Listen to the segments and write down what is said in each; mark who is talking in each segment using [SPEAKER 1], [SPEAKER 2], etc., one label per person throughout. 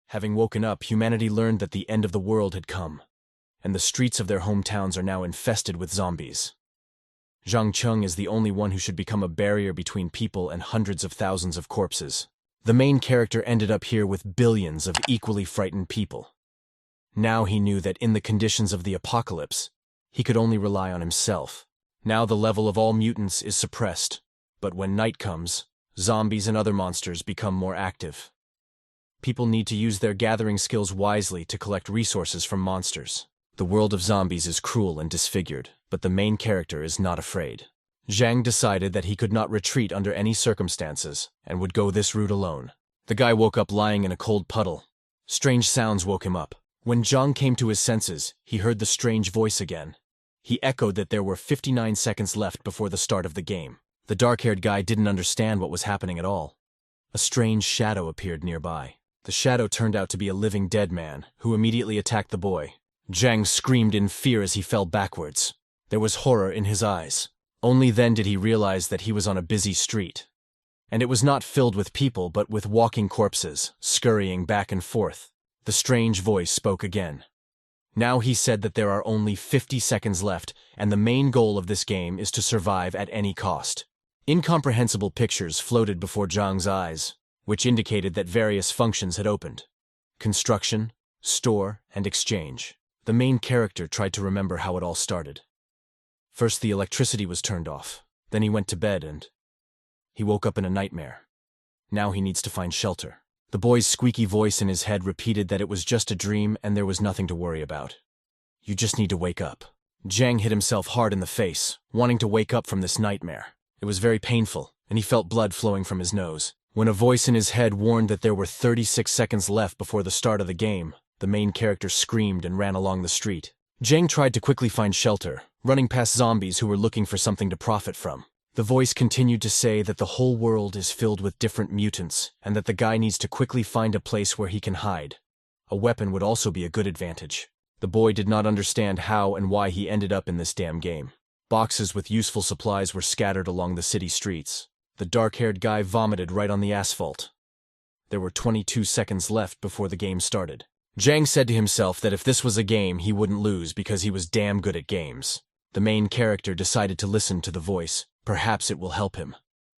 [SPEAKER 1] Having woken up, humanity learned that the end of the world had come, and the streets of their hometowns are now infested with zombies. Zhang Cheng is the only one who should become a barrier between people and hundreds of thousands of corpses. The main character ended up here with billions of equally frightened people. Now he knew that in the conditions of the apocalypse, he could only rely on himself. Now the level of all mutants is suppressed, but when night comes, zombies and other monsters become more active. People need to use their gathering skills wisely to collect resources from monsters. The world of zombies is cruel and disfigured, but the main character is not afraid. Zhang decided that he could not retreat under any circumstances and would go this route alone. The guy woke up lying in a cold puddle. Strange sounds woke him up. When Zhang came to his senses, he heard the strange voice again. He echoed that there were 59 seconds left before the start of the game. The dark-haired guy didn't understand what was happening at all. A strange shadow appeared nearby. The shadow turned out to be a living dead man, who immediately attacked the boy. Zhang screamed in fear as he fell backwards. There was horror in his eyes. Only then did he realize that he was on a busy street. And it was not filled with people, but with walking corpses, scurrying back and forth. The strange voice spoke again. Now he said that there are only 50 seconds left, and the main goal of this game is to survive at any cost. Incomprehensible pictures floated before Zhang's eyes, which indicated that various functions had opened. Construction, store, and exchange. The main character tried to remember how it all started. First the electricity was turned off, then he went to bed and he woke up in a nightmare. Now he needs to find shelter. The boy's squeaky voice in his head repeated that it was just a dream and there was nothing to worry about. You just need to wake up. Zhang hit himself hard in the face, wanting to wake up from this nightmare. It was very painful, and he felt blood flowing from his nose. When a voice in his head warned that there were 36 seconds left before the start of the game, the main character screamed and ran along the street. Zhang tried to quickly find shelter, running past zombies who were looking for something to profit from. The voice continued to say that the whole world is filled with different mutants, and that the guy needs to quickly find a place where he can hide. A weapon would also be a good advantage. The boy did not understand how and why he ended up in this damn game. Boxes with useful supplies were scattered along the city streets. The dark-haired guy vomited right on the asphalt. There were 22 seconds left before the game started. Zhang said to himself that if this was a game, he wouldn't lose because he was damn good at games. The main character decided to listen to the voice. Perhaps it will help him.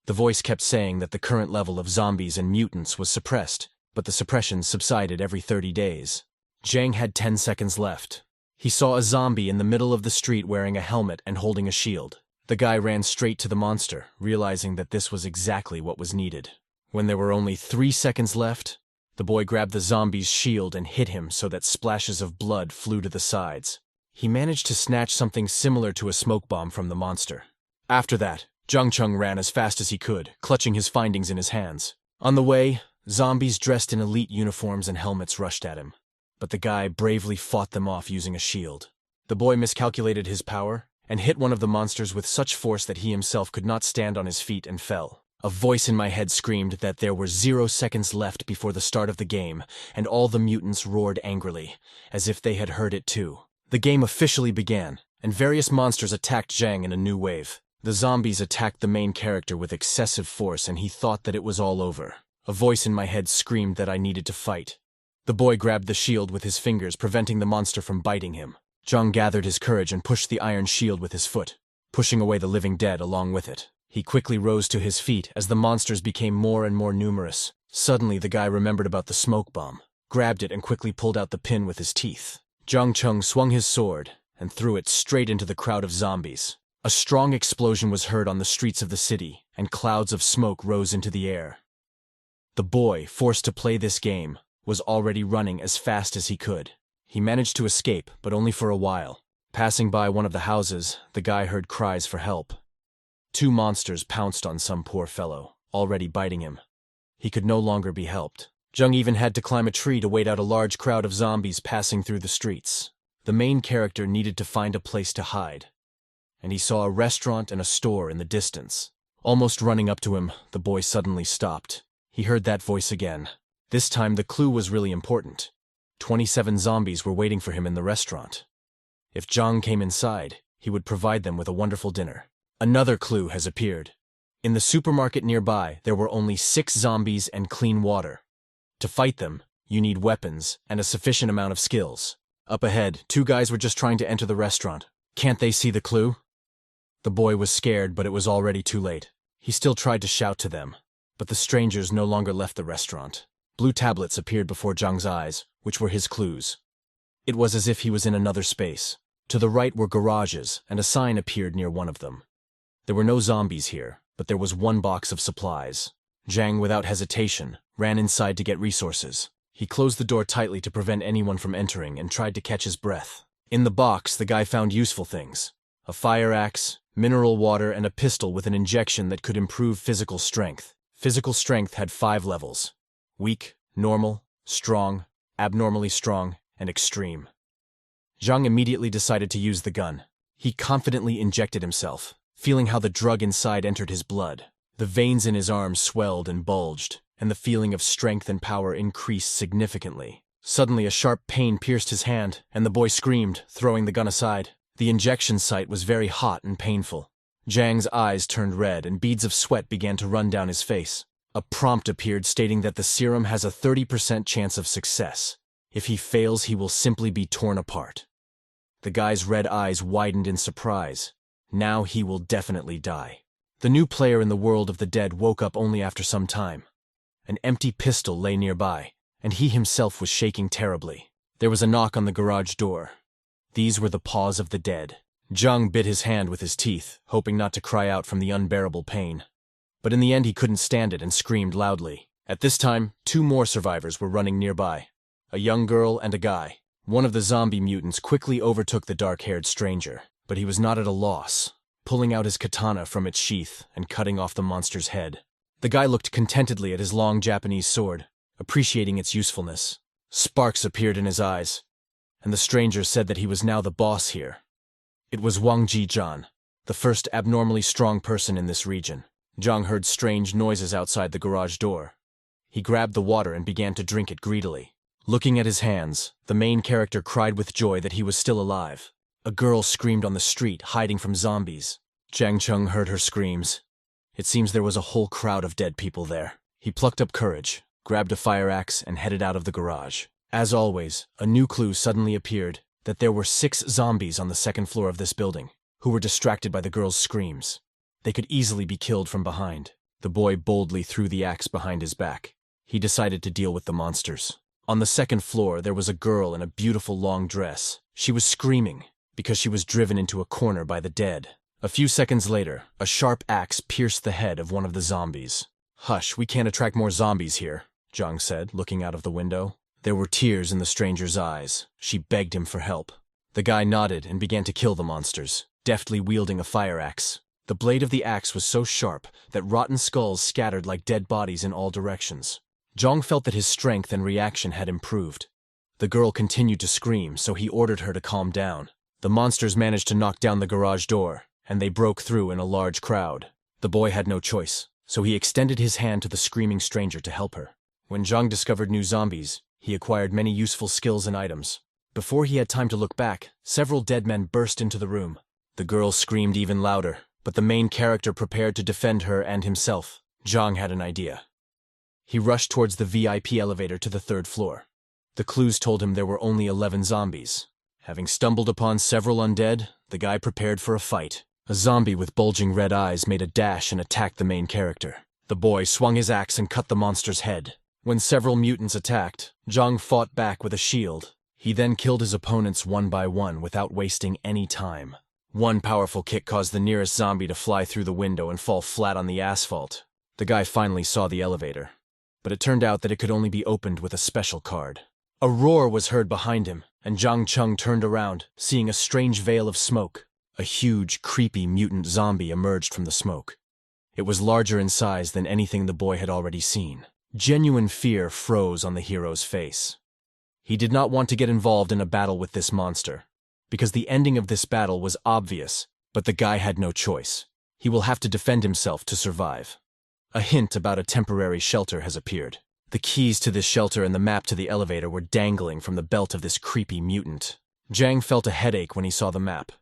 [SPEAKER 1] The voice kept saying that the current level of zombies and mutants was suppressed, but the suppression subsided every 30 days. Zhang had 10 seconds left. He saw a zombie in the middle of the street wearing a helmet and holding a shield. The guy ran straight to the monster, realizing that this was exactly what was needed. When there were only 3 seconds left, the boy grabbed the zombie's shield and hit him so that splashes of blood flew to the sides. He managed to snatch something similar to a smoke bomb from the monster. After that, Zhang Cheng ran as fast as he could, clutching his findings in his hands. On the way, zombies dressed in elite uniforms and helmets rushed at him. But the guy bravely fought them off using a shield. The boy miscalculated his power and hit one of the monsters with such force that he himself could not stand on his feet and fell. A voice in my head screamed that there were 0 seconds left before the start of the game, and all the mutants roared angrily, as if they had heard it too. The game officially began, and various monsters attacked Zhang in a new wave. The zombies attacked the main character with excessive force, and he thought that it was all over. A voice in my head screamed that I needed to fight. The boy grabbed the shield with his fingers, preventing the monster from biting him. Zhang gathered his courage and pushed the iron shield with his foot, pushing away the living dead along with it. He quickly rose to his feet as the monsters became more and more numerous. Suddenly, the guy remembered about the smoke bomb, grabbed it and quickly pulled out the pin with his teeth. Zhang Cheng swung his sword and threw it straight into the crowd of zombies. A strong explosion was heard on the streets of the city, and clouds of smoke rose into the air. The boy, forced to play this game, was already running as fast as he could. He managed to escape, but only for a while. Passing by one of the houses, the guy heard cries for help. 2 monsters pounced on some poor fellow, already biting him. He could no longer be helped. Zhang even had to climb a tree to wait out a large crowd of zombies passing through the streets. The main character needed to find a place to hide, and he saw a restaurant and a store in the distance. Almost running up to him, the boy suddenly stopped. He heard that voice again. This time the clue was really important. 27 zombies were waiting for him in the restaurant. If Zhang came inside, he would provide them with a wonderful dinner. Another clue has appeared. In the supermarket nearby, there were only 6 zombies and clean water. To fight them, you need weapons and a sufficient amount of skills. Up ahead, 2 guys were just trying to enter the restaurant. Can't they see the clue? The boy was scared, but it was already too late. He still tried to shout to them, but the strangers no longer left the restaurant. Blue tablets appeared before Zhang's eyes, which were his clues. It was as if he was in another space. To the right were garages, and a sign appeared near one of them. There were no zombies here, but there was 1 box of supplies. Zhang, without hesitation, ran inside to get resources. He closed the door tightly to prevent anyone from entering and tried to catch his breath. In the box, the guy found useful things: a fire axe, mineral water, and a pistol with an injection that could improve physical strength. Physical strength had 5 levels: weak, normal, strong, abnormally strong, and extreme. Zhang immediately decided to use the gun. He confidently injected himself, feeling how the drug inside entered his blood. The veins in his arms swelled and bulged, and the feeling of strength and power increased significantly. Suddenly, a sharp pain pierced his hand, and the boy screamed, throwing the gun aside. The injection site was very hot and painful. Zhang's eyes turned red, and beads of sweat began to run down his face. A prompt appeared stating that the serum has a 30% chance of success. If he fails, he will simply be torn apart. The guy's red eyes widened in surprise. Now he will definitely die. The new player in the world of the dead woke up only after some time. An empty pistol lay nearby, and he himself was shaking terribly. There was a knock on the garage door. These were the paws of the dead. Zhang bit his hand with his teeth, hoping not to cry out from the unbearable pain. But in the end he couldn't stand it and screamed loudly. At this time, 2 more survivors were running nearby: a young girl and a guy. One of the zombie mutants quickly overtook the dark-haired stranger, but he was not at a loss, pulling out his katana from its sheath and cutting off the monster's head. The guy looked contentedly at his long Japanese sword, appreciating its usefulness. Sparks appeared in his eyes, and the stranger said that he was now the boss here. It was Wang Jijan, the first abnormally strong person in this region. Zhang heard strange noises outside the garage door. He grabbed the water and began to drink it greedily. Looking at his hands, the main character cried with joy that he was still alive. A girl screamed on the street, hiding from zombies. Zhang Cheng heard her screams. It seems there was a whole crowd of dead people there. He plucked up courage, grabbed a fire axe, and headed out of the garage. As always, a new clue suddenly appeared: that there were 6 zombies on the 2nd floor of this building, who were distracted by the girl's screams. They could easily be killed from behind. The boy boldly threw the axe behind his back. He decided to deal with the monsters. On the 2nd floor, there was a girl in a beautiful long dress. She was screaming because she was driven into a corner by the dead. A few seconds later, a sharp axe pierced the head of one of the zombies. "Hush, we can't attract more zombies here," Zhang said, looking out of the window. There were tears in the stranger's eyes. She begged him for help. The guy nodded and began to kill the monsters, deftly wielding a fire axe. The blade of the axe was so sharp that rotten skulls scattered like dead bodies in all directions. Zhang felt that his strength and reaction had improved. The girl continued to scream, so he ordered her to calm down. The monsters managed to knock down the garage door, and they broke through in a large crowd. The boy had no choice, so he extended his hand to the screaming stranger to help her. When Zhang discovered new zombies, he acquired many useful skills and items. Before he had time to look back, several dead men burst into the room. The girl screamed even louder, but the main character prepared to defend her and himself. Zhang had an idea. He rushed towards the VIP elevator to the 3rd floor. The clues told him there were only 11 zombies. Having stumbled upon several undead, the guy prepared for a fight. A zombie with bulging red eyes made a dash and attacked the main character. The boy swung his axe and cut the monster's head. When several mutants attacked, Zhang fought back with a shield. He then killed his opponents one by one without wasting any time. One powerful kick caused the nearest zombie to fly through the window and fall flat on the asphalt. The guy finally saw the elevator, but it turned out that it could only be opened with a special card. A roar was heard behind him, and Zhang Cheng turned around, seeing a strange veil of smoke. A huge, creepy mutant zombie emerged from the smoke. It was larger in size than anything the boy had already seen. Genuine fear froze on the hero's face. He did not want to get involved in a battle with this monster, because the ending of this battle was obvious, but the guy had no choice. He will have to defend himself to survive. A hint about a temporary shelter has appeared. The keys to this shelter and the map to the elevator were dangling from the belt of this creepy mutant. Zhang felt a headache when he saw the map.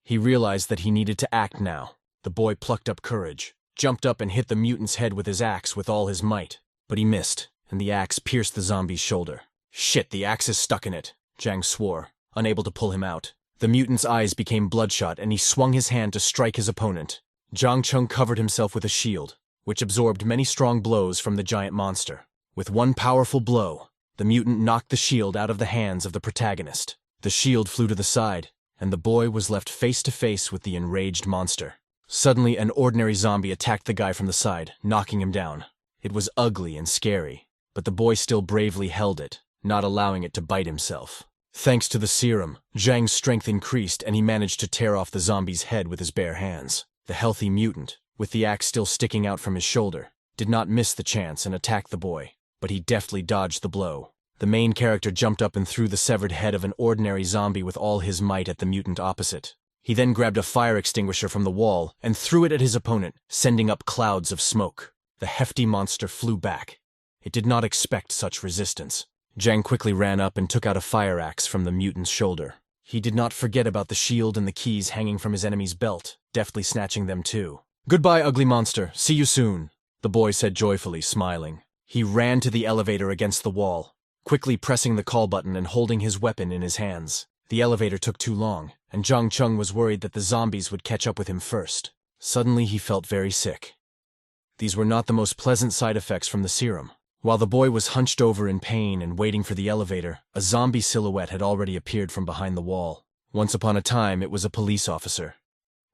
[SPEAKER 1] He realized that he needed to act now. The boy plucked up courage. jumped up and hit the mutant's head with his axe with all his might. But he missed, and the axe pierced the zombie's shoulder. Shit, the axe is stuck in it, Zhang swore, unable to pull him out. The mutant's eyes became bloodshot, and he swung his hand to strike his opponent. Zhang Cheng covered himself with a shield, which absorbed many strong blows from the giant monster. With one powerful blow, the mutant knocked the shield out of the hands of the protagonist. The shield flew to the side, and the boy was left face to face with the enraged monster. Suddenly, an ordinary zombie attacked the guy from the side, knocking him down. It was ugly and scary, but the boy still bravely held it, not allowing it to bite himself. Thanks to the serum, Zhang's strength increased and he managed to tear off the zombie's head with his bare hands. The healthy mutant, with the axe still sticking out from his shoulder, did not miss the chance and attacked the boy, but he deftly dodged the blow. The main character jumped up and threw the severed head of an ordinary zombie with all his might at the mutant opposite. He then grabbed a fire extinguisher from the wall and threw it at his opponent, sending up clouds of smoke. The hefty monster flew back. It did not expect such resistance. Zhang quickly ran up and took out a fire axe from the mutant's shoulder. He did not forget about the shield and the keys hanging from his enemy's belt, deftly snatching them too. "Goodbye, ugly monster. See you soon," the boy said joyfully, smiling. He ran to the elevator against the wall, quickly pressing the call button and holding his weapon in his hands. The elevator took too long, and Zhang Cheng was worried that the zombies would catch up with him first. Suddenly he felt very sick. These were not the most pleasant side effects from the serum. While the boy was hunched over in pain and waiting for the elevator, a zombie silhouette had already appeared from behind the wall. Once upon a time, it was a police officer.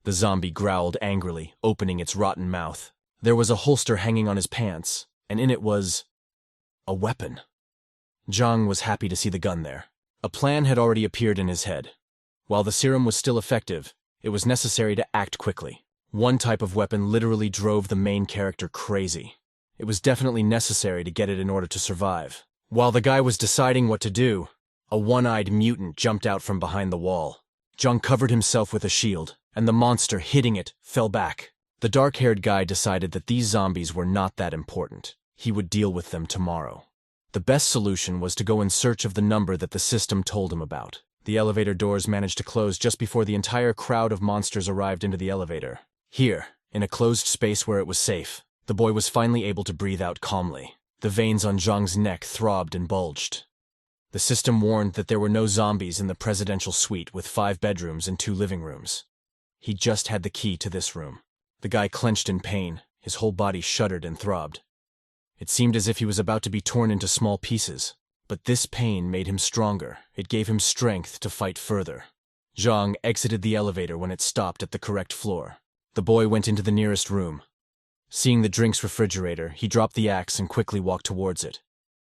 [SPEAKER 1] The zombie growled angrily, opening its rotten mouth. There was a holster hanging on his pants, and in it was a weapon. Zhang was happy to see the gun there. A plan had already appeared in his head. While the serum was still effective, it was necessary to act quickly. One type of weapon literally drove the main character crazy. It was definitely necessary to get it in order to survive. While the guy was deciding what to do, a one-eyed mutant jumped out from behind the wall. Zhang covered himself with a shield, and the monster, hitting it, fell back. The dark-haired guy decided that these zombies were not that important. He would deal with them tomorrow. The best solution was to go in search of the number that the system told him about. The elevator doors managed to close just before the entire crowd of monsters arrived into the elevator. Here, in a closed space where it was safe, the boy was finally able to breathe out calmly. The veins on Zhang's neck throbbed and bulged. The system warned that there were no zombies in the presidential suite with 5 bedrooms and 2 living rooms. He just had the key to this room. The guy clenched in pain. His whole body shuddered and throbbed. It seemed as if he was about to be torn into small pieces. But this pain made him stronger. It gave him strength to fight further. Zhang exited the elevator when it stopped at the correct floor. The boy went into the nearest room. Seeing the drinks refrigerator, he dropped the axe and quickly walked towards it.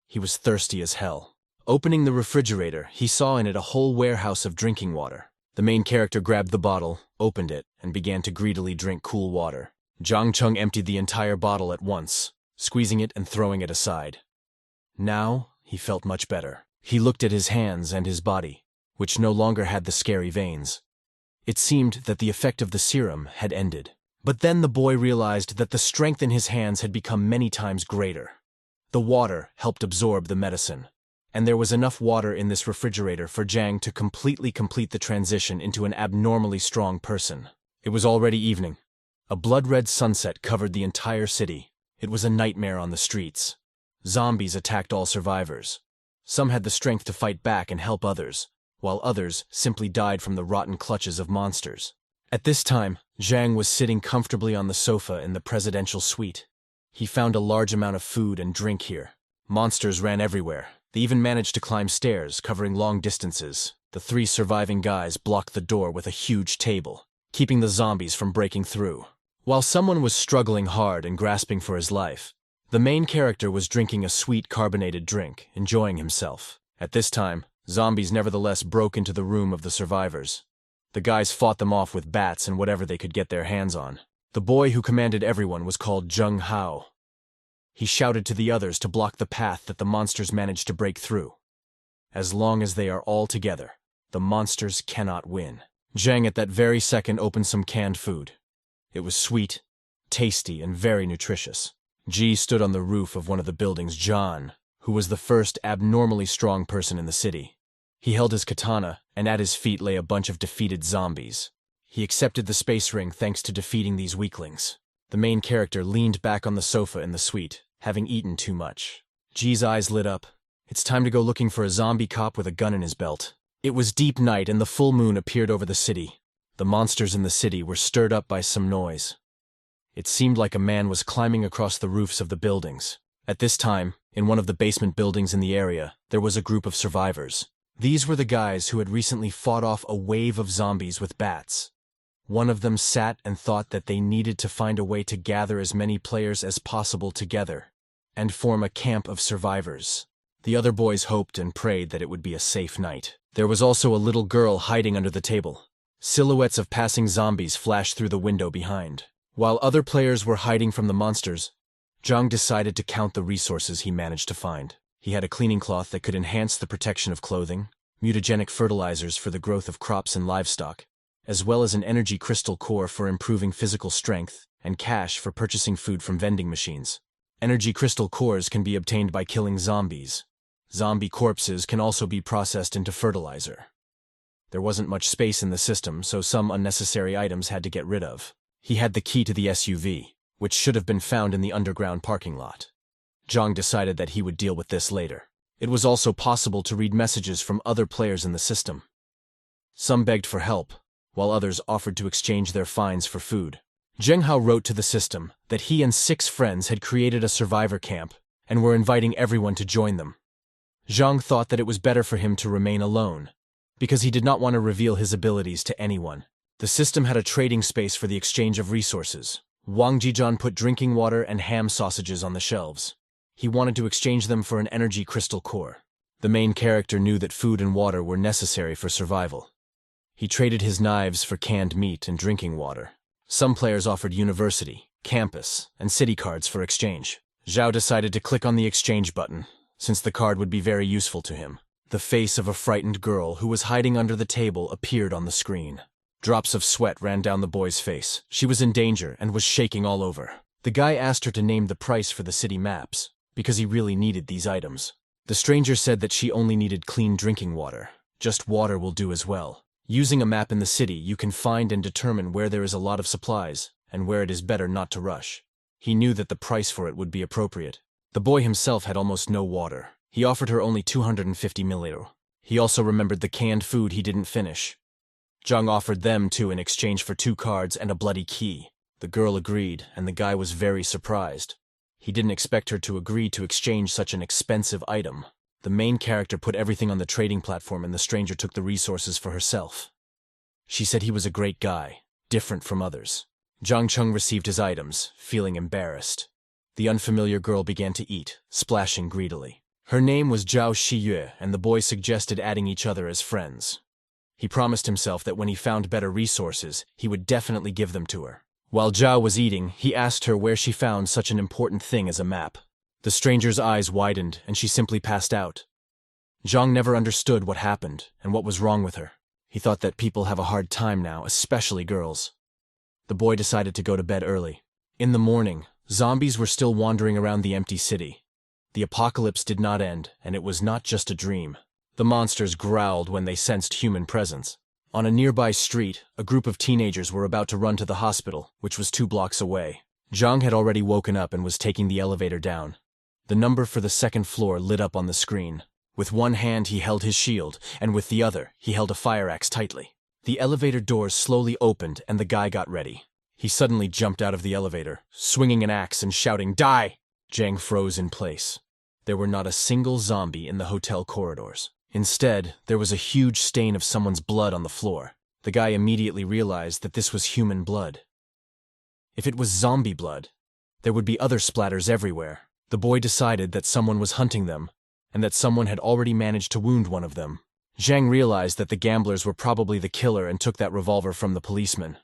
[SPEAKER 1] He was thirsty as hell. Opening the refrigerator, he saw in it a whole warehouse of drinking water. The main character grabbed the bottle, opened it, and began to greedily drink cool water. Zhang Cheng emptied the entire bottle at once, squeezing it and throwing it aside. Now, he felt much better. He looked at his hands and his body, which no longer had the scary veins. It seemed that the effect of the serum had ended. But then the boy realized that the strength in his hands had become many times greater. The water helped absorb the medicine, and there was enough water in this refrigerator for Zhang to completely complete the transition into an abnormally strong person. It was already evening. A blood-red sunset covered the entire city. It was a nightmare on the streets. Zombies attacked all survivors. Some had the strength to fight back and help others, while others simply died from the rotten clutches of monsters. At this time, Zhang was sitting comfortably on the sofa in the presidential suite. He found a large amount of food and drink here. Monsters ran everywhere. They even managed to climb stairs, covering long distances. The 3 surviving guys blocked the door with a huge table, keeping the zombies from breaking through. While someone was struggling hard and grasping for his life, the main character was drinking a sweet carbonated drink, enjoying himself. At this time, zombies nevertheless broke into the room of the survivors. The guys fought them off with bats and whatever they could get their hands on. The boy who commanded everyone was called Zheng Hao. He shouted to the others to block the path that the monsters managed to break through. As long as they are all together, the monsters cannot win. Zhang at that very second opened some canned food. It was sweet, tasty, and very nutritious. Ji stood on the roof of one of the buildings. John, who was the first abnormally strong person in the city. He held his katana, and at his feet lay a bunch of defeated zombies. He accepted the space ring thanks to defeating these weaklings. The main character leaned back on the sofa in the suite, having eaten too much. Ji's eyes lit up. It's time to go looking for a zombie cop with a gun in his belt. It was deep night and the full moon appeared over the city. The monsters in the city were stirred up by some noise. It seemed like a man was climbing across the roofs of the buildings. At this time, in one of the basement buildings in the area, there was a group of survivors. These were the guys who had recently fought off a wave of zombies with bats. One of them sat and thought that they needed to find a way to gather as many players as possible together and form a camp of survivors. The other boys hoped and prayed that it would be a safe night. There was also a little girl hiding under the table. Silhouettes of passing zombies flashed through the window behind. While other players were hiding from the monsters, Zhang decided to count the resources he managed to find. He had a cleaning cloth that could enhance the protection of clothing, mutagenic fertilizers for the growth of crops and livestock, as well as an energy crystal core for improving physical strength, and cash for purchasing food from vending machines. Energy crystal cores can be obtained by killing zombies. Zombie corpses can also be processed into fertilizer. There wasn't much space in the system, so some unnecessary items had to get rid of. He had the key to the SUV, which should have been found in the underground parking lot. Zhang decided that he would deal with this later. It was also possible to read messages from other players in the system. Some begged for help, while others offered to exchange their finds for food. Zheng Hao wrote to the system that he and 6 friends had created a survivor camp and were inviting everyone to join them. Zhang thought that it was better for him to remain alone, because he did not want to reveal his abilities to anyone. The system had a trading space for the exchange of resources. Wang Jijan put drinking water and ham sausages on the shelves. He wanted to exchange them for an energy crystal core. The main character knew that food and water were necessary for survival. He traded his knives for canned meat and drinking water. Some players offered university, campus, and city cards for exchange. Zhao decided to click on the exchange button, since the card would be very useful to him. The face of a frightened girl who was hiding under the table appeared on the screen. Drops of sweat ran down the boy's face. She was in danger and was shaking all over. The guy asked her to name the price for the city maps, because he really needed these items. The stranger said that she only needed clean drinking water. Just water will do as well. Using a map in the city, you can find and determine where there is a lot of supplies, and where it is better not to rush. He knew that the price for it would be appropriate. The boy himself had almost no water. He offered her only 250 milliliter. He also remembered the canned food he didn't finish. Zhang offered them too in exchange for 2 cards and a bloody key. The girl agreed, and the guy was very surprised. He didn't expect her to agree to exchange such an expensive item. The main character put everything on the trading platform and the stranger took the resources for herself. She said he was a great guy, different from others. Zhang Cheng received his items, feeling embarrassed. The unfamiliar girl began to eat, splashing greedily. Her name was Zhao Shiyue, and the boy suggested adding each other as friends. He promised himself that when he found better resources, he would definitely give them to her. While Zhao was eating, he asked her where she found such an important thing as a map. The stranger's eyes widened, and she simply passed out. Zhang never understood what happened and what was wrong with her. He thought that people have a hard time now, especially girls. The boy decided to go to bed early. In the morning, zombies were still wandering around the empty city. The apocalypse did not end, and it was not just a dream. The monsters growled when they sensed human presence. On a nearby street, a group of teenagers were about to run to the hospital, which was 2 blocks away. Zhang had already woken up and was taking the elevator down. The number for the 2nd floor lit up on the screen. With one hand he held his shield, and with the other he held a fire axe tightly. The elevator doors slowly opened and the guy got ready. He suddenly jumped out of the elevator, swinging an axe and shouting, "Die!" Zhang froze in place. There were not a single zombie in the hotel corridors. Instead, there was a huge stain of someone's blood on the floor. The guy immediately realized that this was human blood. If it was zombie blood, there would be other splatters everywhere. The boy decided that someone was hunting them, and that someone had already managed to wound one of them. Zhang realized that the gamblers were probably the killer and took that revolver from the policeman.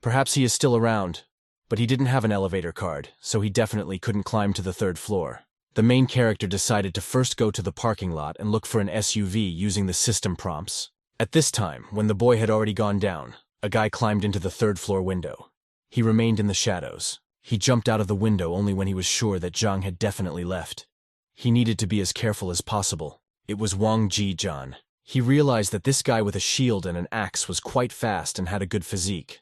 [SPEAKER 1] Perhaps he is still around, but he didn't have an elevator card, so he definitely couldn't climb to the 3rd floor. The main character decided to first go to the parking lot and look for an SUV using the system prompts. At this time, when the boy had already gone down, a guy climbed into the 3rd floor window. He remained in the shadows. He jumped out of the window only when he was sure that Zhang had definitely left. He needed to be as careful as possible. It was Wang Jijan. He realized that this guy with a shield and an axe was quite fast and had a good physique.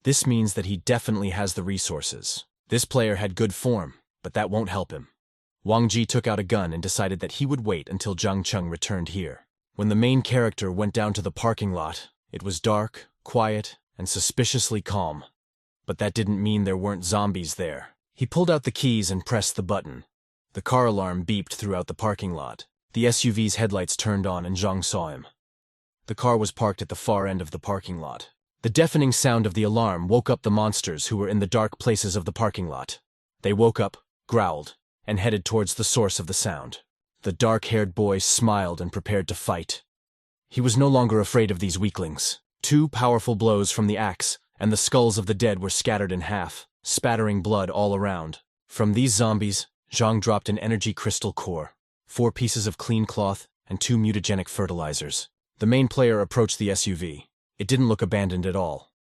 [SPEAKER 1] This means that he definitely has the resources. This player had good form, but that won't help him. Wang Ji took out a gun and decided that he would wait until Zhang Cheng returned here. When the main character went down to the parking lot, it was dark, quiet, and suspiciously calm. But that didn't mean there weren't zombies there. He pulled out the keys and pressed the button. The car alarm beeped throughout the parking lot. The SUV's headlights turned on and Zhang saw him. The car was parked at the far end of the parking lot. The deafening sound of the alarm woke up the monsters who were in the dark places of the parking lot. They woke up, growled, and headed towards the source of the sound. The dark-haired boy smiled and prepared to fight. He was no longer afraid of these weaklings. 2 powerful blows from the axe, and the skulls of the dead were scattered in half, spattering blood all around. From these zombies, Zhang dropped an energy crystal core, 4 pieces of clean cloth, and 2 mutagenic fertilizers. The main player approached the SUV. It didn't look abandoned at all.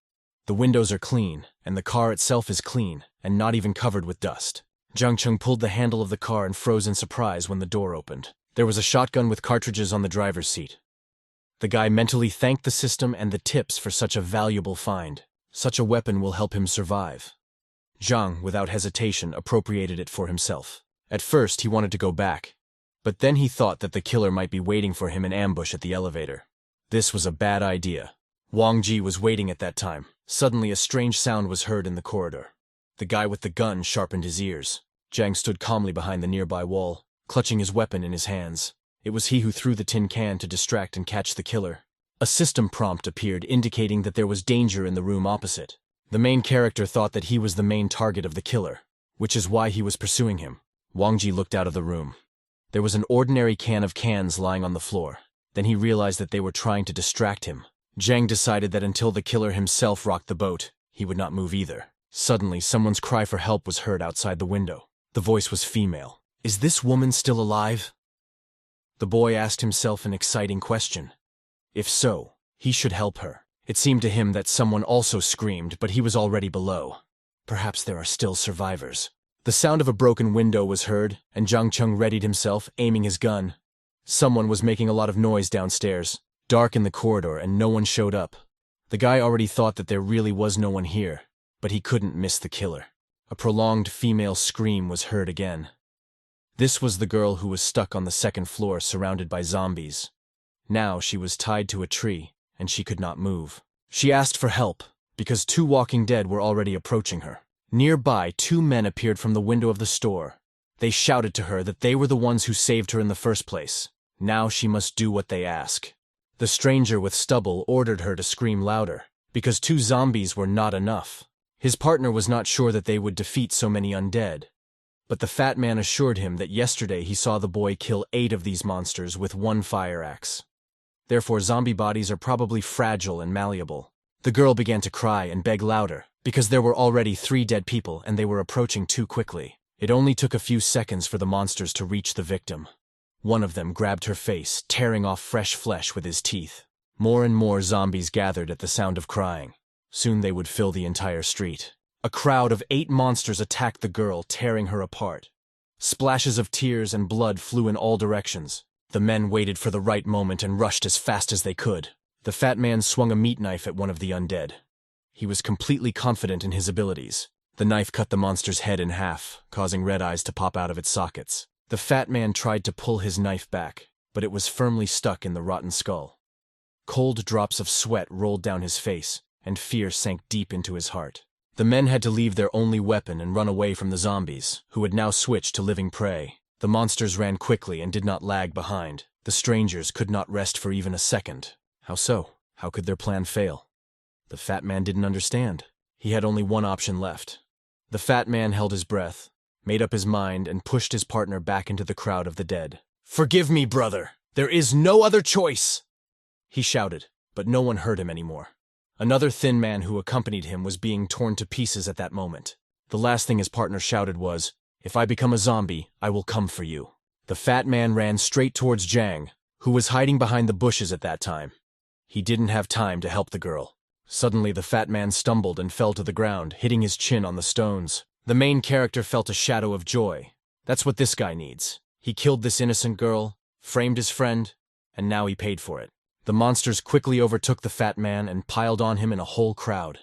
[SPEAKER 1] The windows are clean, and the car itself is clean, and not even covered with dust. Zhang Cheng pulled the handle of the car and froze in surprise when the door opened. There was a shotgun with cartridges on the driver's seat. The guy mentally thanked the system and the tips for such a valuable find. Such a weapon will help him survive. Zhang, without hesitation, appropriated it for himself. At first, he wanted to go back, but then he thought that the killer might be waiting for him in ambush at the elevator. This was a bad idea. Wang Ji was waiting at that time. Suddenly, a strange sound was heard in the corridor. The guy with the gun sharpened his ears. Zhang stood calmly behind the nearby wall, clutching his weapon in his hands. It was he who threw the tin can to distract and catch the killer. A system prompt appeared indicating that there was danger in the room opposite. The main character thought that he was the main target of the killer, which is why he was pursuing him. Wang Ji looked out of the room. There was an ordinary can of cans lying on the floor. Then he realized that they were trying to distract him. Zhang decided that until the killer himself rocked the boat, he would not move either. Suddenly, someone's cry for help was heard outside the window. The voice was female. "Is this woman still alive?" The boy asked himself an exciting question. If so, he should help her. It seemed to him that someone also screamed, but he was already below. Perhaps there are still survivors. The sound of a broken window was heard, and Zhang Cheng readied himself, aiming his gun. Someone was making a lot of noise downstairs, dark in the corridor, and no one showed up. The guy already thought that there really was no one here, but he couldn't miss the killer. A prolonged female scream was heard again. This was the girl who was stuck on the second floor surrounded by zombies. Now she was tied to a tree, and she could not move. She asked for help, because 2 walking dead were already approaching her. Nearby, 2 men appeared from the window of the store. They shouted to her that they were the ones who saved her in the first place. Now she must do what they ask. The stranger with stubble ordered her to scream louder, because 2 zombies were not enough. His partner was not sure that they would defeat so many undead. But the fat man assured him that yesterday he saw the boy kill 8 of these monsters with 1 fire axe. Therefore, zombie bodies are probably fragile and malleable. The girl began to cry and beg louder, because there were already 3 dead people and they were approaching too quickly. It only took a few seconds for the monsters to reach the victim. One of them grabbed her face, tearing off fresh flesh with his teeth. More and more zombies gathered at the sound of crying. Soon they would fill the entire street. A crowd of 8 monsters attacked the girl, tearing her apart. Splashes of tears and blood flew in all directions. The men waited for the right moment and rushed as fast as they could. The fat man swung a meat knife at one of the undead. He was completely confident in his abilities. The knife cut the monster's head in half, causing red eyes to pop out of its sockets. The fat man tried to pull his knife back, but it was firmly stuck in the rotten skull. Cold drops of sweat rolled down his face, and fear sank deep into his heart. The men had to leave their only weapon and run away from the zombies, who had now switched to living prey. The monsters ran quickly and did not lag behind. The strangers could not rest for even a second. How so? How could their plan fail? The fat man didn't understand. He had only one option left. The fat man held his breath, made up his mind, and pushed his partner back into the crowd of the dead. "Forgive me, brother! There is no other choice!" He shouted, but no one heard him anymore. Another thin man who accompanied him was being torn to pieces at that moment. The last thing his partner shouted was, "If I become a zombie, I will come for you." The fat man ran straight towards Zhang, who was hiding behind the bushes at that time. He didn't have time to help the girl. Suddenly, the fat man stumbled and fell to the ground, hitting his chin on the stones. The main character felt a shadow of joy. That's what this guy needs. He killed this innocent girl, framed his friend, and now he paid for it. The monsters quickly overtook the fat man and piled on him in a whole crowd.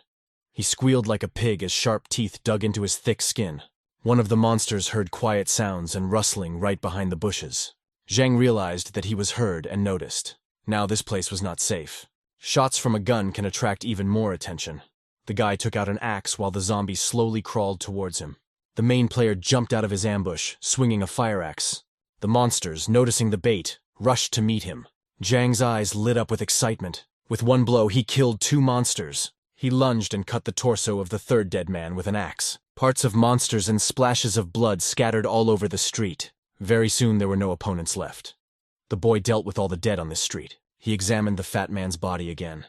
[SPEAKER 1] He squealed like a pig as sharp teeth dug into his thick skin. One of the monsters heard quiet sounds and rustling right behind the bushes. Zhang realized that he was heard and noticed. Now this place was not safe. Shots from a gun can attract even more attention. The guy took out an axe while the zombie slowly crawled towards him. The main player jumped out of his ambush, swinging a fire axe. The monsters, noticing the bait, rushed to meet him. Zhang's eyes lit up with excitement. With one blow, he killed 2 monsters. He lunged and cut the torso of the third dead man with an axe. Parts of monsters and splashes of blood scattered all over the street. Very soon there were no opponents left. The boy dealt with all the dead on this street. He examined the fat man's body again.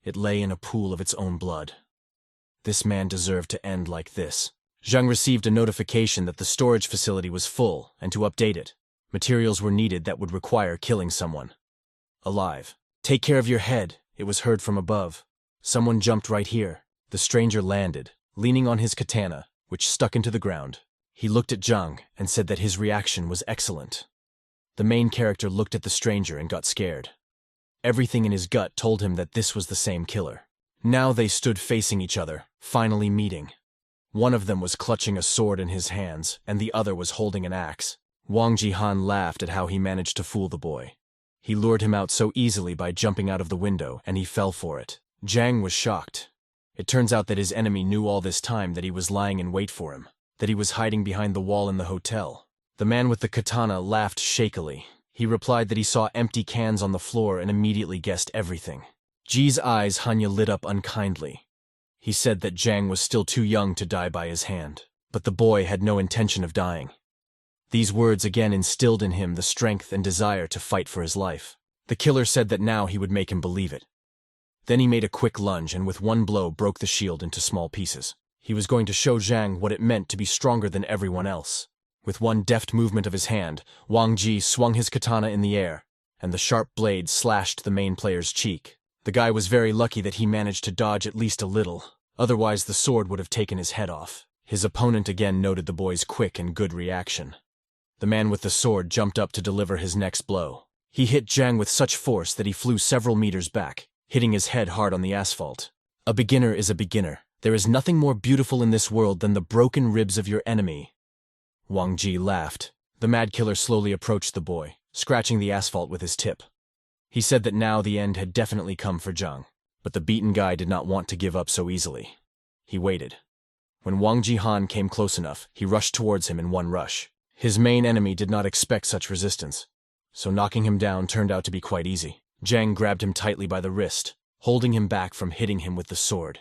[SPEAKER 1] It lay in a pool of its own blood. This man deserved to end like this. Zhang received a notification that the storage facility was full, and to update it, materials were needed that would require killing someone. Alive. Take care of your head, it was heard from above. Someone jumped right here. The stranger landed, leaning on his katana, which stuck into the ground. He looked at Zhang and said that his reaction was excellent. The main character looked at the stranger and got scared. Everything in his gut told him that this was the same killer. Now they stood facing each other, finally meeting. One of them was clutching a sword in his hands, and the other was holding an axe. Wang Jihan laughed at how he managed to fool the boy. He lured him out so easily by jumping out of the window, and he fell for it. Zhang was shocked. It turns out that his enemy knew all this time that he was lying in wait for him, that he was hiding behind the wall in the hotel. The man with the katana laughed shakily. He replied that he saw empty cans on the floor and immediately guessed everything. Ji's eyes Hanya lit up unkindly. He said that Zhang was still too young to die by his hand, but the boy had no intention of dying. These words again instilled in him the strength and desire to fight for his life. The killer said that now he would make him believe it. Then he made a quick lunge and with one blow broke the shield into small pieces. He was going to show Zhang what it meant to be stronger than everyone else. With one deft movement of his hand, Wang Ji swung his katana in the air, and the sharp blade slashed the main player's cheek. The guy was very lucky that he managed to dodge at least a little, otherwise the sword would have taken his head off. His opponent again noted the boy's quick and good reaction. The man with the sword jumped up to deliver his next blow. He hit Zhang with such force that he flew several meters back, hitting his head hard on the asphalt. A beginner is a beginner. There is nothing more beautiful in this world than the broken ribs of your enemy. Wang Ji laughed. The mad killer slowly approached the boy, scratching the asphalt with his tip. He said that now the end had definitely come for Zhang, but the beaten guy did not want to give up so easily. He waited. When Wang Jihan came close enough, he rushed towards him in one rush. His main enemy did not expect such resistance, so knocking him down turned out to be quite easy. Zhang grabbed him tightly by the wrist, holding him back from hitting him with the sword.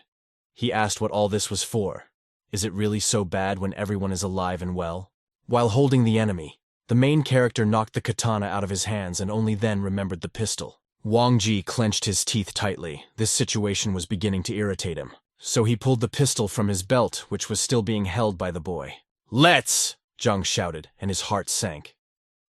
[SPEAKER 1] He asked what all this was for. Is it really so bad when everyone is alive and well? While holding the enemy, the main character knocked the katana out of his hands and only then remembered the pistol. Wang Ji clenched his teeth tightly. This situation was beginning to irritate him. So he pulled the pistol from his belt, which was still being held by the boy. "Let's!" Zhang shouted, and his heart sank.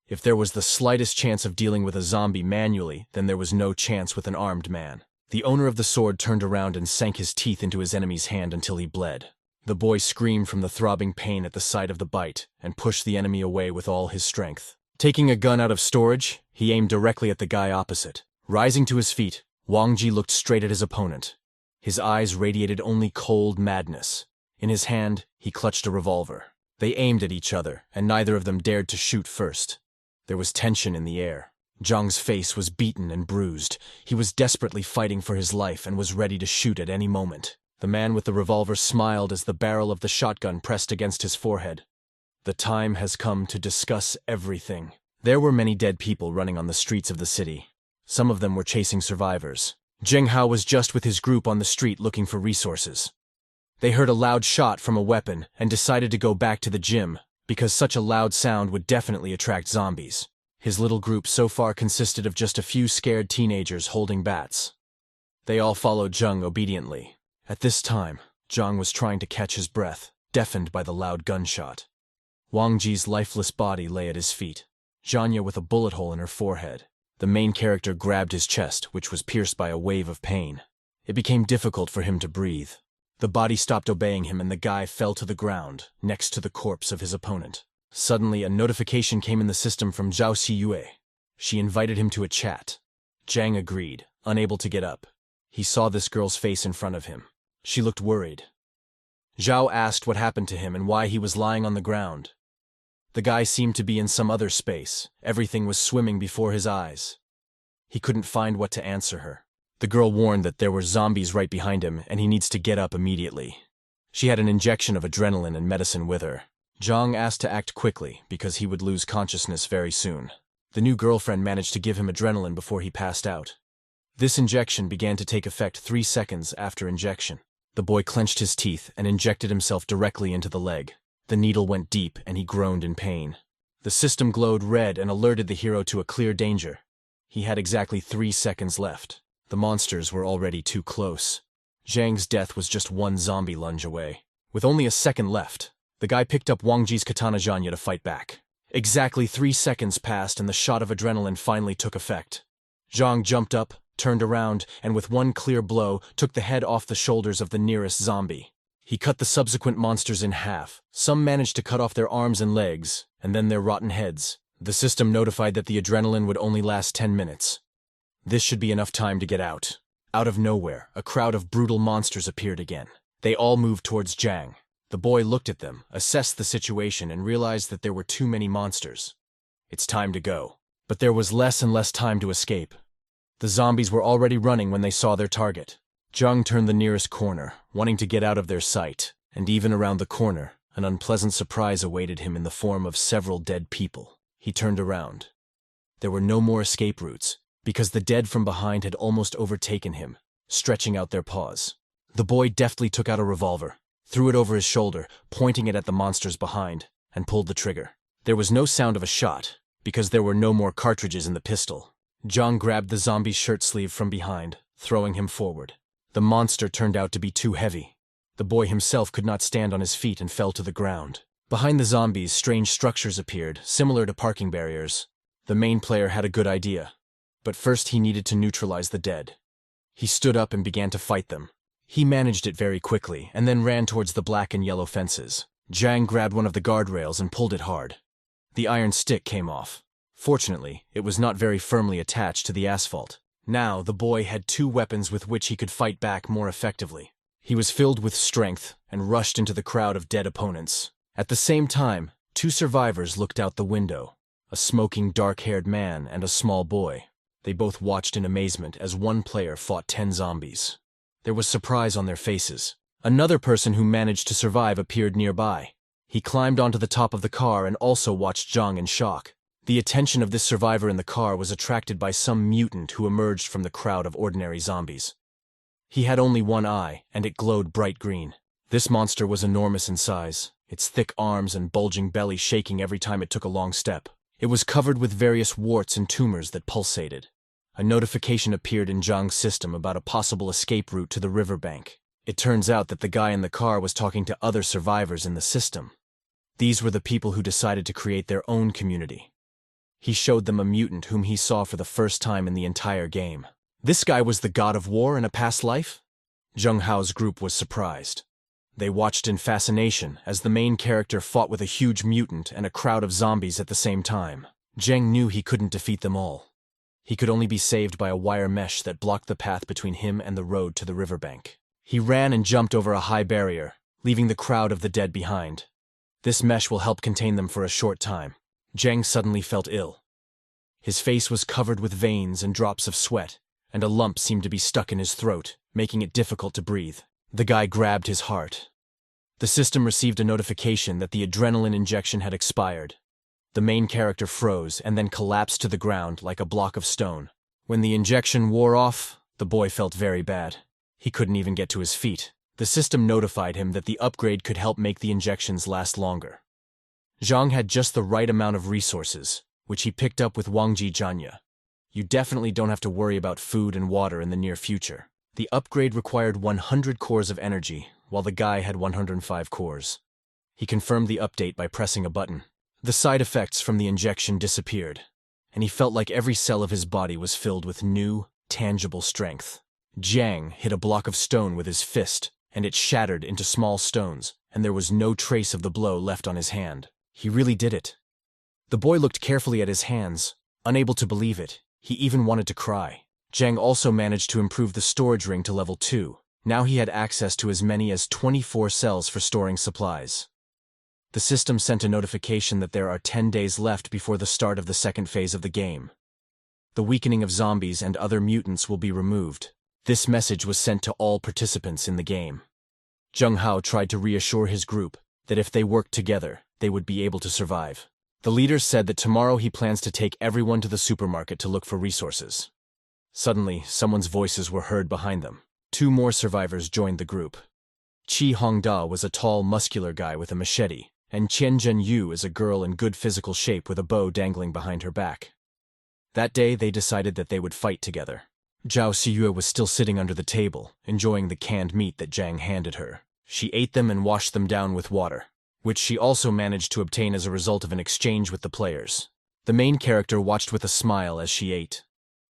[SPEAKER 1] If there was the slightest chance of dealing with a zombie manually, then there was no chance with an armed man. The owner of the sword turned around and sank his teeth into his enemy's hand until he bled. The boy screamed from the throbbing pain at the sight of the bite and pushed the enemy away with all his strength. Taking a gun out of storage, he aimed directly at the guy opposite. Rising to his feet, Wang Ji looked straight at his opponent. His eyes radiated only cold madness. In his hand, he clutched a revolver. They aimed at each other, and neither of them dared to shoot first. There was tension in the air. Zhang's face was beaten and bruised. He was desperately fighting for his life and was ready to shoot at any moment. The man with the revolver smiled as the barrel of the shotgun pressed against his forehead. The time has come to discuss everything. There were many dead people running on the streets of the city. Some of them were chasing survivors. Zheng Hao was just with his group on the street looking for resources. They heard a loud shot from a weapon and decided to go back to the gym, because such a loud sound would definitely attract zombies. His little group so far consisted of just a few scared teenagers holding bats. They all followed Zhang obediently. At this time, Zhang was trying to catch his breath, deafened by the loud gunshot. Wang Ji's lifeless body lay at his feet, Zhanya with a bullet hole in her forehead. The main character grabbed his chest, which was pierced by a wave of pain. It became difficult for him to breathe. The body stopped obeying him and the guy fell to the ground, next to the corpse of his opponent. Suddenly, a notification came in the system from Zhao Xiyue. She invited him to a chat. Zhang agreed, unable to get up. He saw this girl's face in front of him. She looked worried. Zhao asked what happened to him and why he was lying on the ground. The guy seemed to be in some other space. Everything was swimming before his eyes. He couldn't find what to answer her. The girl warned that there were zombies right behind him and he needs to get up immediately. She had an injection of adrenaline and medicine with her. Zhang asked to act quickly because he would lose consciousness very soon. The new girlfriend managed to give him adrenaline before he passed out. This injection began to take effect 3 seconds after injection. The boy clenched his teeth and injected himself directly into the leg. The needle went deep and he groaned in pain. The system glowed red and alerted the hero to a clear danger. He had exactly 3 seconds left. The monsters were already too close. Zhang's death was just one zombie lunge away. With only a second left, the guy picked up Wang Ji's katana Zhanya to fight back. Exactly 3 seconds passed and the shot of adrenaline finally took effect. Zhang jumped up, turned around, and with one clear blow, took the head off the shoulders of the nearest zombie. He cut the subsequent monsters in half. Some managed to cut off their arms and legs, and then their rotten heads. The system notified that the adrenaline would only last 10 minutes. This should be enough time to get out. Out of nowhere, a crowd of brutal monsters appeared again. They all moved towards Zhang. The boy looked at them, assessed the situation, and realized that there were too many monsters. It's time to go. But there was less and less time to escape. The zombies were already running when they saw their target. Zhang turned the nearest corner, wanting to get out of their sight, and even around the corner, an unpleasant surprise awaited him in the form of several dead people. He turned around. There were no more escape routes, because the dead from behind had almost overtaken him, stretching out their paws. The boy deftly took out a revolver, threw it over his shoulder, pointing it at the monsters behind, and pulled the trigger. There was no sound of a shot, because there were no more cartridges in the pistol. Zhang grabbed the zombie's shirt sleeve from behind, throwing him forward. The monster turned out to be too heavy. The boy himself could not stand on his feet and fell to the ground. Behind the zombies, strange structures appeared, similar to parking barriers. The main player had a good idea, but first he needed to neutralize the dead. He stood up and began to fight them. He managed it very quickly, and then ran towards the black and yellow fences. Zhang grabbed one of the guardrails and pulled it hard. The iron stick came off. Fortunately, it was not very firmly attached to the asphalt. Now, the boy had 2 weapons with which he could fight back more effectively. He was filled with strength and rushed into the crowd of dead opponents. At the same time, 2 survivors looked out the window, a smoking dark-haired man and a small boy. They both watched in amazement as one player fought 10 zombies. There was surprise on their faces. Another person who managed to survive appeared nearby. He climbed onto the top of the car and also watched Zhang in shock. The attention of this survivor in the car was attracted by some mutant who emerged from the crowd of ordinary zombies. He had only one eye, and it glowed bright green. This monster was enormous in size, its thick arms and bulging belly shaking every time it took a long step. It was covered with various warts and tumors that pulsated. A notification appeared in Zhang's system about a possible escape route to the riverbank. It turns out that the guy in the car was talking to other survivors in the system. These were the people who decided to create their own community. He showed them a mutant whom he saw for the first time in the entire game. This guy was the god of war in a past life? Zheng Hao's group was surprised. They watched in fascination as the main character fought with a huge mutant and a crowd of zombies at the same time. Zheng knew he couldn't defeat them all. He could only be saved by a wire mesh that blocked the path between him and the road to the riverbank. He ran and jumped over a high barrier, leaving the crowd of the dead behind. This mesh will help contain them for a short time. Zheng suddenly felt ill. His face was covered with veins and drops of sweat, and a lump seemed to be stuck in his throat, making it difficult to breathe. The guy grabbed his heart. The system received a notification that the adrenaline injection had expired. The main character froze and then collapsed to the ground like a block of stone. When the injection wore off, the boy felt very bad. He couldn't even get to his feet. The system notified him that the upgrade could help make the injections last longer. Zhang had just the right amount of resources, which he picked up with Wang Ji Zhanya. You definitely don't have to worry about food and water in the near future. The upgrade required 100 cores of energy, while the guy had 105 cores. He confirmed the update by pressing a button. The side effects from the injection disappeared, and he felt like every cell of his body was filled with new, tangible strength. Zhang hit a block of stone with his fist, and it shattered into small stones, and there was no trace of the blow left on his hand. He really did it. The boy looked carefully at his hands, unable to believe it. He even wanted to cry. Zhang also managed to improve the storage ring to level 2. Now he had access to as many as 24 cells for storing supplies. The system sent a notification that there are 10 days left before the start of the second phase of the game. The weakening of zombies and other mutants will be removed. This message was sent to all participants in the game. Zheng Hao tried to reassure his group that if they worked together, they would be able to survive. The leader said that tomorrow he plans to take everyone to the supermarket to look for resources. Suddenly, someone's voices were heard behind them. 2 more survivors joined the group. Qi Hongda was a tall, muscular guy with a machete, and Qian Zhenyu is a girl in good physical shape with a bow dangling behind her back. That day, they decided that they would fight together. Zhao Xiyue was still sitting under the table, enjoying the canned meat that Zhang handed her. She ate them and washed them down with water, which she also managed to obtain as a result of an exchange with the players. The main character watched with a smile as she ate.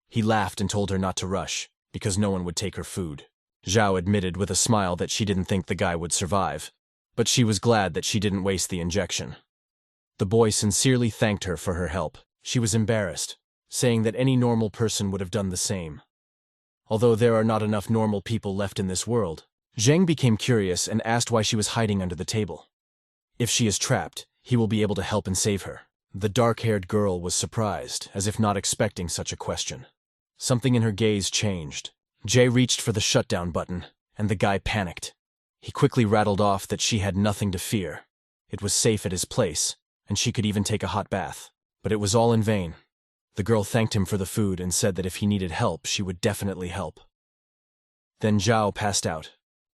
[SPEAKER 1] He laughed and told her not to rush, because no one would take her food. Zhao admitted with a smile that she didn't think the guy would survive, but she was glad that she didn't waste the injection. The boy sincerely thanked her for her help. She was embarrassed, saying that any normal person would have done the same. Although there are not enough normal people left in this world, Zheng became curious and asked why she was hiding under the table. If she is trapped, he will be able to help and save her. The dark-haired girl was surprised, as if not expecting such a question. Something in her gaze changed. Jay reached for the shutdown button, and the guy panicked. He quickly rattled off that she had nothing to fear. It was safe at his place, and she could even take a hot bath. But it was all in vain. The girl thanked him for the food and said that if he needed help, she would definitely help. Then Zhao passed out.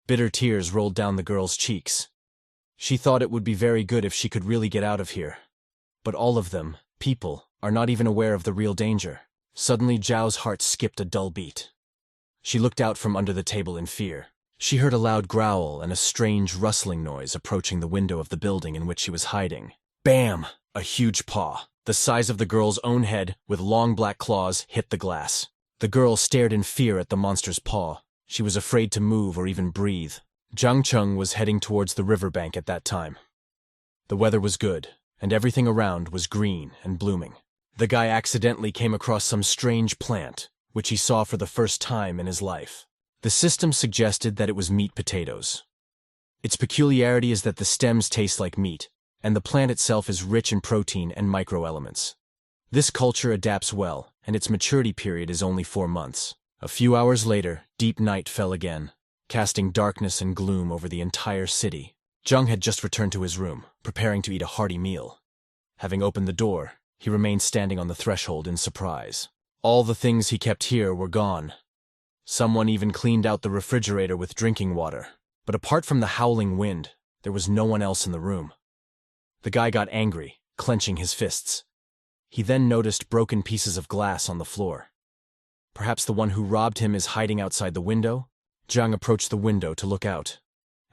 [SPEAKER 1] Bitter tears rolled down the girl's cheeks. She thought it would be very good if she could really get out of here. But all of them, people, are not even aware of the real danger. Suddenly Zhao's heart skipped a dull beat. She looked out from under the table in fear. She heard a loud growl and a strange rustling noise approaching the window of the building in which she was hiding. Bam! A huge paw, the size of the girl's own head, with long black claws, hit the glass. The girl stared in fear at the monster's paw. She was afraid to move or even breathe. Zhang Cheng was heading towards the riverbank at that time. The weather was good, and everything around was green and blooming. The guy accidentally came across some strange plant, which he saw for the first time in his life. The system suggested that it was meat potatoes. Its peculiarity is that the stems taste like meat, and the plant itself is rich in protein and microelements. This culture adapts well, and its maturity period is only 4 months. A few hours later, deep night fell again, casting darkness and gloom over the entire city. Zhang had just returned to his room, preparing to eat a hearty meal. Having opened the door, he remained standing on the threshold in surprise. All the things he kept here were gone. Someone even cleaned out the refrigerator with drinking water. But apart from the howling wind, there was no one else in the room. The guy got angry, clenching his fists. He then noticed broken pieces of glass on the floor. Perhaps the one who robbed him is hiding outside the window? Zhang approached the window to look out.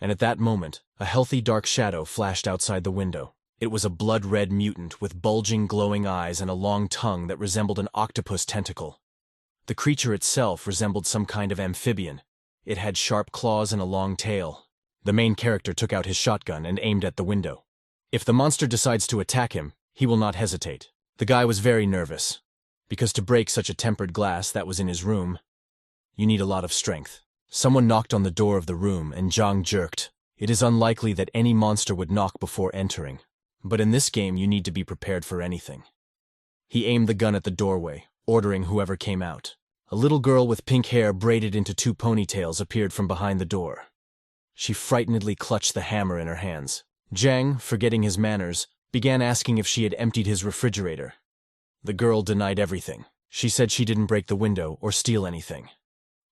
[SPEAKER 1] And at that moment, a healthy dark shadow flashed outside the window. It was a blood-red mutant with bulging, glowing eyes and a long tongue that resembled an octopus tentacle. The creature itself resembled some kind of amphibian. It had sharp claws and a long tail. The main character took out his shotgun and aimed at the window. If the monster decides to attack him, he will not hesitate. The guy was very nervous, because to break such a tempered glass that was in his room, you need a lot of strength. Someone knocked on the door of the room and Zhang jerked. It is unlikely that any monster would knock before entering, but in this game you need to be prepared for anything. He aimed the gun at the doorway, ordering whoever came out. A little girl with pink hair braided into 2 ponytails appeared from behind the door. She frightenedly clutched the hammer in her hands. Zhang, forgetting his manners, began asking if she had emptied his refrigerator. The girl denied everything. She said she didn't break the window or steal anything.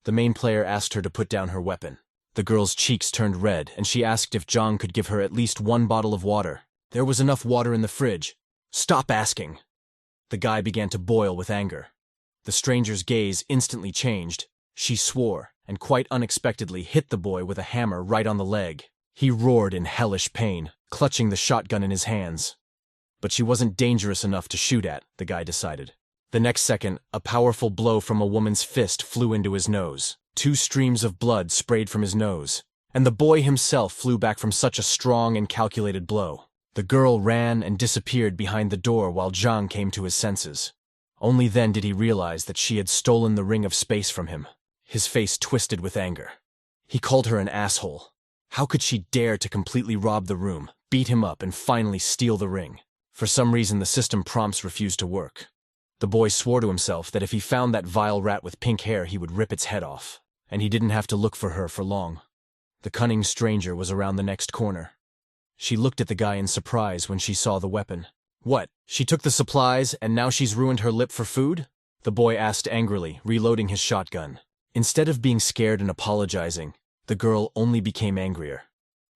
[SPEAKER 1] The main player asked her to put down her weapon. The girl's cheeks turned red, and she asked if Zhang could give her at least 1 bottle of water. There was enough water in the fridge. Stop asking! The guy began to boil with anger. The stranger's gaze instantly changed. She swore, and quite unexpectedly hit the boy with a hammer right on the leg. He roared in hellish pain, clutching the shotgun in his hands. But she wasn't dangerous enough to shoot at, the guy decided. The next second, a powerful blow from a woman's fist flew into his nose. 2 streams of blood sprayed from his nose, and the boy himself flew back from such a strong and calculated blow. The girl ran and disappeared behind the door while Zhang came to his senses. Only then did he realize that she had stolen the ring of space from him. His face twisted with anger. He called her an asshole. How could she dare to completely rob the room, beat him up, and finally steal the ring? For some reason, the system prompts refused to work. The boy swore to himself that if he found that vile rat with pink hair, he would rip its head off. And he didn't have to look for her for long. The cunning stranger was around the next corner. She looked at the guy in surprise when she saw the weapon. What? She took the supplies, and now she's ruined her lip for food? The boy asked angrily, reloading his shotgun. Instead of being scared and apologizing, the girl only became angrier.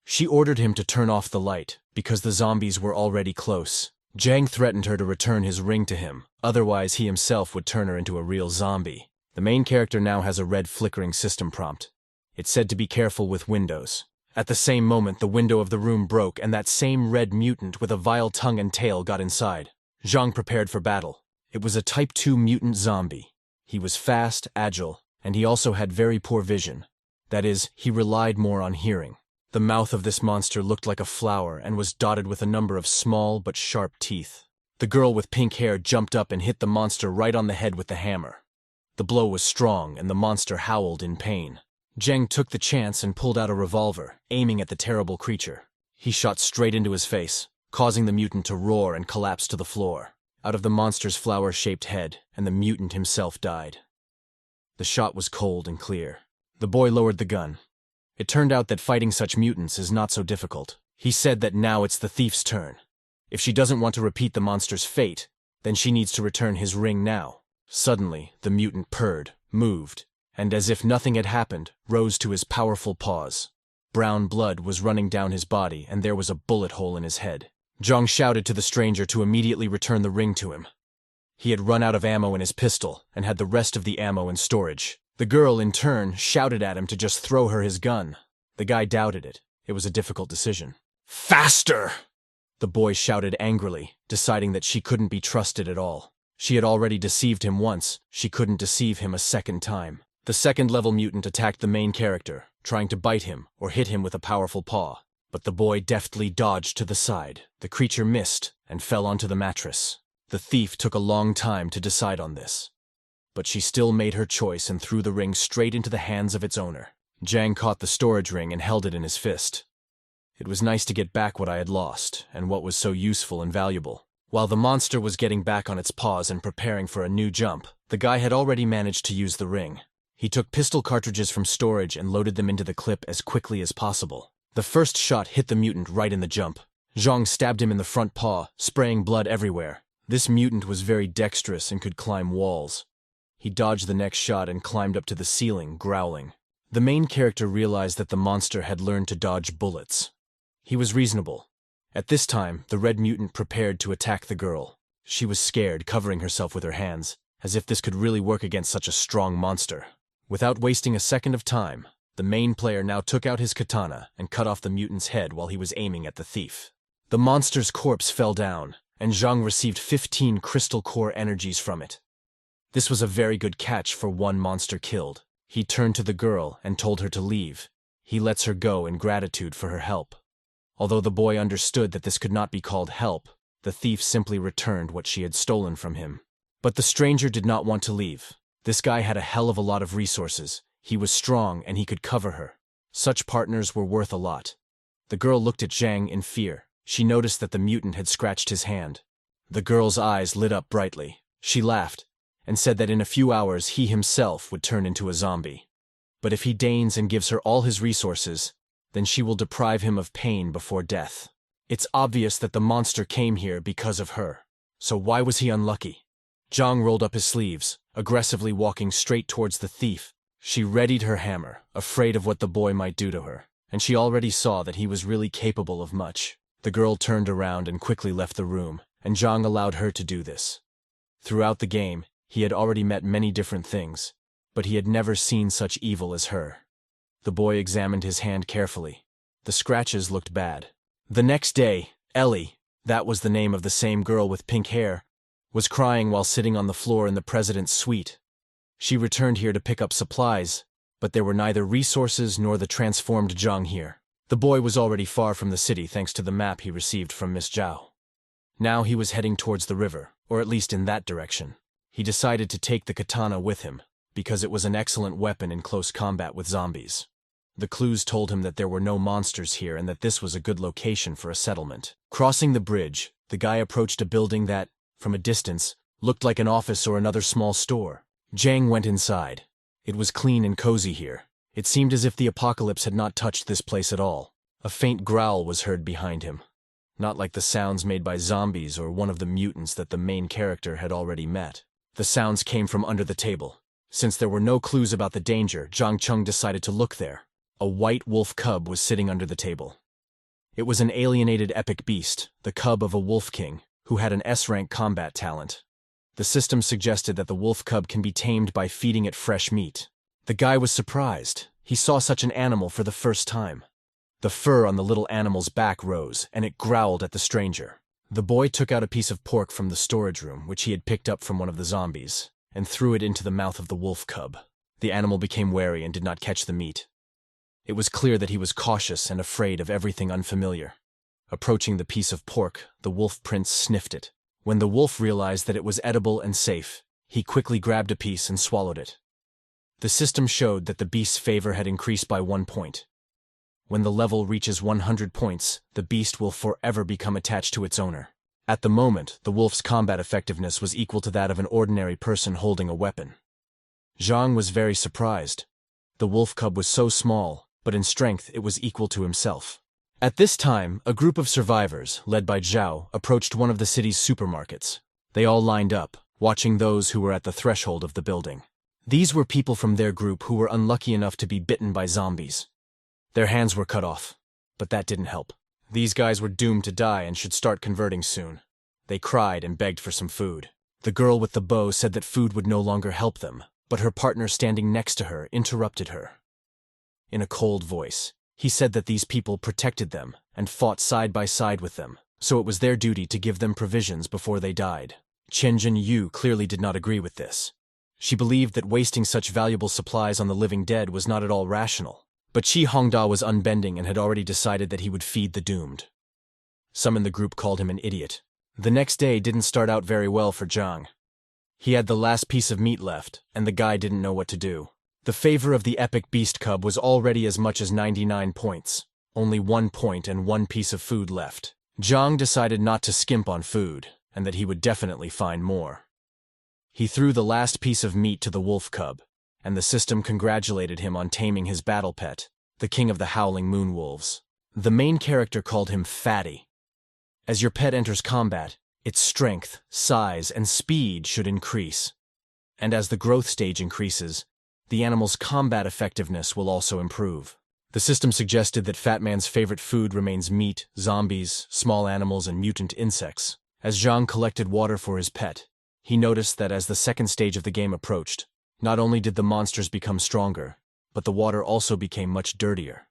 [SPEAKER 1] She ordered him to turn off the light, because the zombies were already close. Zhang threatened her to return his ring to him, otherwise he himself would turn her into a real zombie. The main character now has a red flickering system prompt. It said to be careful with windows. At the same moment, the window of the room broke, and that same red mutant with a vile tongue and tail got inside. Zhang prepared for battle. It was a Type 2 mutant zombie. He was fast, agile, and he also had very poor vision. That is, he relied more on hearing. The mouth of this monster looked like a flower and was dotted with a number of small but sharp teeth. The girl with pink hair jumped up and hit the monster right on the head with the hammer. The blow was strong, and the monster howled in pain. Zhang took the chance and pulled out a revolver, aiming at the terrible creature. He shot straight into his face, causing the mutant to roar and collapse to the floor. Out of the monster's flower-shaped head, and the mutant himself died. The shot was cold and clear. The boy lowered the gun. It turned out that fighting such mutants is not so difficult. He said that now it's the thief's turn. If she doesn't want to repeat the monster's fate, then she needs to return his ring now. Suddenly, the mutant purred, moved, and as if nothing had happened, rose to his powerful paws. Brown blood was running down his body, and there was a bullet hole in his head. Zhang shouted to the stranger to immediately return the ring to him. He had run out of ammo in his pistol, and had the rest of the ammo in storage. The girl, in turn, shouted at him to just throw her his gun. The guy doubted it. It was a difficult decision. "Faster!" The boy shouted angrily, deciding that she couldn't be trusted at all. She had already deceived him once, she couldn't deceive him a second time. The second-level mutant attacked the main character, trying to bite him or hit him with a powerful paw. But the boy deftly dodged to the side. The creature missed and fell onto the mattress. The thief took a long time to decide on this. But she still made her choice and threw the ring straight into the hands of its owner. Zhang caught the storage ring and held it in his fist. It was nice to get back what I had lost, and what was so useful and valuable. While the monster was getting back on its paws and preparing for a new jump, the guy had already managed to use the ring. He took pistol cartridges from storage and loaded them into the clip as quickly as possible. The first shot hit the mutant right in the jump. Zhang stabbed him in the front paw, spraying blood everywhere. This mutant was very dexterous and could climb walls. He dodged the next shot and climbed up to the ceiling, growling. The main character realized that the monster had learned to dodge bullets. He was reasonable. At this time, the red mutant prepared to attack the girl. She was scared, covering herself with her hands, as if this could really work against such a strong monster. Without wasting a second of time, the main player now took out his katana and cut off the mutant's head while he was aiming at the thief. The monster's corpse fell down, and Zhang received 15 crystal core energies from it. This was a very good catch for one monster killed. He turned to the girl and told her to leave. He lets her go in gratitude for her help. Although the boy understood that this could not be called help, the thief simply returned what she had stolen from him. But the stranger did not want to leave. This guy had a hell of a lot of resources. He was strong and he could cover her. Such partners were worth a lot. The girl looked at Zhang in fear. She noticed that the mutant had scratched his hand. The girl's eyes lit up brightly. She laughed and said that in a few hours he himself would turn into a zombie. But if he deigns and gives her all his resources, then she will deprive him of pain before death. It's obvious that the monster came here because of her. So why was he unlucky? Zhang rolled up his sleeves, aggressively walking straight towards the thief. She readied her hammer, afraid of what the boy might do to her, and she already saw that he was really capable of much. The girl turned around and quickly left the room, and Zhang allowed her to do this. Throughout the game, he had already met many different things, but he had never seen such evil as her. The boy examined his hand carefully. The scratches looked bad. The next day, Ellie, that was the name of the same girl with pink hair, was crying while sitting on the floor in the president's suite. She returned here to pick up supplies, but there were neither resources nor the transformed Zhang here. The boy was already far from the city thanks to the map he received from Miss Zhao. Now he was heading towards the river, or at least in that direction. He decided to take the katana with him, because it was an excellent weapon in close combat with zombies. The clues told him that there were no monsters here and that this was a good location for a settlement. Crossing the bridge, the guy approached a building that, from a distance, looked like an office or another small store. Zhang went inside. It was clean and cozy here. It seemed as if the apocalypse had not touched this place at all. A faint growl was heard behind him. Not like the sounds made by zombies or one of the mutants that the main character had already met. The sounds came from under the table. Since there were no clues about the danger, Zhang Cheng decided to look there. A white wolf cub was sitting under the table. It was an alienated epic beast, the cub of a wolf king, who had an S-rank combat talent. The system suggested that the wolf cub can be tamed by feeding it fresh meat. The guy was surprised. He saw such an animal for the first time. The fur on the little animal's back rose, and it growled at the stranger. The boy took out a piece of pork from the storage room, which he had picked up from one of the zombies, and threw it into the mouth of the wolf cub. The animal became wary and did not catch the meat. It was clear that he was cautious and afraid of everything unfamiliar. Approaching the piece of pork, the wolf prince sniffed it. When the wolf realized that it was edible and safe, he quickly grabbed a piece and swallowed it. The system showed that the beast's favor had increased by 1 point. When the level reaches 100 points, the beast will forever become attached to its owner. At the moment, the wolf's combat effectiveness was equal to that of an ordinary person holding a weapon. Zhang was very surprised. The wolf cub was so small, but in strength it was equal to himself. At this time, a group of survivors, led by Zhao, approached one of the city's supermarkets. They all lined up, watching those who were at the threshold of the building. These were people from their group who were unlucky enough to be bitten by zombies. Their hands were cut off, but that didn't help. These guys were doomed to die and should start converting soon. They cried and begged for some food. The girl with the bow said that food would no longer help them, but her partner standing next to her interrupted her. In a cold voice, he said that these people protected them and fought side by side with them, so it was their duty to give them provisions before they died. Qianjun Yu clearly did not agree with this. She believed that wasting such valuable supplies on the living dead was not at all rational. But Qi Hongda was unbending and had already decided that he would feed the doomed. Some in the group called him an idiot. The next day didn't start out very well for Zhang. He had the last piece of meat left, and the guy didn't know what to do. The favor of the epic beast cub was already as much as 99 points. Only 1 point and 1 piece of food left. Zhang decided not to skimp on food, and that he would definitely find more. He threw the last piece of meat to the wolf cub, and the system congratulated him on taming his battle pet, the king of the howling moon wolves. The main character called him Fatty. As your pet enters combat, its strength, size, and speed should increase. And as the growth stage increases, the animal's combat effectiveness will also improve. The system suggested that Fat Man's favorite food remains meat, zombies, small animals, and mutant insects. As Zhang collected water for his pet, he noticed that as the second stage of the game approached, not only did the monsters become stronger, but the water also became much dirtier.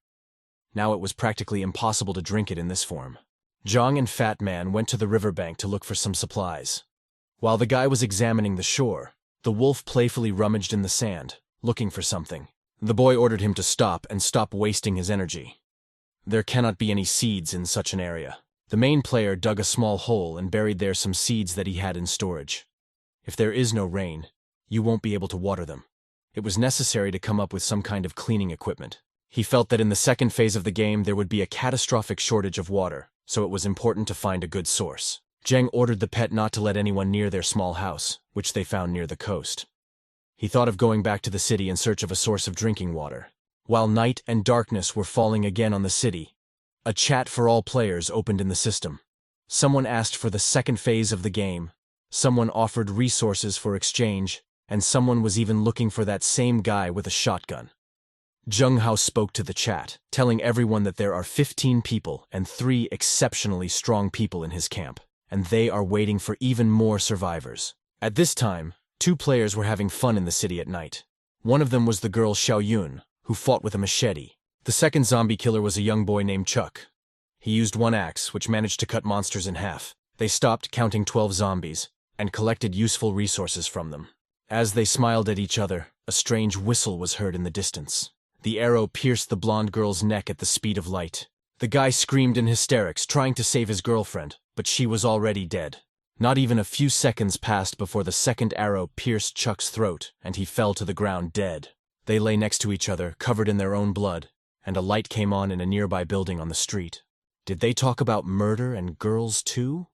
[SPEAKER 1] Now it was practically impossible to drink it in this form. Zhang and Fat Man went to the riverbank to look for some supplies. While the guy was examining the shore, the wolf playfully rummaged in the sand, looking for something. The boy ordered him to stop and stop wasting his energy. There cannot be any seeds in such an area. The main player dug a small hole and buried there some seeds that he had in storage. If there is no rain, you won't be able to water them. It was necessary to come up with some kind of cleaning equipment. He felt that in the second phase of the game there would be a catastrophic shortage of water, so it was important to find a good source. Zheng ordered the pet not to let anyone near their small house, which they found near the coast. He thought of going back to the city in search of a source of drinking water. While night and darkness were falling again on the city, a chat for all players opened in the system. Someone asked for the second phase of the game, someone offered resources for exchange, and someone was even looking for that same guy with a shotgun. Zheng Hao spoke to the chat, telling everyone that there are 15 people and 3 exceptionally strong people in his camp, and they are waiting for even more survivors. At this time, 2 players were having fun in the city at night. One of them was the girl Xiao Yun, who fought with a machete. The second zombie killer was a young boy named Chuck. He used one axe, which managed to cut monsters in half. They stopped counting 12 zombies, and collected useful resources from them. As they smiled at each other, a strange whistle was heard in the distance. The arrow pierced the blonde girl's neck at the speed of light. The guy screamed in hysterics, trying to save his girlfriend, but she was already dead. Not even a few seconds passed before the second arrow pierced Chuck's throat, and he fell to the ground dead. They lay next to each other, covered in their own blood, and a light came on in a nearby building on the street. Did they talk about murder and girls too?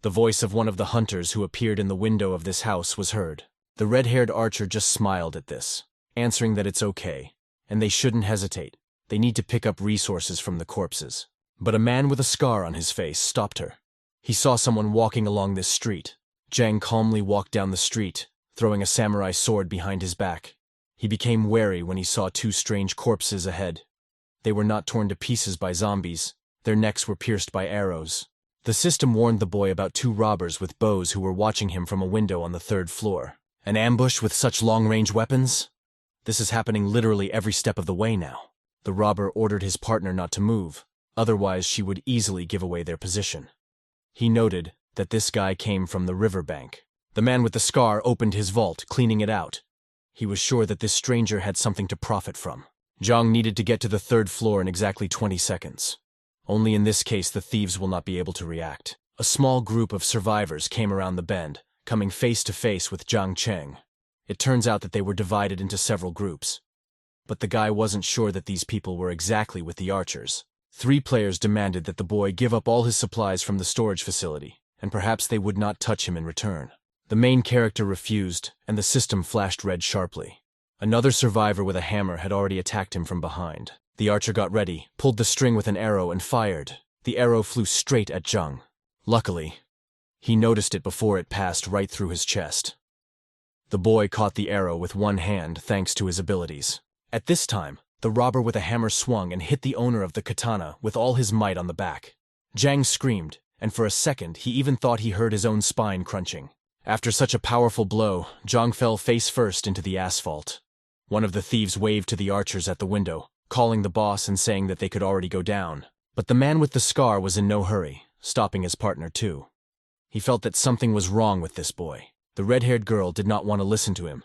[SPEAKER 1] The voice of one of the hunters who appeared in the window of this house was heard. The red-haired archer just smiled at this, answering that it's okay, and they shouldn't hesitate. They need to pick up resources from the corpses. But a man with a scar on his face stopped her. He saw someone walking along this street. Zhang calmly walked down the street, throwing a samurai sword behind his back. He became wary when he saw two strange corpses ahead. They were not torn to pieces by zombies. Their necks were pierced by arrows. The system warned the boy about two robbers with bows who were watching him from a window on the 3rd floor. An ambush with such long-range weapons? This is happening literally every step of the way now. The robber ordered his partner not to move, otherwise she would easily give away their position. He noted that this guy came from the riverbank. The man with the scar opened his vault, cleaning it out. He was sure that this stranger had something to profit from. Zhang needed to get to the 3rd floor in exactly 20 seconds. Only in this case the thieves will not be able to react. A small group of survivors came around the bend, coming face to face with Zhang Cheng. It turns out that they were divided into several groups. But the guy wasn't sure that these people were exactly with the archers. 3 players demanded that the boy give up all his supplies from the storage facility, and perhaps they would not touch him in return. The main character refused, and the system flashed red sharply. Another survivor with a hammer had already attacked him from behind. The archer got ready, pulled the string with an arrow and fired. The arrow flew straight at Zhang. Luckily, he noticed it before it passed right through his chest. The boy caught the arrow with one hand thanks to his abilities. At this time, the robber with a hammer swung and hit the owner of the katana with all his might on the back. Zhang screamed, and for a second he even thought he heard his own spine crunching. After such a powerful blow, Zhang fell face first into the asphalt. One of the thieves waved to the archers at the window, calling the boss and saying that they could already go down. But the man with the scar was in no hurry, stopping his partner too. He felt that something was wrong with this boy. The red-haired girl did not want to listen to him.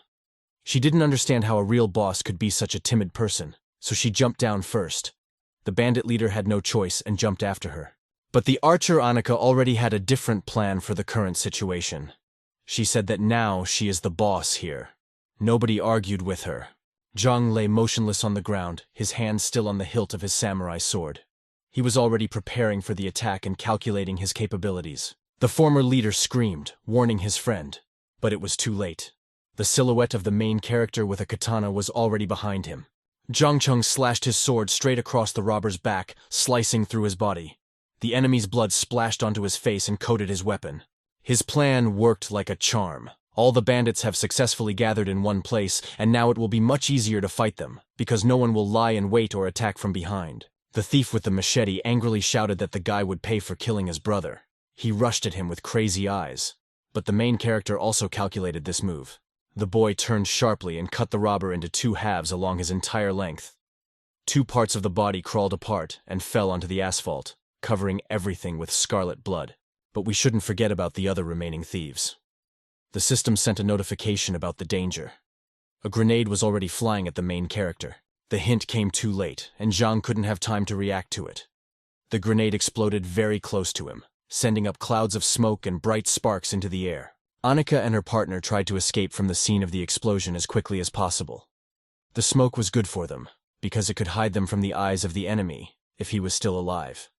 [SPEAKER 1] She didn't understand how a real boss could be such a timid person, so she jumped down first. The bandit leader had no choice and jumped after her. But the archer Annika already had a different plan for the current situation. She said that now she is the boss here. Nobody argued with her. Zhang lay motionless on the ground, his hand still on the hilt of his samurai sword. He was already preparing for the attack and calculating his capabilities. The former leader screamed, warning his friend. But it was too late. The silhouette of the main character with a katana was already behind him. Zhang Cheng slashed his sword straight across the robber's back, slicing through his body. The enemy's blood splashed onto his face and coated his weapon. His plan worked like a charm. All the bandits have successfully gathered in one place, and now it will be much easier to fight them, because no one will lie in wait or attack from behind. The thief with the machete angrily shouted that the guy would pay for killing his brother. He rushed at him with crazy eyes. But the main character also calculated this move. The boy turned sharply and cut the robber into 2 halves along his entire length. 2 parts of the body crawled apart and fell onto the asphalt, covering everything with scarlet blood. But we shouldn't forget about the other remaining thieves. The system sent a notification about the danger. A grenade was already flying at the main character. The hint came too late, and Zhang couldn't have time to react to it. The grenade exploded very close to him, sending up clouds of smoke and bright sparks into the air. Annika and her partner tried to escape from the scene of the explosion as quickly as possible. The smoke was good for them, because it could hide them from the eyes of the enemy if he was still alive.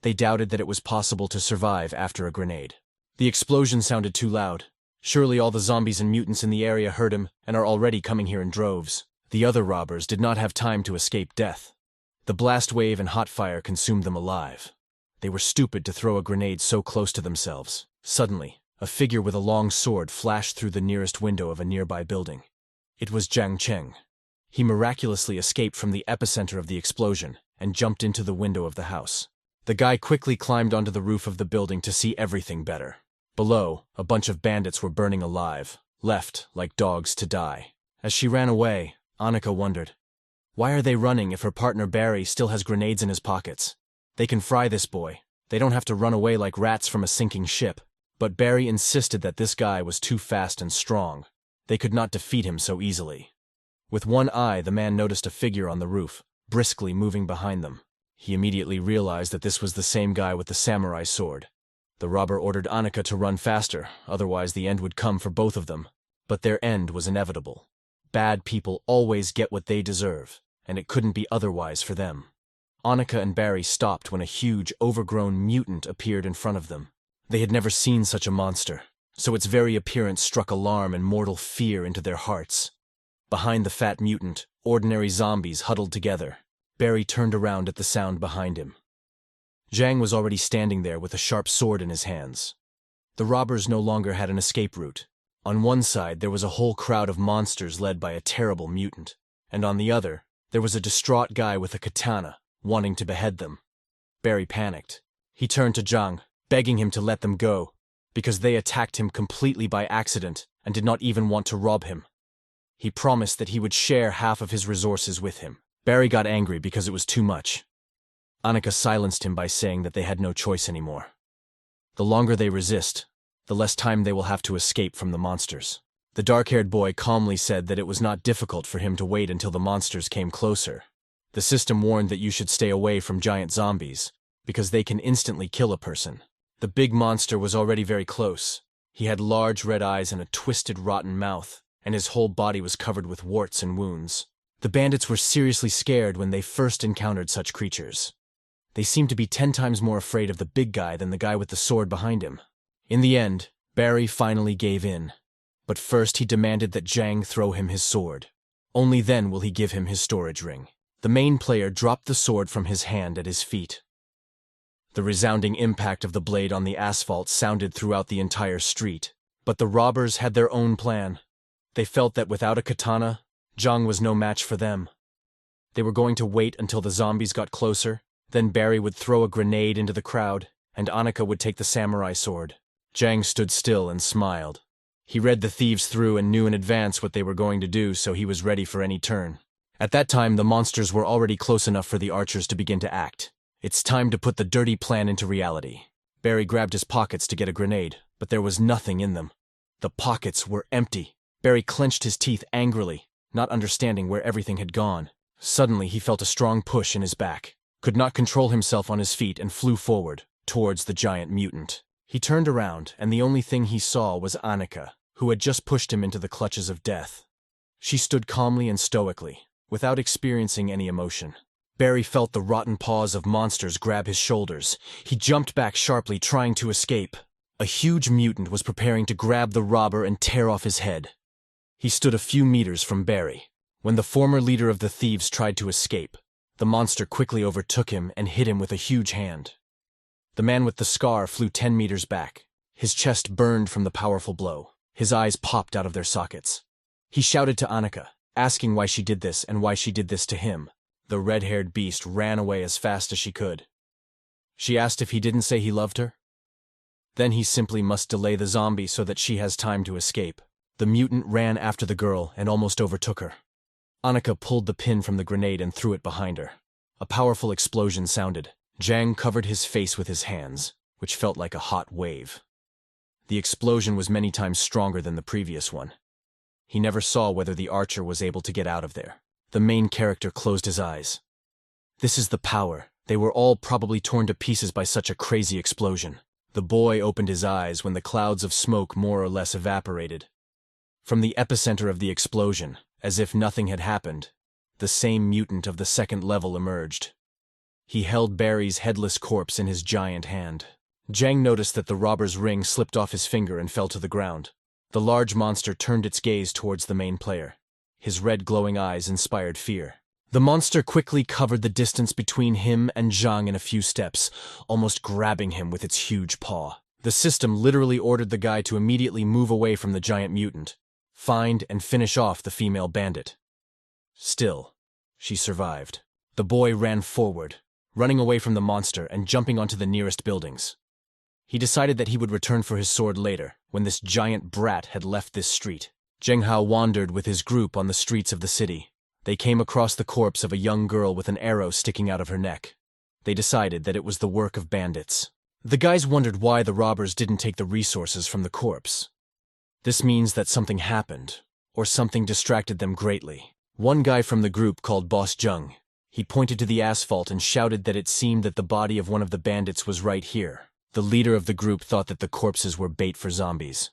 [SPEAKER 1] They doubted that it was possible to survive after a grenade. The explosion sounded too loud. Surely all the zombies and mutants in the area heard him and are already coming here in droves. The other robbers did not have time to escape death. The blast wave and hot fire consumed them alive. They were stupid to throw a grenade so close to themselves. Suddenly, a figure with a long sword flashed through the nearest window of a nearby building. It was Zhang Cheng. He miraculously escaped from the epicenter of the explosion and jumped into the window of the house. The guy quickly climbed onto the roof of the building to see everything better. Below, a bunch of bandits were burning alive, left like dogs to die. As she ran away, Annika wondered, why are they running if her partner Barry still has grenades in his pockets? They can fry this boy. They don't have to run away like rats from a sinking ship. But Barry insisted that this guy was too fast and strong. They could not defeat him so easily. With one eye, the man noticed a figure on the roof, briskly moving behind them. He immediately realized that this was the same guy with the samurai sword. The robber ordered Annika to run faster, otherwise the end would come for both of them. But their end was inevitable. Bad people always get what they deserve. and it couldn't be otherwise for them. Annika and Barry stopped when a huge, overgrown mutant appeared in front of them. They had never seen such a monster, so its very appearance struck alarm and mortal fear into their hearts. Behind the fat mutant, ordinary zombies huddled together. Barry turned around at the sound behind him. Zhang was already standing there with a sharp sword in his hands. The robbers no longer had an escape route. On one side, there was a whole crowd of monsters led by a terrible mutant, and on the other, there was a distraught guy with a katana, wanting to behead them. Barry panicked. He turned to Zhang, begging him to let them go, because they attacked him completely by accident and did not even want to rob him. He promised that he would share half of his resources with him. Barry got angry because it was too much. Annika silenced him by saying that they had no choice anymore. The longer they resist, the less time they will have to escape from the monsters. The dark-haired boy calmly said that it was not difficult for him to wait until the monsters came closer. The system warned that you should stay away from giant zombies, because they can instantly kill a person. The big monster was already very close. He had large red eyes and a twisted, rotten mouth, and his whole body was covered with warts and wounds. The bandits were seriously scared when they first encountered such creatures. They seemed to be 10 times more afraid of the big guy than the guy with the sword behind him. In the end, Barry finally gave in. But first he demanded that Zhang throw him his sword. Only then will he give him his storage ring. The main player dropped the sword from his hand at his feet. The resounding impact of the blade on the asphalt sounded throughout the entire street. But the robbers had their own plan. They felt that without a katana, Zhang was no match for them. They were going to wait until the zombies got closer, then Barry would throw a grenade into the crowd, and Annika would take the samurai sword. Zhang stood still and smiled. He read the thieves through and knew in advance what they were going to do, so he was ready for any turn. At that time, the monsters were already close enough for the archers to begin to act. It's time to put the dirty plan into reality. Barry grabbed his pockets to get a grenade, but there was nothing in them. The pockets were empty. Barry clenched his teeth angrily, not understanding where everything had gone. Suddenly, he felt a strong push in his back, could not control himself on his feet, and flew forward, towards the giant mutant. He turned around, and the only thing he saw was Annika, who had just pushed him into the clutches of death. She stood calmly and stoically, without experiencing any emotion. Barry felt the rotten paws of monsters grab his shoulders. He jumped back sharply, trying to escape. A huge mutant was preparing to grab the robber and tear off his head. He stood a few meters from Barry. When the former leader of the thieves tried to escape, the monster quickly overtook him and hit him with a huge hand. The man with the scar flew 10 meters back. His chest burned from the powerful blow. His eyes popped out of their sockets. He shouted to Annika, asking why she did this and why she did this to him. The red-haired beast ran away as fast as she could. She asked if he didn't say he loved her. Then he simply must delay the zombie so that she has time to escape. The mutant ran after the girl and almost overtook her. Annika pulled the pin from the grenade and threw it behind her. A powerful explosion sounded. Zhang covered his face with his hands, which felt like a hot wave. The explosion was many times stronger than the previous one. He never saw whether the archer was able to get out of there. The main character closed his eyes. This is the power. They were all probably torn to pieces by such a crazy explosion. The boy opened his eyes when the clouds of smoke more or less evaporated. From the epicenter of the explosion, as if nothing had happened, the same mutant of the second level emerged. He held Barry's headless corpse in his giant hand. Zhang noticed that the robber's ring slipped off his finger and fell to the ground. The large monster turned its gaze towards the main player. His red glowing eyes inspired fear. The monster quickly covered the distance between him and Zhang in a few steps, almost grabbing him with its huge paw. The system literally ordered the guy to immediately move away from the giant mutant, find and finish off the female bandit. Still, she survived. The boy ran forward, running away from the monster and jumping onto the nearest buildings. He decided that he would return for his sword later, when this giant brat had left this street. Zheng Hao wandered with his group on the streets of the city. They came across the corpse of a young girl with an arrow sticking out of her neck. They decided that it was the work of bandits. The guys wondered why the robbers didn't take the resources from the corpse. This means that something happened, or something distracted them greatly. One guy from the group called Boss Zheng. He pointed to the asphalt and shouted that it seemed that the body of one of the bandits was right here. The leader of the group thought that the corpses were bait for zombies.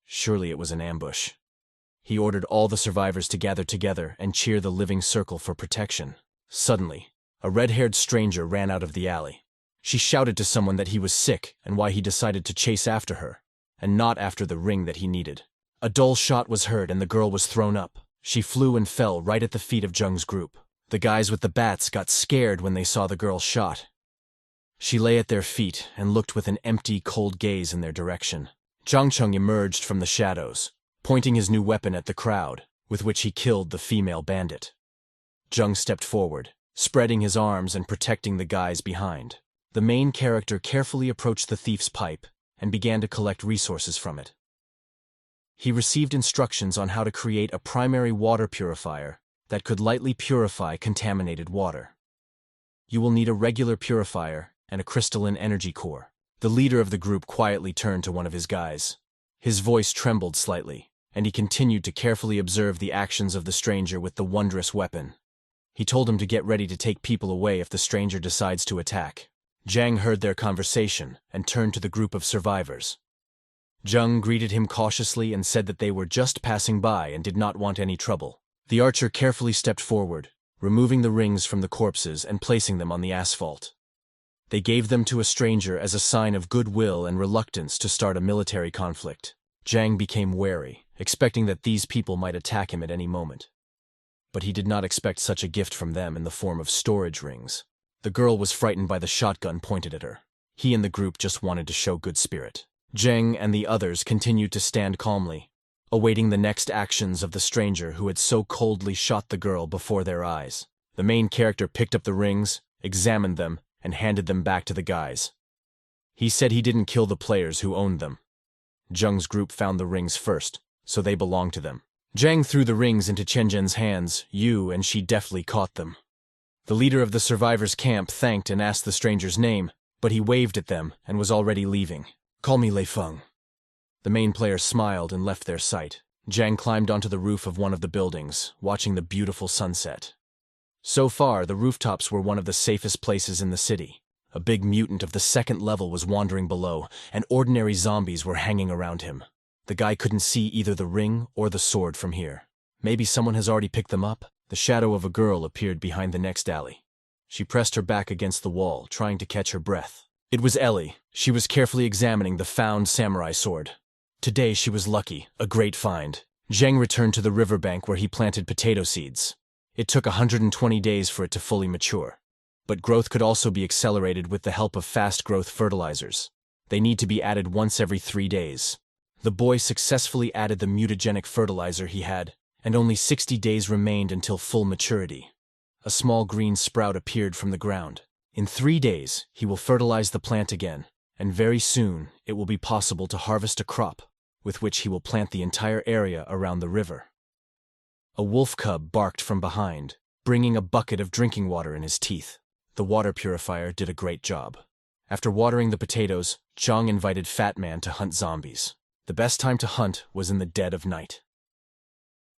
[SPEAKER 1] Surely it was an ambush. He ordered all the survivors to gather together and cheer the living circle for protection. Suddenly, a red-haired stranger ran out of the alley. She shouted to someone that he was sick and why he decided to chase after her, and not after the ring that he needed. A dull shot was heard and the girl was thrown up. She flew and fell right at the feet of Zheng's group. The guys with the bats got scared when they saw the girl shot. She lay at their feet and looked with an empty, cold gaze in their direction. Zhang Cheng emerged from the shadows, pointing his new weapon at the crowd, with which he killed the female bandit. Zhang stepped forward, spreading his arms and protecting the guys behind. The main character carefully approached the thief's pipe and began to collect resources from it. He received instructions on how to create a primary water purifier that could lightly purify contaminated water. You will need a regular purifier and a crystalline energy core. The leader of the group quietly turned to one of his guys. His voice trembled slightly, and he continued to carefully observe the actions of the stranger with the wondrous weapon. He told him to get ready to take people away if the stranger decides to attack. Zhang heard their conversation and turned to the group of survivors. Zhang greeted him cautiously and said that they were just passing by and did not want any trouble. The archer carefully stepped forward, removing the rings from the corpses and placing them on the asphalt. They gave them to a stranger as a sign of goodwill and reluctance to start a military conflict. Zhang became wary, expecting that these people might attack him at any moment. But he did not expect such a gift from them in the form of storage rings. The girl was frightened by the shotgun pointed at her. He and the group just wanted to show good spirit. Zhang and the others continued to stand calmly, awaiting the next actions of the stranger who had so coldly shot the girl before their eyes. The main character picked up the rings, examined them, and handed them back to the guys. He said he didn't kill the players who owned them. Zhang's group found the rings first, so they belonged to them. Zhang threw the rings into Chen Zhen's hands, and she deftly caught them. The leader of the survivors' camp thanked and asked the stranger's name, but he waved at them and was already leaving. "Call me Lei Feng." The main player smiled and left their sight. Zhang climbed onto the roof of one of the buildings, watching the beautiful sunset. So far, the rooftops were one of the safest places in the city. A big mutant of the second level was wandering below, and ordinary zombies were hanging around him. The guy couldn't see either the ring or the sword from here. Maybe someone has already picked them up? The shadow of a girl appeared behind the next alley. She pressed her back against the wall, trying to catch her breath. It was Ellie. She was carefully examining the found samurai sword. Today she was lucky, a great find. Zhang returned to the riverbank where he planted potato seeds. It took 120 days for it to fully mature. But growth could also be accelerated with the help of fast-growth fertilizers. They need to be added once every 3 days. The boy successfully added the mutagenic fertilizer he had, and only 60 days remained until full maturity. A small green sprout appeared from the ground. In 3 days, he will fertilize the plant again, and very soon it will be possible to harvest a crop, with which he will plant the entire area around the river. A wolf cub barked from behind, bringing a bucket of drinking water in his teeth. The water purifier did a great job. After watering the potatoes, Zhang invited Fat Man to hunt zombies. The best time to hunt was in the dead of night.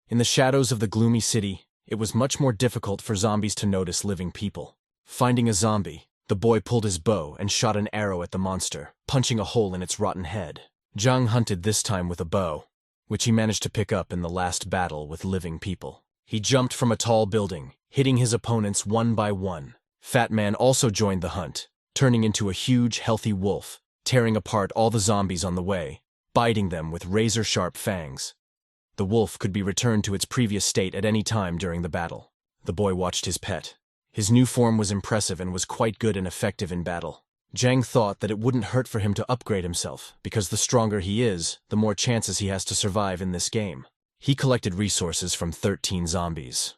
[SPEAKER 1] In the shadows of the gloomy city, it was much more difficult for zombies to notice living people. Finding a zombie, the boy pulled his bow and shot an arrow at the monster, punching a hole in its rotten head. Zhang hunted this time with a bow, which he managed to pick up in the last battle with living people. He jumped from a tall building, hitting his opponents one by one. Fat Man also joined the hunt, turning into a huge, healthy wolf, tearing apart all the zombies on the way, biting them with razor-sharp fangs. The wolf could be returned to its previous state at any time during the battle. The boy watched his pet. His new form was impressive and was quite good and effective in battle. Zhang thought that it wouldn't hurt for him to upgrade himself, because the stronger he is, the more chances he has to survive in this game. He collected resources from 13 zombies.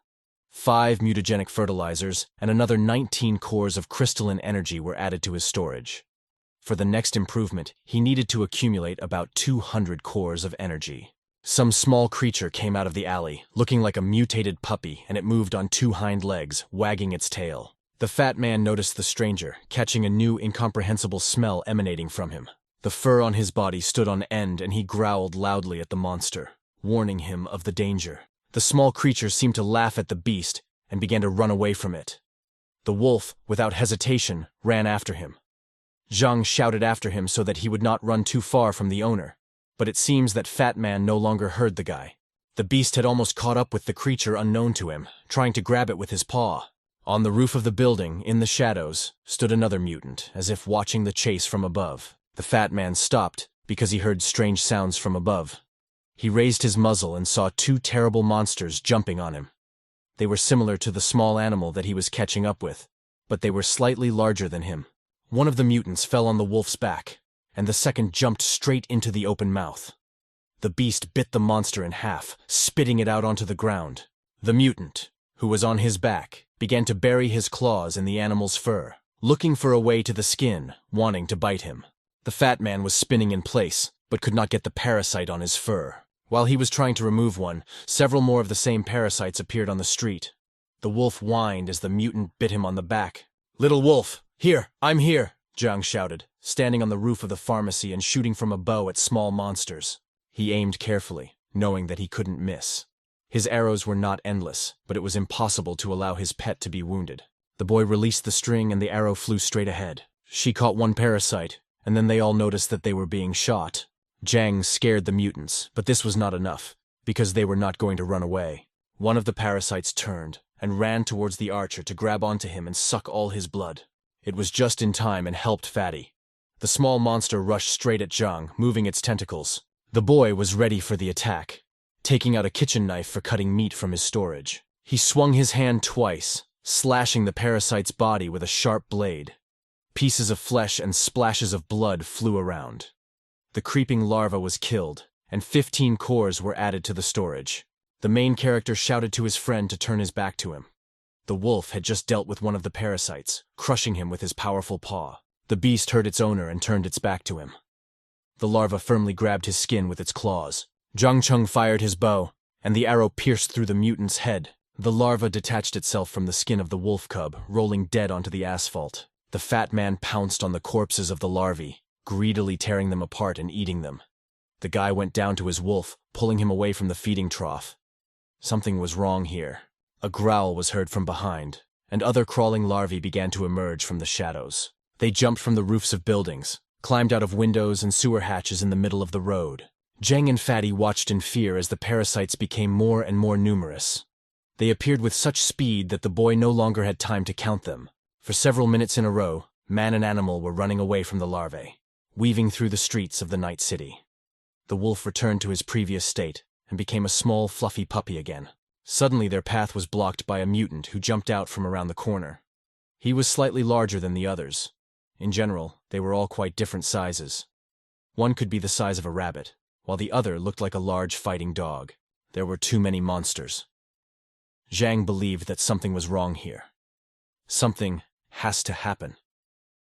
[SPEAKER 1] 5 mutagenic fertilizers and another 19 cores of crystalline energy were added to his storage. For the next improvement, he needed to accumulate about 200 cores of energy. Some small creature came out of the alley, looking like a mutated puppy, and it moved on 2 hind legs, wagging its tail. The fat man noticed the stranger, catching a new incomprehensible smell emanating from him. The fur on his body stood on end and he growled loudly at the monster, warning him of the danger. The small creature seemed to laugh at the beast and began to run away from it. The wolf, without hesitation, ran after him. Zhang shouted after him so that he would not run too far from the owner, but it seems that Fat Man no longer heard the guy. The beast had almost caught up with the creature unknown to him, trying to grab it with his paw. On the roof of the building, in the shadows, stood another mutant, as if watching the chase from above. The fat man stopped because he heard strange sounds from above. He raised his muzzle and saw two terrible monsters jumping on him. They were similar to the small animal that he was catching up with, but they were slightly larger than him. One of the mutants fell on the wolf's back, and the second jumped straight into the open mouth. The beast bit the monster in half, spitting it out onto the ground. The mutant, who was on his back, began to bury his claws in the animal's fur, looking for a way to the skin, wanting to bite him. The fat man was spinning in place, but could not get the parasite on his fur. While he was trying to remove one, several more of the same parasites appeared on the street. The wolf whined as the mutant bit him on the back. "Little wolf, here, I'm here," Zhang shouted, standing on the roof of the pharmacy and shooting from a bow at small monsters. He aimed carefully, knowing that he couldn't miss. His arrows were not endless, but it was impossible to allow his pet to be wounded. The boy released the string and the arrow flew straight ahead. She caught one parasite, and then they all noticed that they were being shot. Zhang scared the mutants, but this was not enough, because they were not going to run away. One of the parasites turned and ran towards the archer to grab onto him and suck all his blood. It was just in time and helped Fatty. The small monster rushed straight at Zhang, moving its tentacles. The boy was ready for the attack, taking out a kitchen knife for cutting meat from his storage. He swung his hand twice, slashing the parasite's body with a sharp blade. Pieces of flesh and splashes of blood flew around. The creeping larva was killed, and 15 cores were added to the storage. The main character shouted to his friend to turn his back to him. The wolf had just dealt with one of the parasites, crushing him with his powerful paw. The beast heard its owner and turned its back to him. The larva firmly grabbed his skin with its claws. Zhang Cheng fired his bow, and the arrow pierced through the mutant's head. The larva detached itself from the skin of the wolf cub, rolling dead onto the asphalt. The fat man pounced on the corpses of the larvae, greedily tearing them apart and eating them. The guy went down to his wolf, pulling him away from the feeding trough. Something was wrong here. A growl was heard from behind, and other crawling larvae began to emerge from the shadows. They jumped from the roofs of buildings, climbed out of windows and sewer hatches in the middle of the road. Zhang and Fatty watched in fear as the parasites became more and more numerous. They appeared with such speed that the boy no longer had time to count them. For several minutes in a row, man and animal were running away from the larvae, weaving through the streets of the night city. The wolf returned to his previous state and became a small, fluffy puppy again. Suddenly their path was blocked by a mutant who jumped out from around the corner. He was slightly larger than the others. In general, they were all quite different sizes. One could be the size of a rabbit, while the other looked like a large fighting dog. There were too many monsters. Zhang believed that something was wrong here. Something has to happen.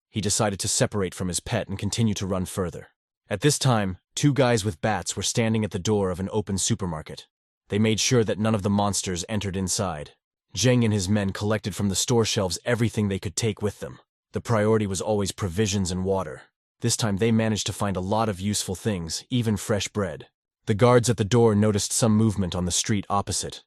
[SPEAKER 1] He decided to separate from his pet and continue to run further. At this time, 2 guys with bats were standing at the door of an open supermarket. They made sure that none of the monsters entered inside. Zhang and his men collected from the store shelves everything they could take with them. The priority was always provisions and water. This time they managed to find a lot of useful things, even fresh bread. The guards at the door noticed some movement on the street opposite.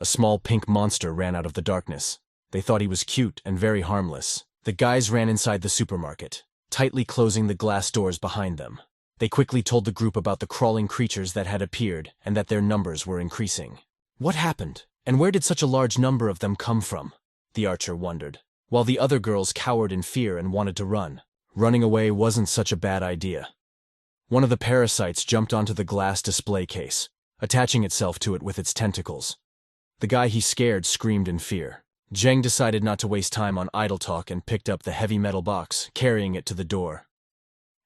[SPEAKER 1] A small pink monster ran out of the darkness. They thought he was cute and very harmless. The guys ran inside the supermarket, tightly closing the glass doors behind them. They quickly told the group about the crawling creatures that had appeared and that their numbers were increasing. What happened? And where did such a large number of them come from? The archer wondered, while the other girls cowered in fear and wanted to run. Running away wasn't such a bad idea. One of the parasites jumped onto the glass display case, attaching itself to it with its tentacles. The guy he scared screamed in fear. Zhang decided not to waste time on idle talk and picked up the heavy metal box, carrying it to the door.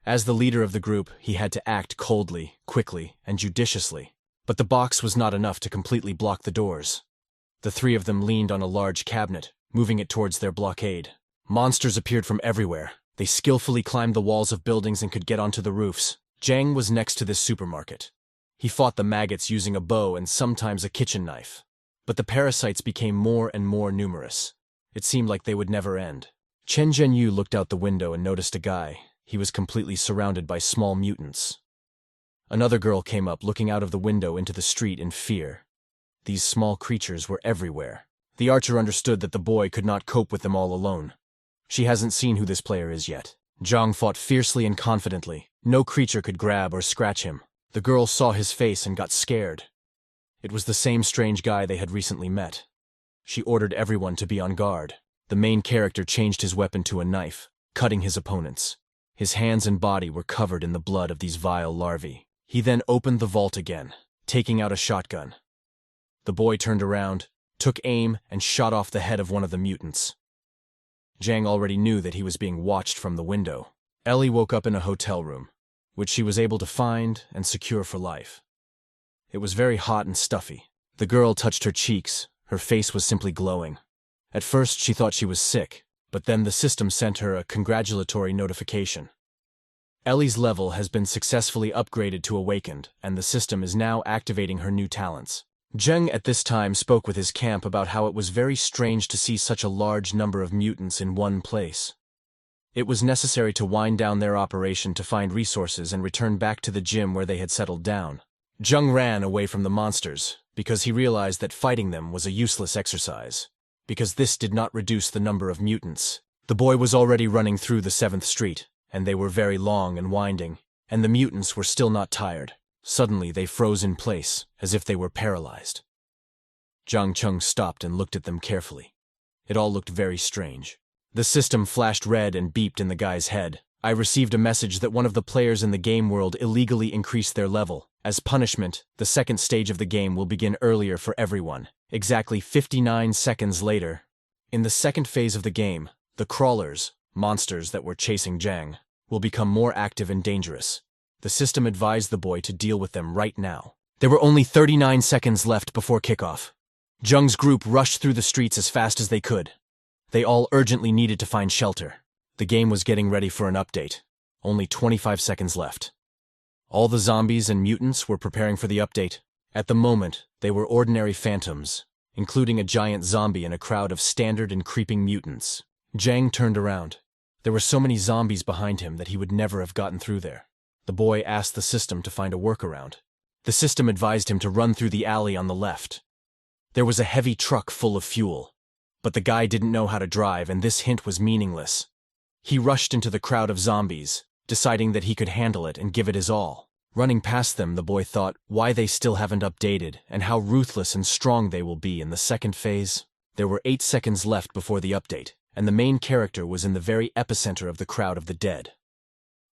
[SPEAKER 1] As the leader of the group, he had to act coldly, quickly, and judiciously. But the box was not enough to completely block the doors. The 3 of them leaned on a large cabinet, moving it towards their blockade. Monsters appeared from everywhere. They skillfully climbed the walls of buildings and could get onto the roofs. Zhang was next to this supermarket. He fought the maggots using a bow and sometimes a kitchen knife. But the parasites became more and more numerous. It seemed like they would never end. Chen Zhenyu looked out the window and noticed a guy. He was completely surrounded by small mutants. Another girl came up, looking out of the window into the street in fear. These small creatures were everywhere. The archer understood that the boy could not cope with them all alone. She hasn't seen who this player is yet. Zhang fought fiercely and confidently. No creature could grab or scratch him. The girl saw his face and got scared. It was the same strange guy they had recently met. She ordered everyone to be on guard. The main character changed his weapon to a knife, cutting his opponents. His hands and body were covered in the blood of these vile larvae. He then opened the vault again, taking out a shotgun. The boy turned around, took aim, and shot off the head of one of the mutants. Zhang already knew that he was being watched from the window. Ellie woke up in a hotel room, which she was able to find and secure for life. It was very hot and stuffy. The girl touched her cheeks. Her face was simply glowing. At first, she thought she was sick, but then the system sent her a congratulatory notification. Ellie's level has been successfully upgraded to Awakened, and the system is now activating her new talents. Zheng at this time spoke with his camp about how it was very strange to see such a large number of mutants in one place. It was necessary to wind down their operation to find resources and return back to the gym where they had settled down. Zheng ran away from the monsters because he realized that fighting them was a useless exercise, because this did not reduce the number of mutants. The boy was already running through the 7th Street, and they were very long and winding, and the mutants were still not tired. Suddenly, they froze in place, as if they were paralyzed. Zhang Cheng stopped and looked at them carefully. It all looked very strange. The system flashed red and beeped in the guy's head. I received a message that one of the players in the game world illegally increased their level. As punishment, the 2nd stage of the game will begin earlier for everyone. Exactly 59 seconds later. In the 2nd phase of the game, the crawlers, monsters that were chasing Zhang, will become more active and dangerous. The system advised the boy to deal with them right now. There were only 39 seconds left before kickoff. Zheng's group rushed through the streets as fast as they could. They all urgently needed to find shelter. The game was getting ready for an update. Only 25 seconds left. All the zombies and mutants were preparing for the update. At the moment, they were ordinary phantoms, including a giant zombie and a crowd of standard and creeping mutants. Zhang turned around. There were so many zombies behind him that he would never have gotten through there. The boy asked the system to find a workaround. The system advised him to run through the alley on the left. There was a heavy truck full of fuel, but the guy didn't know how to drive, and this hint was meaningless. He rushed into the crowd of zombies, deciding that he could handle it and give it his all. Running past them, the boy thought why they still haven't updated and how ruthless and strong they will be in the 2nd phase. There were 8 seconds left before the update, and the main character was in the very epicenter of the crowd of the dead.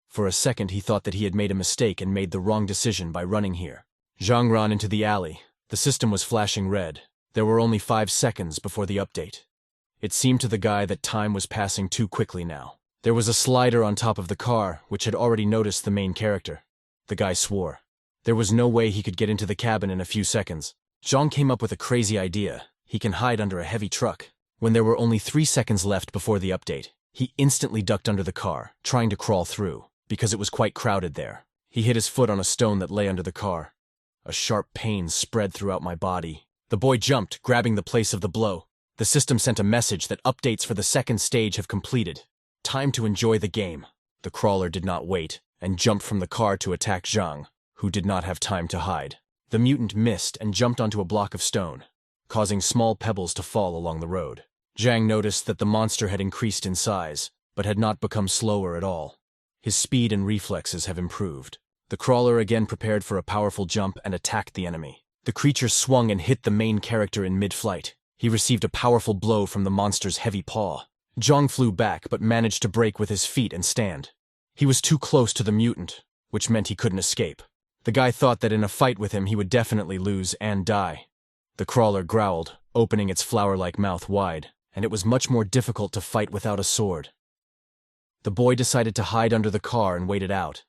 [SPEAKER 1] For a second, he thought that he had made a mistake and made the wrong decision by running here. Zhang ran into the alley. The system was flashing red. There were only 5 seconds before the update. It seemed to the guy that time was passing too quickly now. There was a slider on top of the car, which had already noticed the main character. The guy swore. There was no way he could get into the cabin in a few seconds. Zhang came up with a crazy idea. He can hide under a heavy truck. When there were only 3 seconds left before the update, he instantly ducked under the car, trying to crawl through, because it was quite crowded there. He hit his foot on a stone that lay under the car. A sharp pain spread throughout my body. The boy jumped, grabbing the place of the blow. The system sent a message that updates for the 2nd stage have completed. Time to enjoy the game. The crawler did not wait, and jumped from the car to attack Zhang, who did not have time to hide. The mutant missed and jumped onto a block of stone, causing small pebbles to fall along the road. Zhang noticed that the monster had increased in size, but had not become slower at all. His speed and reflexes have improved. The crawler again prepared for a powerful jump and attacked the enemy. The creature swung and hit the main character in mid-flight. He received a powerful blow from the monster's heavy paw. Zhang flew back but managed to break with his feet and stand. He was too close to the mutant, which meant he couldn't escape. The guy thought that in a fight with him he would definitely lose and die. The crawler growled, opening its flower-like mouth wide, and it was much more difficult to fight without a sword. The boy decided to hide under the car and wait it out.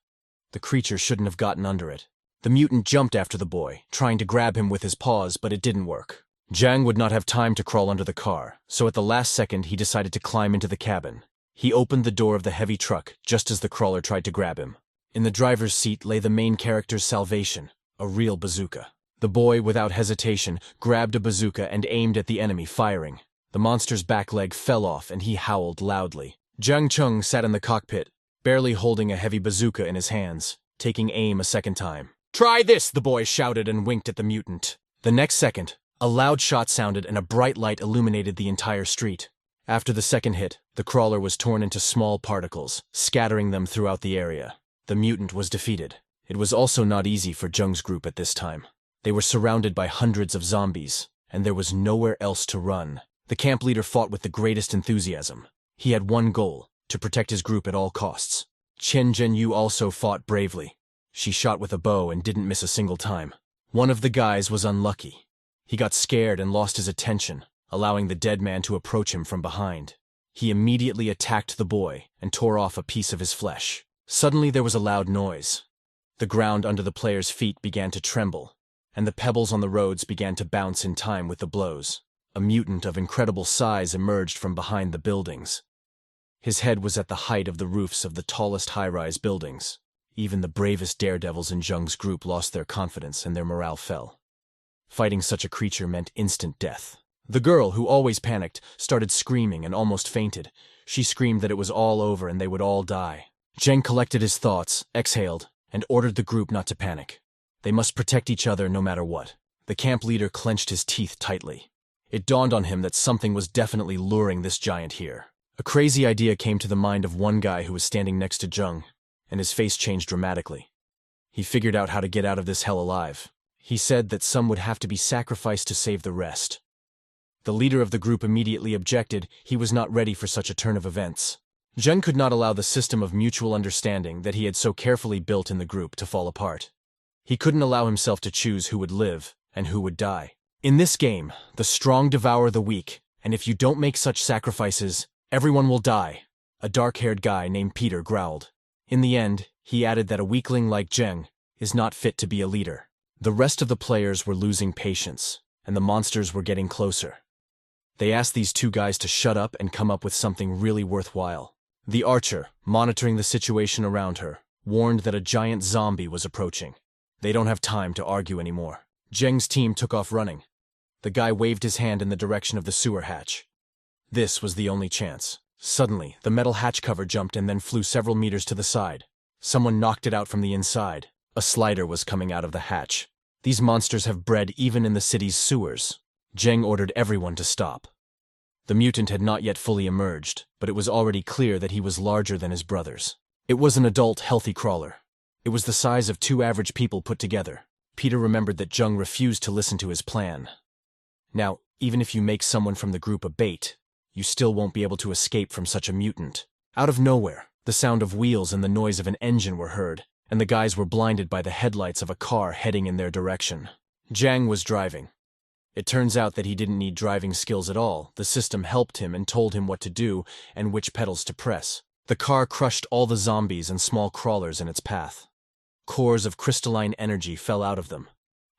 [SPEAKER 1] The creature shouldn't have gotten under it. The mutant jumped after the boy, trying to grab him with his paws, but it didn't work. Zhang would not have time to crawl under the car, so at the last second he decided to climb into the cabin. He opened the door of the heavy truck just as the crawler tried to grab him. In the driver's seat lay the main character's salvation, a real bazooka. The boy, without hesitation, grabbed a bazooka and aimed at the enemy, firing. The monster's back leg fell off and he howled loudly. Zhang Cheng sat in the cockpit, barely holding a heavy bazooka in his hands, taking aim a second time. "Try this!" the boy shouted and winked at the mutant. The next second, a loud shot sounded and a bright light illuminated the entire street. After the second hit, the crawler was torn into small particles, scattering them throughout the area. The mutant was defeated. It was also not easy for Zheng's group at this time. They were surrounded by hundreds of zombies, and there was nowhere else to run. The camp leader fought with the greatest enthusiasm. He had one goal: to protect his group at all costs. Chen Zhenyu also fought bravely. She shot with a bow and didn't miss a single time. One of the guys was unlucky. He got scared and lost his attention, allowing the dead man to approach him from behind. He immediately attacked the boy and tore off a piece of his flesh. Suddenly there was a loud noise. The ground under the players' feet began to tremble, and the pebbles on the roads began to bounce in time with the blows. A mutant of incredible size emerged from behind the buildings. His head was at the height of the roofs of the tallest high-rise buildings. Even the bravest daredevils in Zhang's group lost their confidence and their morale fell. Fighting such a creature meant instant death. The girl, who always panicked, started screaming and almost fainted. She screamed that it was all over and they would all die. Zhang collected his thoughts, exhaled, and ordered the group not to panic. They must protect each other no matter what. The camp leader clenched his teeth tightly. It dawned on him that something was definitely luring this giant here. A crazy idea came to the mind of one guy who was standing next to Zhang, and his face changed dramatically. He figured out how to get out of this hell alive. He said that some would have to be sacrificed to save the rest. The leader of the group immediately objected. He was not ready for such a turn of events. Zhang could not allow the system of mutual understanding that he had so carefully built in the group to fall apart. He couldn't allow himself to choose who would live and who would die. In this game, the strong devour the weak, and if you don't make such sacrifices, everyone will die, a dark-haired guy named Peter growled. In the end, he added that a weakling like Zheng is not fit to be a leader. The rest of the players were losing patience, and the monsters were getting closer. They asked these two guys to shut up and come up with something really worthwhile. The archer, monitoring the situation around her, warned that a giant zombie was approaching. They don't have time to argue anymore. Zheng's team took off running. The guy waved his hand in the direction of the sewer hatch. This was the only chance. Suddenly, the metal hatch cover jumped and then flew several meters to the side. Someone knocked it out from the inside. A slider was coming out of the hatch. These monsters have bred even in the city's sewers. Zheng ordered everyone to stop. The mutant had not yet fully emerged, but it was already clear that he was larger than his brothers. It was an adult, healthy crawler. It was the size of two average people put together. Peter remembered that Zheng refused to listen to his plan. Now, even if you make someone from the group a bait, you still won't be able to escape from such a mutant. Out of nowhere, the sound of wheels and the noise of an engine were heard, and the guys were blinded by the headlights of a car heading in their direction. Zhang was driving. It turns out that he didn't need driving skills at all. The system helped him and told him what to do and which pedals to press. The car crushed all the zombies and small crawlers in its path. Cores of crystalline energy fell out of them,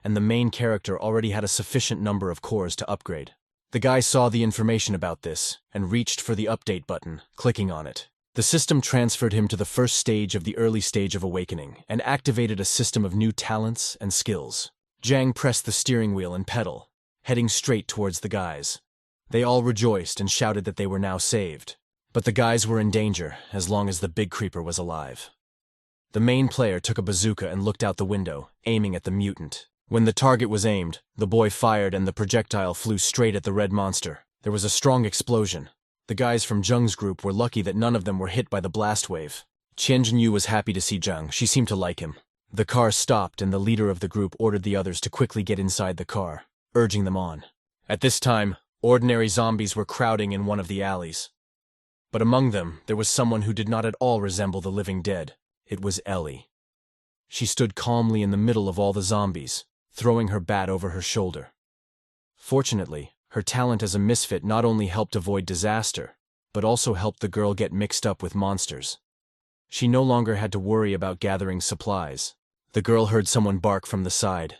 [SPEAKER 1] and the main character already had a sufficient number of cores to upgrade. The guy saw the information about this and reached for the update button, clicking on it. The system transferred him to the first stage of the early stage of awakening and activated a system of new talents and skills. Zhang pressed the steering wheel and pedal, heading straight towards the guys. They all rejoiced and shouted that they were now saved. But the guys were in danger as long as the big creeper was alive. The main player took a bazooka and looked out the window, aiming at the mutant. When the target was aimed, the boy fired and the projectile flew straight at the red monster. There was a strong explosion. The guys from Zheng's group were lucky that none of them were hit by the blast wave. Qian Zhenyu was happy to see Zheng. She seemed to like him. The car stopped and the leader of the group ordered the others to quickly get inside the car, urging them on. At this time, ordinary zombies were crowding in one of the alleys. But among them, there was someone who did not at all resemble the living dead. It was Ellie. She stood calmly in the middle of all the zombies, throwing her bat over her shoulder. Fortunately, her talent as a misfit not only helped avoid disaster, but also helped the girl get mixed up with monsters. She no longer had to worry about gathering supplies. The girl heard someone bark from the side.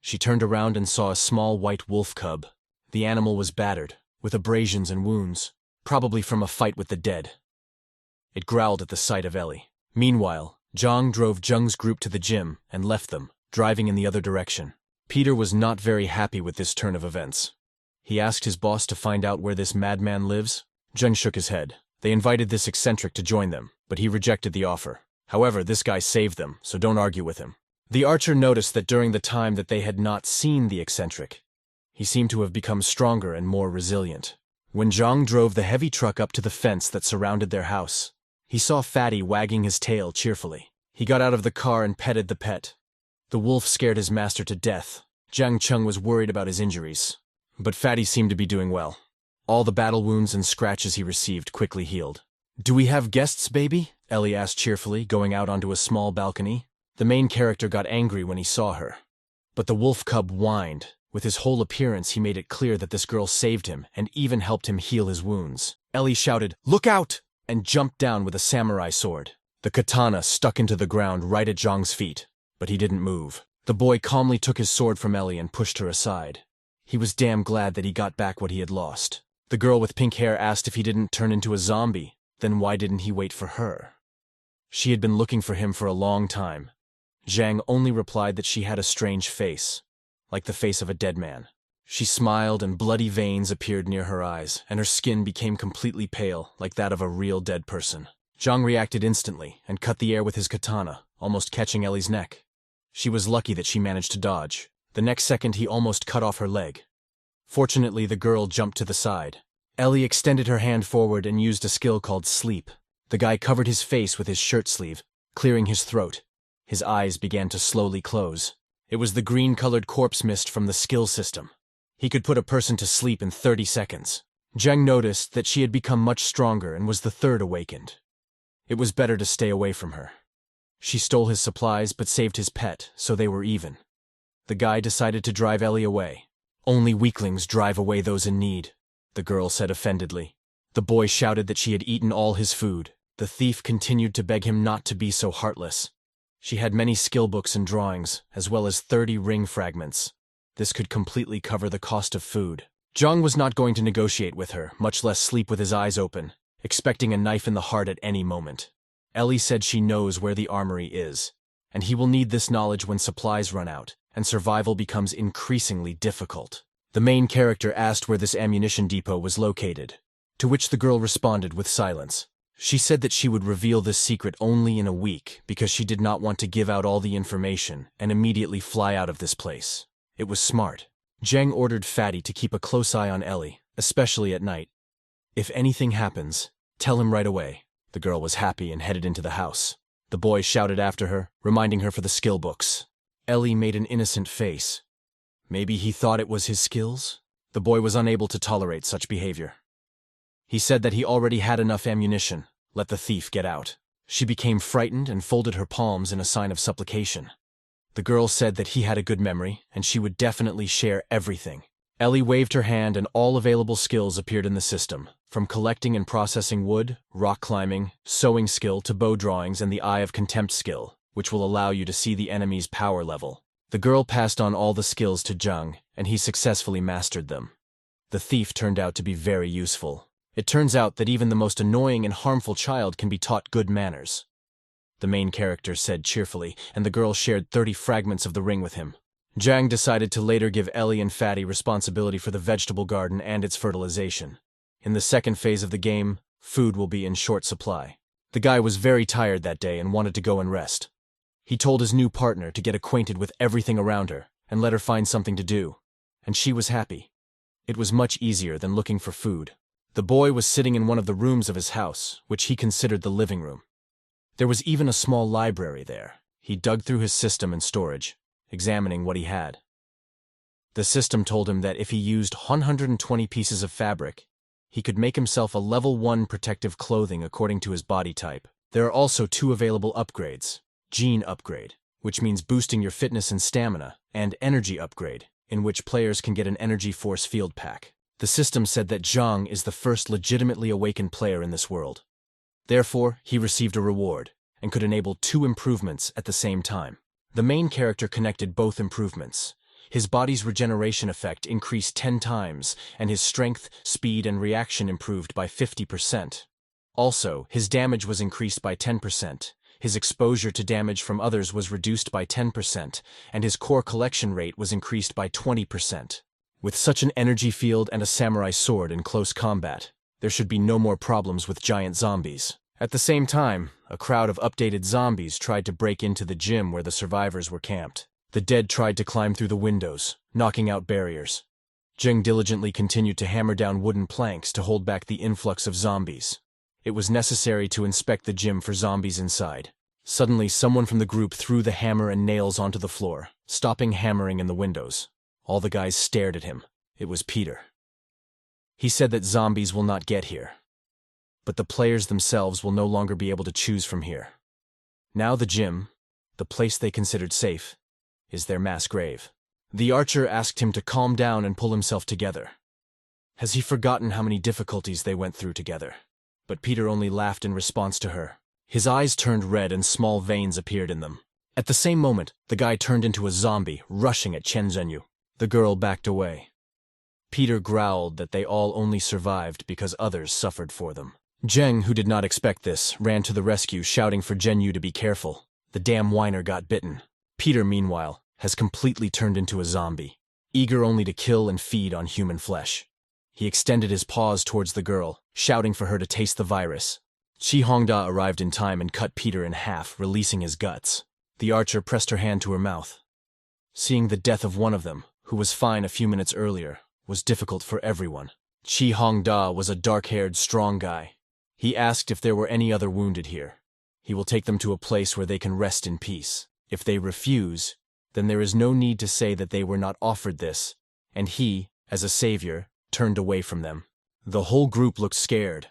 [SPEAKER 1] She turned around and saw a small white wolf cub. The animal was battered, with abrasions and wounds, probably from a fight with the dead. It growled at the sight of Ellie. Meanwhile, Zhang drove Zheng's group to the gym and left them, driving in the other direction. Peter was not very happy with this turn of events. He asked his boss to find out where this madman lives. Zheng shook his head. They invited this eccentric to join them, but he rejected the offer. However, this guy saved them, so don't argue with him. The archer noticed that during the time that they had not seen the eccentric, he seemed to have become stronger and more resilient. When Zhang drove the heavy truck up to the fence that surrounded their house, he saw Fatty wagging his tail cheerfully. He got out of the car and petted the pet. The wolf scared his master to death. Zhang Cheng was worried about his injuries, but Fatty seemed to be doing well. All the battle wounds and scratches he received quickly healed. "Do we have guests, baby?" Ellie asked cheerfully, going out onto a small balcony. The main character got angry when he saw her. But the wolf cub whined. With his whole appearance, he made it clear that this girl saved him and even helped him heal his wounds. Ellie shouted, "Look out!" and jumped down with a samurai sword. The katana stuck into the ground right at Zhang's feet, but he didn't move. The boy calmly took his sword from Ellie and pushed her aside. He was damn glad that he got back what he had lost. The girl with pink hair asked if he didn't turn into a zombie, then why didn't he wait for her? She had been looking for him for a long time. Zhang only replied that she had a strange face, like the face of a dead man. She smiled and bloody veins appeared near her eyes, and her skin became completely pale, like that of a real dead person. Zhang reacted instantly and cut the air with his katana, almost catching Ellie's neck. She was lucky that she managed to dodge. The next second he almost cut off her leg. Fortunately, the girl jumped to the side. Ellie extended her hand forward and used a skill called sleep. The guy covered his face with his shirt sleeve, clearing his throat. His eyes began to slowly close. It was the green-colored corpse mist from the skill system. He could put a person to sleep in 30 seconds. Zhang noticed that she had become much stronger and was the third awakened. It was better to stay away from her. She stole his supplies but saved his pet, so they were even. The guy decided to drive Ellie away. "Only weaklings drive away those in need," the girl said offendedly. The boy shouted that she had eaten all his food. The thief continued to beg him not to be so heartless. She had many skill books and drawings, as well as 30 ring fragments. This could completely cover the cost of food. Zhang was not going to negotiate with her, much less sleep with his eyes open, expecting a knife in the heart at any moment. Ellie said she knows where the armory is, and he will need this knowledge when supplies run out, and survival becomes increasingly difficult. The main character asked where this ammunition depot was located, to which the girl responded with silence. She said that she would reveal this secret only in a week because she did not want to give out all the information and immediately fly out of this place. It was smart. Zhang ordered Fatty to keep a close eye on Ellie, especially at night. "If anything happens, tell him right away." The girl was happy and headed into the house. The boy shouted after her, reminding her for the skill books. Ellie made an innocent face. Maybe he thought it was his skills? The boy was unable to tolerate such behavior. He said that he already had enough ammunition. Let the thief get out. She became frightened and folded her palms in a sign of supplication. The girl said that he had a good memory, and she would definitely share everything. Ellie waved her hand and all available skills appeared in the system, from collecting and processing wood, rock climbing, sewing skill to bow drawings and the Eye of Contempt skill, which will allow you to see the enemy's power level. The girl passed on all the skills to Zhang, and he successfully mastered them. The thief turned out to be very useful. It turns out that even the most annoying and harmful child can be taught good manners. The main character said cheerfully, and the girl shared 30 fragments of the ring with him. Zhang decided to later give Ellie and Fatty responsibility for the vegetable garden and its fertilization. In the second phase of the game, food will be in short supply. The guy was very tired that day and wanted to go and rest. He told his new partner to get acquainted with everything around her and let her find something to do, and she was happy. It was much easier than looking for food. The boy was sitting in one of the rooms of his house, which he considered the living room. There was even a small library there. He dug through his system and storage, examining what he had. The system told him that if he used 120 pieces of fabric, he could make himself a level 1 protective clothing according to his body type. There are also 2 available upgrades: Gene Upgrade, which means boosting your fitness and stamina, and Energy Upgrade, in which players can get an Energy Force Field Pack. The system said that Zhang is the first legitimately awakened player in this world. Therefore, he received a reward, and could enable 2 improvements at the same time. The main character connected both improvements. His body's regeneration effect increased 10 times, and his strength, speed, and reaction improved by 50%. Also, his damage was increased by 10%, his exposure to damage from others was reduced by 10%, and his core collection rate was increased by 20%. With such an energy field and a samurai sword in close combat, there should be no more problems with giant zombies. At the same time, a crowd of updated zombies tried to break into the gym where the survivors were camped. The dead tried to climb through the windows, knocking out barriers. Zheng diligently continued to hammer down wooden planks to hold back the influx of zombies. It was necessary to inspect the gym for zombies inside. Suddenly, someone from the group threw the hammer and nails onto the floor, stopping hammering in the windows. All the guys stared at him. It was Peter. He said that zombies will not get here, but the players themselves will no longer be able to choose from here. Now the gym, the place they considered safe, is their mass grave. The archer asked him to calm down and pull himself together. Has he forgotten how many difficulties they went through together? But Peter only laughed in response to her. His eyes turned red and small veins appeared in them. At the same moment, the guy turned into a zombie, rushing at Chen Zhenyu. The girl backed away. Peter growled that they all only survived because others suffered for them. Zheng, who did not expect this, ran to the rescue, shouting for Zhenyu to be careful. The damn whiner got bitten. Peter, meanwhile, has completely turned into a zombie, eager only to kill and feed on human flesh. He extended his paws towards the girl, shouting for her to taste the virus. Qi Hongda arrived in time and cut Peter in half, releasing his guts. The archer pressed her hand to her mouth. Seeing the death of one of them, who was fine a few minutes earlier, was difficult for everyone. Qi Hongda was a dark-haired, strong guy. He asked if there were any other wounded here. He will take them to a place where they can rest in peace. If they refuse, then there is no need to say that they were not offered this, and he, as a savior, turned away from them. The whole group looked scared.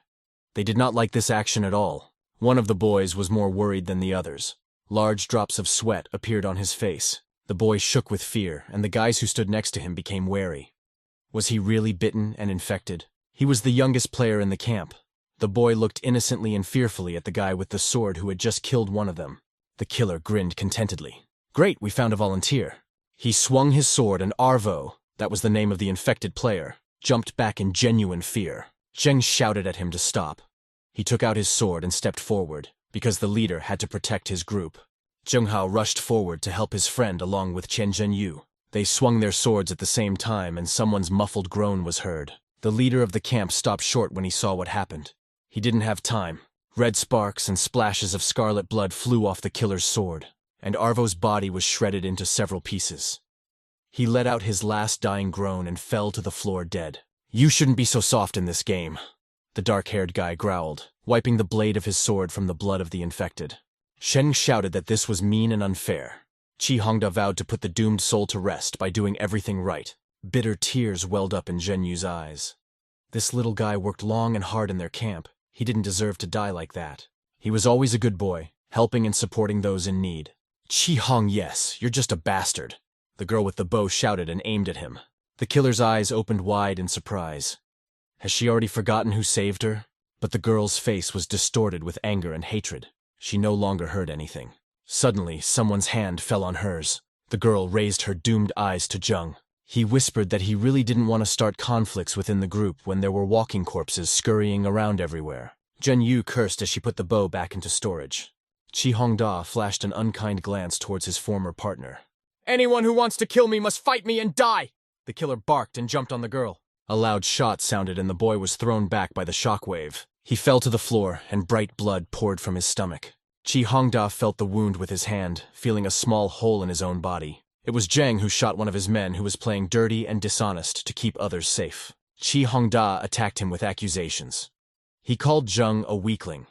[SPEAKER 1] They did not like this action at all. One of the boys was more worried than the others. Large drops of sweat appeared on his face. The boy shook with fear, and the guys who stood next to him became wary. Was he really bitten and infected? He was the youngest player in the camp. The boy looked innocently and fearfully at the guy with the sword who had just killed one of them. The killer grinned contentedly. Great, we found a volunteer. He swung his sword and Arvo, that was the name of the infected player, jumped back in genuine fear. Zheng shouted at him to stop. He took out his sword and stepped forward, because the leader had to protect his group. Zhenghao rushed forward to help his friend along with Chen Zhenyu. They swung their swords at the same time and someone's muffled groan was heard. The leader of the camp stopped short when he saw what happened. He didn't have time. Red sparks and splashes of scarlet blood flew off the killer's sword, and Arvo's body was shredded into several pieces. He let out his last dying groan and fell to the floor dead. You shouldn't be so soft in this game, the dark-haired guy growled, wiping the blade of his sword from the blood of the infected. Shen shouted that this was mean and unfair. Qi Hongda vowed to put the doomed soul to rest by doing everything right. Bitter tears welled up in Zhenyu's eyes. This little guy worked long and hard in their camp. He didn't deserve to die like that. He was always a good boy, helping and supporting those in need. Qi Hong, yes, you're just a bastard, the girl with the bow shouted and aimed at him. The killer's eyes opened wide in surprise. Has she already forgotten who saved her? But the girl's face was distorted with anger and hatred. She no longer heard anything. Suddenly, someone's hand fell on hers. The girl raised her doomed eyes to Zheng. He whispered that he really didn't want to start conflicts within the group when there were walking corpses scurrying around everywhere. Zhenyu cursed as she put the bow back into storage. Qi Hongda flashed an unkind glance towards his former partner. Anyone who wants to kill me must fight me and die! The killer barked and jumped on the girl. A loud shot sounded and the boy was thrown back by the shockwave. He fell to the floor and bright blood poured from his stomach. Qi Hongda felt the wound with his hand, feeling a small hole in his own body. It was Zheng who shot one of his men who was playing dirty and dishonest to keep others safe. Qi Hongda attacked him with accusations. He called Zheng a weakling.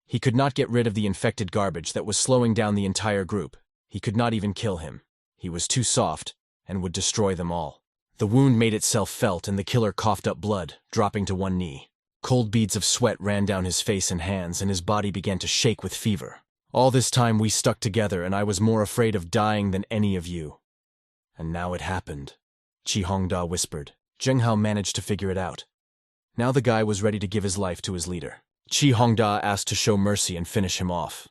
[SPEAKER 1] He could not get rid of the infected garbage that was slowing down the entire group. He could not even kill him. He was too soft and would destroy them all. The wound made itself felt and the killer coughed up blood, dropping to one knee. Cold beads of sweat ran down his face and hands and his body began to shake with fever. All this time we stuck together and I was more afraid of dying than any of you. And now it happened, Qi Hongda whispered. Zhenghao managed to figure it out. Now the guy was ready to give his life to his leader. Qi Hongda asked to show mercy and finish him off.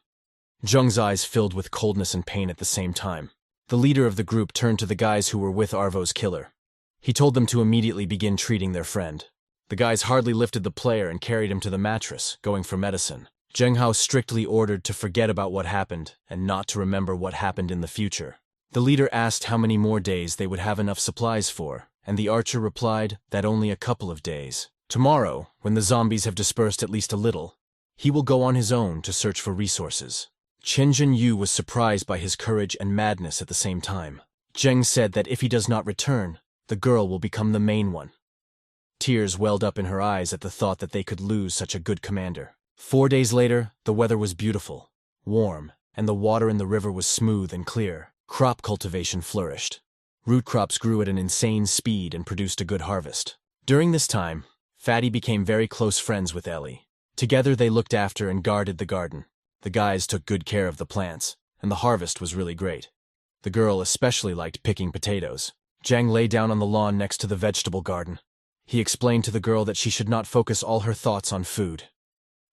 [SPEAKER 1] Zheng's eyes filled with coldness and pain at the same time. The leader of the group turned to the guys who were with Arvo's killer. He told them to immediately begin treating their friend. The guys hardly lifted the player and carried him to the mattress, going for medicine. Zhenghao strictly ordered to forget about what happened and not to remember what happened in the future. The leader asked how many more days they would have enough supplies for, and the archer replied that only a couple of days. Tomorrow, when the zombies have dispersed at least a little, he will go on his own to search for resources. Chen Zhenyu was surprised by his courage and madness at the same time. Zheng said that if he does not return, the girl will become the main one. Tears welled up in her eyes at the thought that they could lose such a good commander. 4 days later, the weather was beautiful, warm, and the water in the river was smooth and clear. Crop cultivation flourished. Root crops grew at an insane speed and produced a good harvest. During this time, Fatty became very close friends with Ellie. Together they looked after and guarded the garden. The guys took good care of the plants, and the harvest was really great. The girl especially liked picking potatoes. Zhang lay down on the lawn next to the vegetable garden. He explained to the girl that she should not focus all her thoughts on food.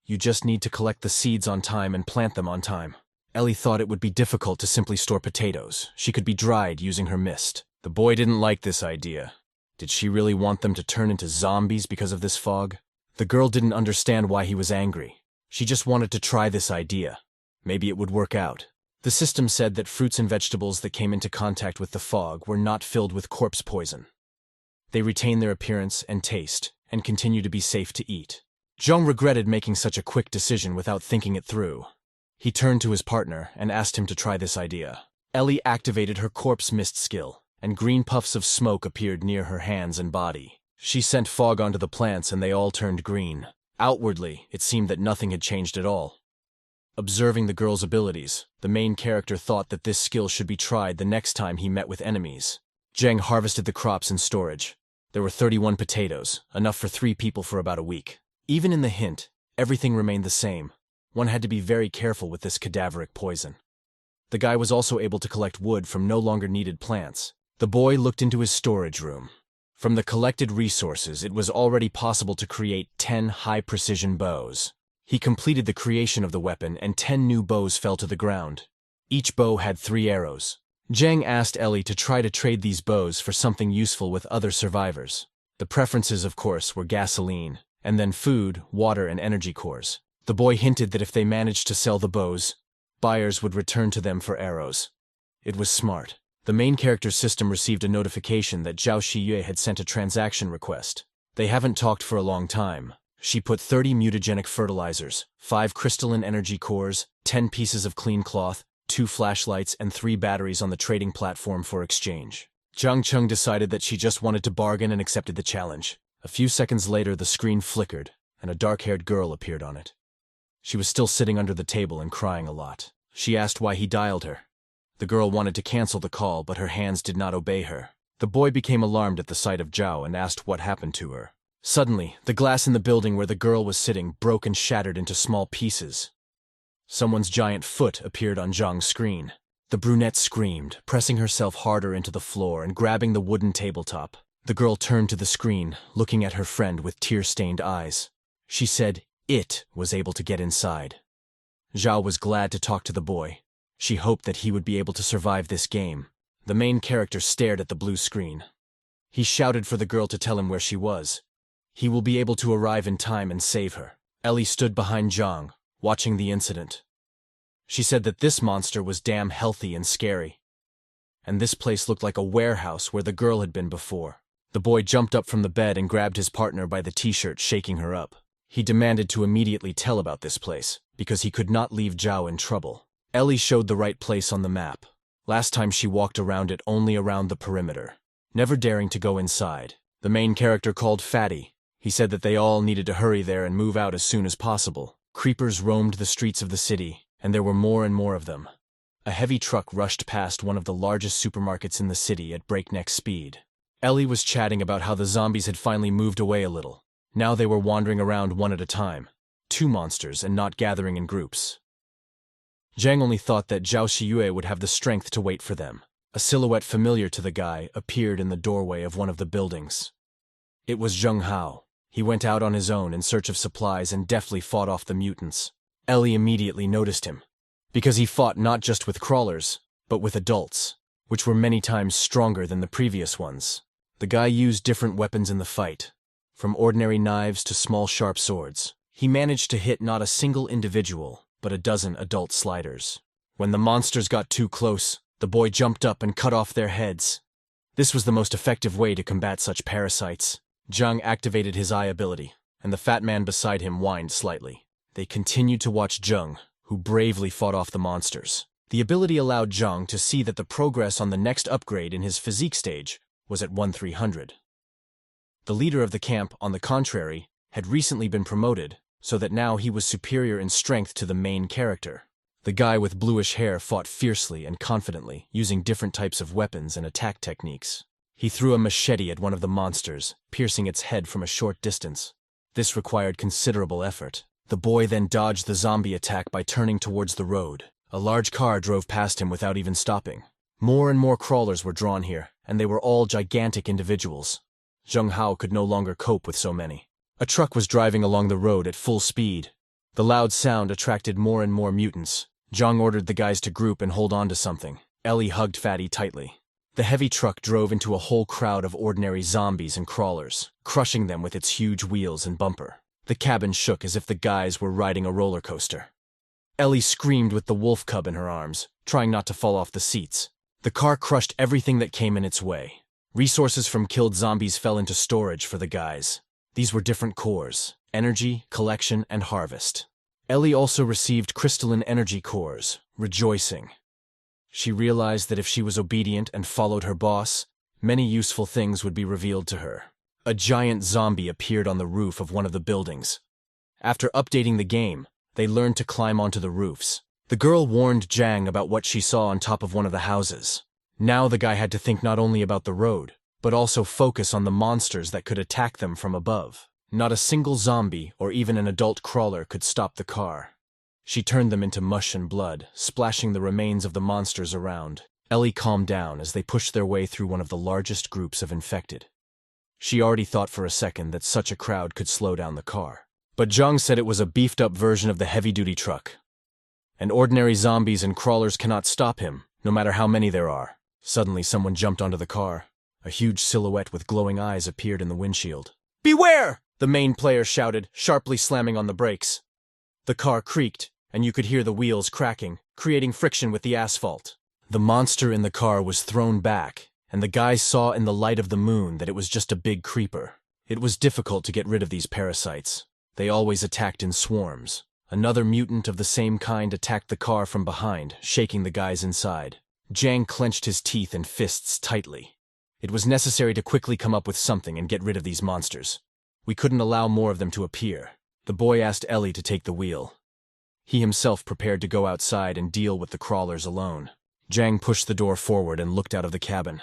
[SPEAKER 1] You just need to collect the seeds on time and plant them on time. Ellie thought it would be difficult to simply store potatoes. She could be dried using her mist. The boy didn't like this idea. Did she really want them to turn into zombies because of this fog? The girl didn't understand why he was angry. She just wanted to try this idea. Maybe it would work out. The system said that fruits and vegetables that came into contact with the fog were not filled with corpse poison. They retain their appearance and taste, and continue to be safe to eat. Zhang regretted making such a quick decision without thinking it through. He turned to his partner and asked him to try this idea. Ellie activated her corpse mist skill, and green puffs of smoke appeared near her hands and body. She sent fog onto the plants and they all turned green. Outwardly, it seemed that nothing had changed at all. Observing the girl's abilities, the main character thought that this skill should be tried the next time he met with enemies. Zhang harvested the crops in storage. There were 31 potatoes, enough for 3 people for about a week. Even in the hint, everything remained the same. One had to be very careful with this cadaveric poison. The guy was also able to collect wood from no longer needed plants. The boy looked into his storage room. From the collected resources, it was already possible to create 10 high-precision bows. He completed the creation of the weapon and 10 new bows fell to the ground. Each bow had 3 arrows. Zhang asked Ellie to try to trade these bows for something useful with other survivors. The preferences, of course, were gasoline, and then food, water, and energy cores. The boy hinted that if they managed to sell the bows, buyers would return to them for arrows. It was smart. The main character's system received a notification that Zhao Xiyue had sent a transaction request. They haven't talked for a long time. She put 30 mutagenic fertilizers, 5 crystalline energy cores, 10 pieces of clean cloth, 2 flashlights, and 3 batteries on the trading platform for exchange. Zhang Cheng decided that she just wanted to bargain and accepted the challenge. A few seconds later, the screen flickered, and a dark-haired girl appeared on it. She was still sitting under the table and crying a lot. She asked why he dialed her. The girl wanted to cancel the call, but her hands did not obey her. The boy became alarmed at the sight of Zhao and asked what happened to her. Suddenly, the glass in the building where the girl was sitting broke and shattered into small pieces. Someone's giant foot appeared on Zhang's screen. The brunette screamed, pressing herself harder into the floor and grabbing the wooden tabletop. The girl turned to the screen, looking at her friend with tear-stained eyes. She said it was able to get inside. Zhao was glad to talk to the boy. She hoped that he would be able to survive this game. The main character stared at the blue screen. He shouted for the girl to tell him where she was. He will be able to arrive in time and save her. Ellie stood behind Zhang, watching the incident. She said that this monster was damn healthy and scary. And this place looked like a warehouse where the girl had been before. The boy jumped up from the bed and grabbed his partner by the t-shirt, shaking her up. He demanded to immediately tell about this place, because he could not leave Zhao in trouble. Ellie showed the right place on the map. Last time she walked around it only around the perimeter, never daring to go inside. The main character called Fatty. He said that they all needed to hurry there and move out as soon as possible. Creepers roamed the streets of the city, and there were more and more of them. A heavy truck rushed past one of the largest supermarkets in the city at breakneck speed. Ellie was chatting about how the zombies had finally moved away a little. Now they were wandering around one at a time, 2 monsters and not gathering in groups. Zhang only thought that Zhao Xiyue would have the strength to wait for them. A silhouette familiar to the guy appeared in the doorway of one of the buildings. It was Zheng Hao. He went out on his own in search of supplies and deftly fought off the mutants. Ellie immediately noticed him, because he fought not just with crawlers, but with adults, which were many times stronger than the previous ones. The guy used different weapons in the fight, from ordinary knives to small sharp swords. He managed to hit not a single individual, but a dozen adult sliders. When the monsters got too close, the boy jumped up and cut off their heads. This was the most effective way to combat such parasites. Zhang activated his eye ability, and the fat man beside him whined slightly. They continued to watch Zheng, who bravely fought off the monsters. The ability allowed Zhang to see that the progress on the next upgrade in his physique stage was at 1300. The leader of the camp, on the contrary, had recently been promoted, so that now he was superior in strength to the main character. The guy with bluish hair fought fiercely and confidently, using different types of weapons and attack techniques. He threw a machete at one of the monsters, piercing its head from a short distance. This required considerable effort. The boy then dodged the zombie attack by turning towards the road. A large car drove past him without even stopping. More and more crawlers were drawn here, and they were all gigantic individuals. Zheng Hao could no longer cope with so many. A truck was driving along the road at full speed. The loud sound attracted more and more mutants. Zhang ordered the guys to group and hold on to something. Ellie hugged Fatty tightly. The heavy truck drove into a whole crowd of ordinary zombies and crawlers, crushing them with its huge wheels and bumper. The cabin shook as if the guys were riding a roller coaster. Ellie screamed with the wolf cub in her arms, trying not to fall off the seats. The car crushed everything that came in its way. Resources from killed zombies fell into storage for the guys. These were different cores: energy, collection, and harvest. Ellie also received crystalline energy cores, rejoicing. She realized that if she was obedient and followed her boss, many useful things would be revealed to her. A giant zombie appeared on the roof of one of the buildings. After updating the game, they learned to climb onto the roofs. The girl warned Zhang about what she saw on top of one of the houses. Now the guy had to think not only about the road, but also focus on the monsters that could attack them from above. Not a single zombie or even an adult crawler could stop the car. She turned them into mush and blood, splashing the remains of the monsters around. Ellie calmed down as they pushed their way through one of the largest groups of infected. She already thought for a second that such a crowd could slow down the car. But Zhang said it was a beefed-up version of the heavy-duty truck. And ordinary zombies and crawlers cannot stop him, no matter how many there are. Suddenly someone jumped onto the car. A huge silhouette with glowing eyes appeared in the windshield. "Beware!" the main player shouted, sharply slamming on the brakes. The car creaked, and you could hear the wheels cracking, creating friction with the asphalt. The monster in the car was thrown back, and the guys saw in the light of the moon that it was just a big creeper. It was difficult to get rid of these parasites. They always attacked in swarms. Another mutant of the same kind attacked the car from behind, shaking the guys inside. Zhang clenched his teeth and fists tightly. It was necessary to quickly come up with something and get rid of these monsters. We couldn't allow more of them to appear. The boy asked Ellie to take the wheel. He himself prepared to go outside and deal with the crawlers alone. Zhang pushed the door forward and looked out of the cabin.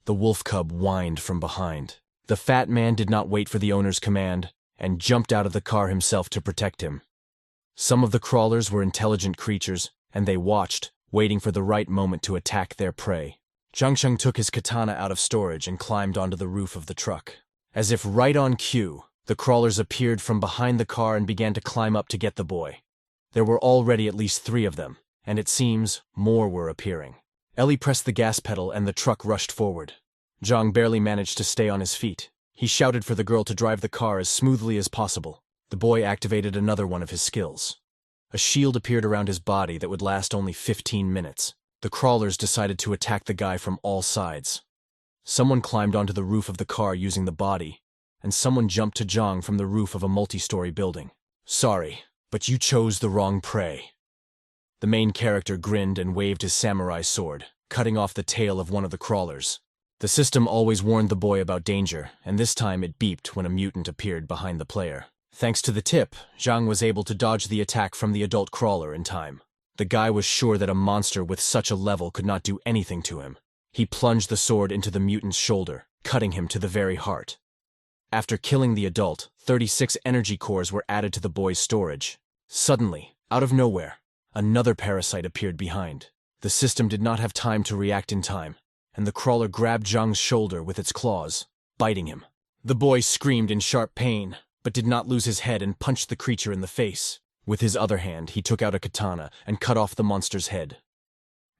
[SPEAKER 1] The wolf cub whined from behind. The fat man did not wait for the owner's command and jumped out of the car himself to protect him. Some of the crawlers were intelligent creatures, and they watched, waiting for the right moment to attack their prey. Zhang Cheng took his katana out of storage and climbed onto the roof of the truck. As if right on cue, the crawlers appeared from behind the car and began to climb up to get the boy. There were already at least 3 of them, and it seems more were appearing. Ellie pressed the gas pedal and the truck rushed forward. Zhang barely managed to stay on his feet. He shouted for the girl to drive the car as smoothly as possible. The boy activated another one of his skills. A shield appeared around his body that would last only 15 minutes. The crawlers decided to attack the guy from all sides. Someone climbed onto the roof of the car using the body, and someone jumped to Zhang from the roof of a multi-story building. "Sorry, but you chose the wrong prey." The main character grinned and waved his samurai sword, cutting off the tail of one of the crawlers. The system always warned the boy about danger, and this time it beeped when a mutant appeared behind the player. Thanks to the tip, Zhang was able to dodge the attack from the adult crawler in time. The guy was sure that a monster with such a level could not do anything to him. He plunged the sword into the mutant's shoulder, cutting him to the very heart. After killing the adult, 36 energy cores were added to the boy's storage. Suddenly, out of nowhere, another parasite appeared behind. The system did not have time to react in time, and the crawler grabbed Zhang's shoulder with its claws, biting him. The boy screamed in sharp pain, but did not lose his head and punched the creature in the face. With his other hand, he took out a katana and cut off the monster's head.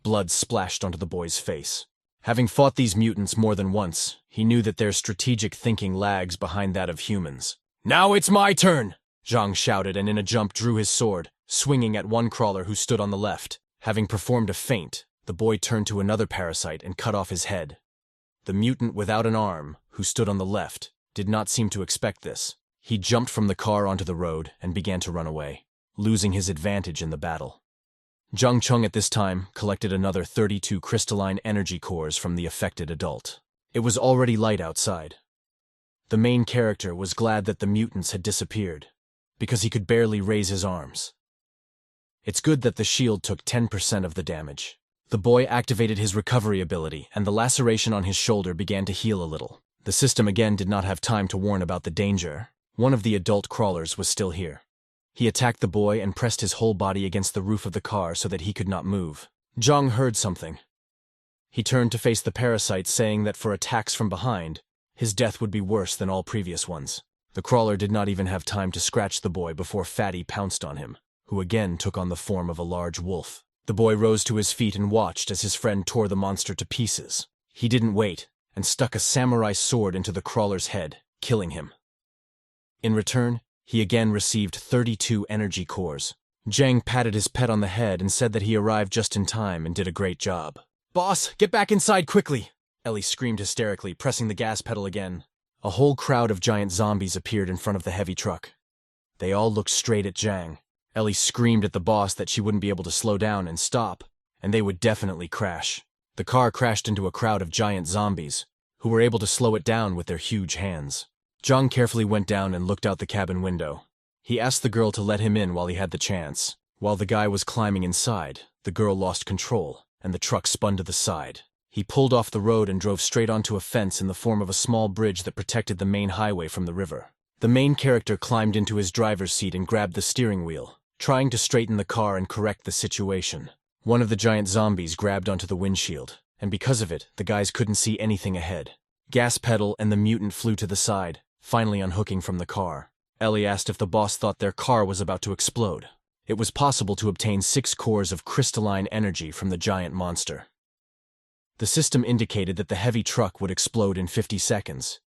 [SPEAKER 1] Blood splashed onto the boy's face. Having fought these mutants more than once, he knew that their strategic thinking lags behind that of humans. "Now it's my turn!" Zhang shouted and in a jump drew his sword, swinging at one crawler who stood on the left. Having performed a feint, the boy turned to another parasite and cut off his head. The mutant without an arm, who stood on the left, did not seem to expect this. He jumped from the car onto the road and began to run away, losing his advantage in the battle. Zhang Cheng at this time collected another 32 crystalline energy cores from the affected adult. It was already light outside. The main character was glad that the mutants had disappeared, because he could barely raise his arms. It's good that the shield took 10% of the damage. The boy activated his recovery ability, and the laceration on his shoulder began to heal a little. The system again did not have time to warn about the danger. One of the adult crawlers was still here. He attacked the boy and pressed his whole body against the roof of the car so that he could not move. Zhang heard something. He turned to face the parasite, saying that for attacks from behind, his death would be worse than all previous ones. The crawler did not even have time to scratch the boy before Fatty pounced on him, who again took on the form of a large wolf. The boy rose to his feet and watched as his friend tore the monster to pieces. He didn't wait, and stuck a samurai sword into the crawler's head, killing him. In return, he again received 32 energy cores. Zhang patted his pet on the head and said that he arrived just in time and did a great job. "Boss, get back inside quickly!" Ellie screamed hysterically, pressing the gas pedal again. A whole crowd of giant zombies appeared in front of the heavy truck. They all looked straight at Zhang. Ellie screamed at the boss that she wouldn't be able to slow down and stop, and they would definitely crash. The car crashed into a crowd of giant zombies, who were able to slow it down with their huge hands. Zhang carefully went down and looked out the cabin window. He asked the girl to let him in while he had the chance. While the guy was climbing inside, the girl lost control, and the truck spun to the side. He pulled off the road and drove straight onto a fence in the form of a small bridge that protected the main highway from the river. The main character climbed into his driver's seat and grabbed the steering wheel, trying to straighten the car and correct the situation. One of the giant zombies grabbed onto the windshield, and because of it, the guys couldn't see anything ahead. Gas pedal and the mutant flew to the side, finally unhooking from the car. Ellie asked if the boss thought their car was about to explode. It was possible to obtain 6 cores of crystalline energy from the giant monster. The system indicated that the heavy truck would explode in 50 seconds,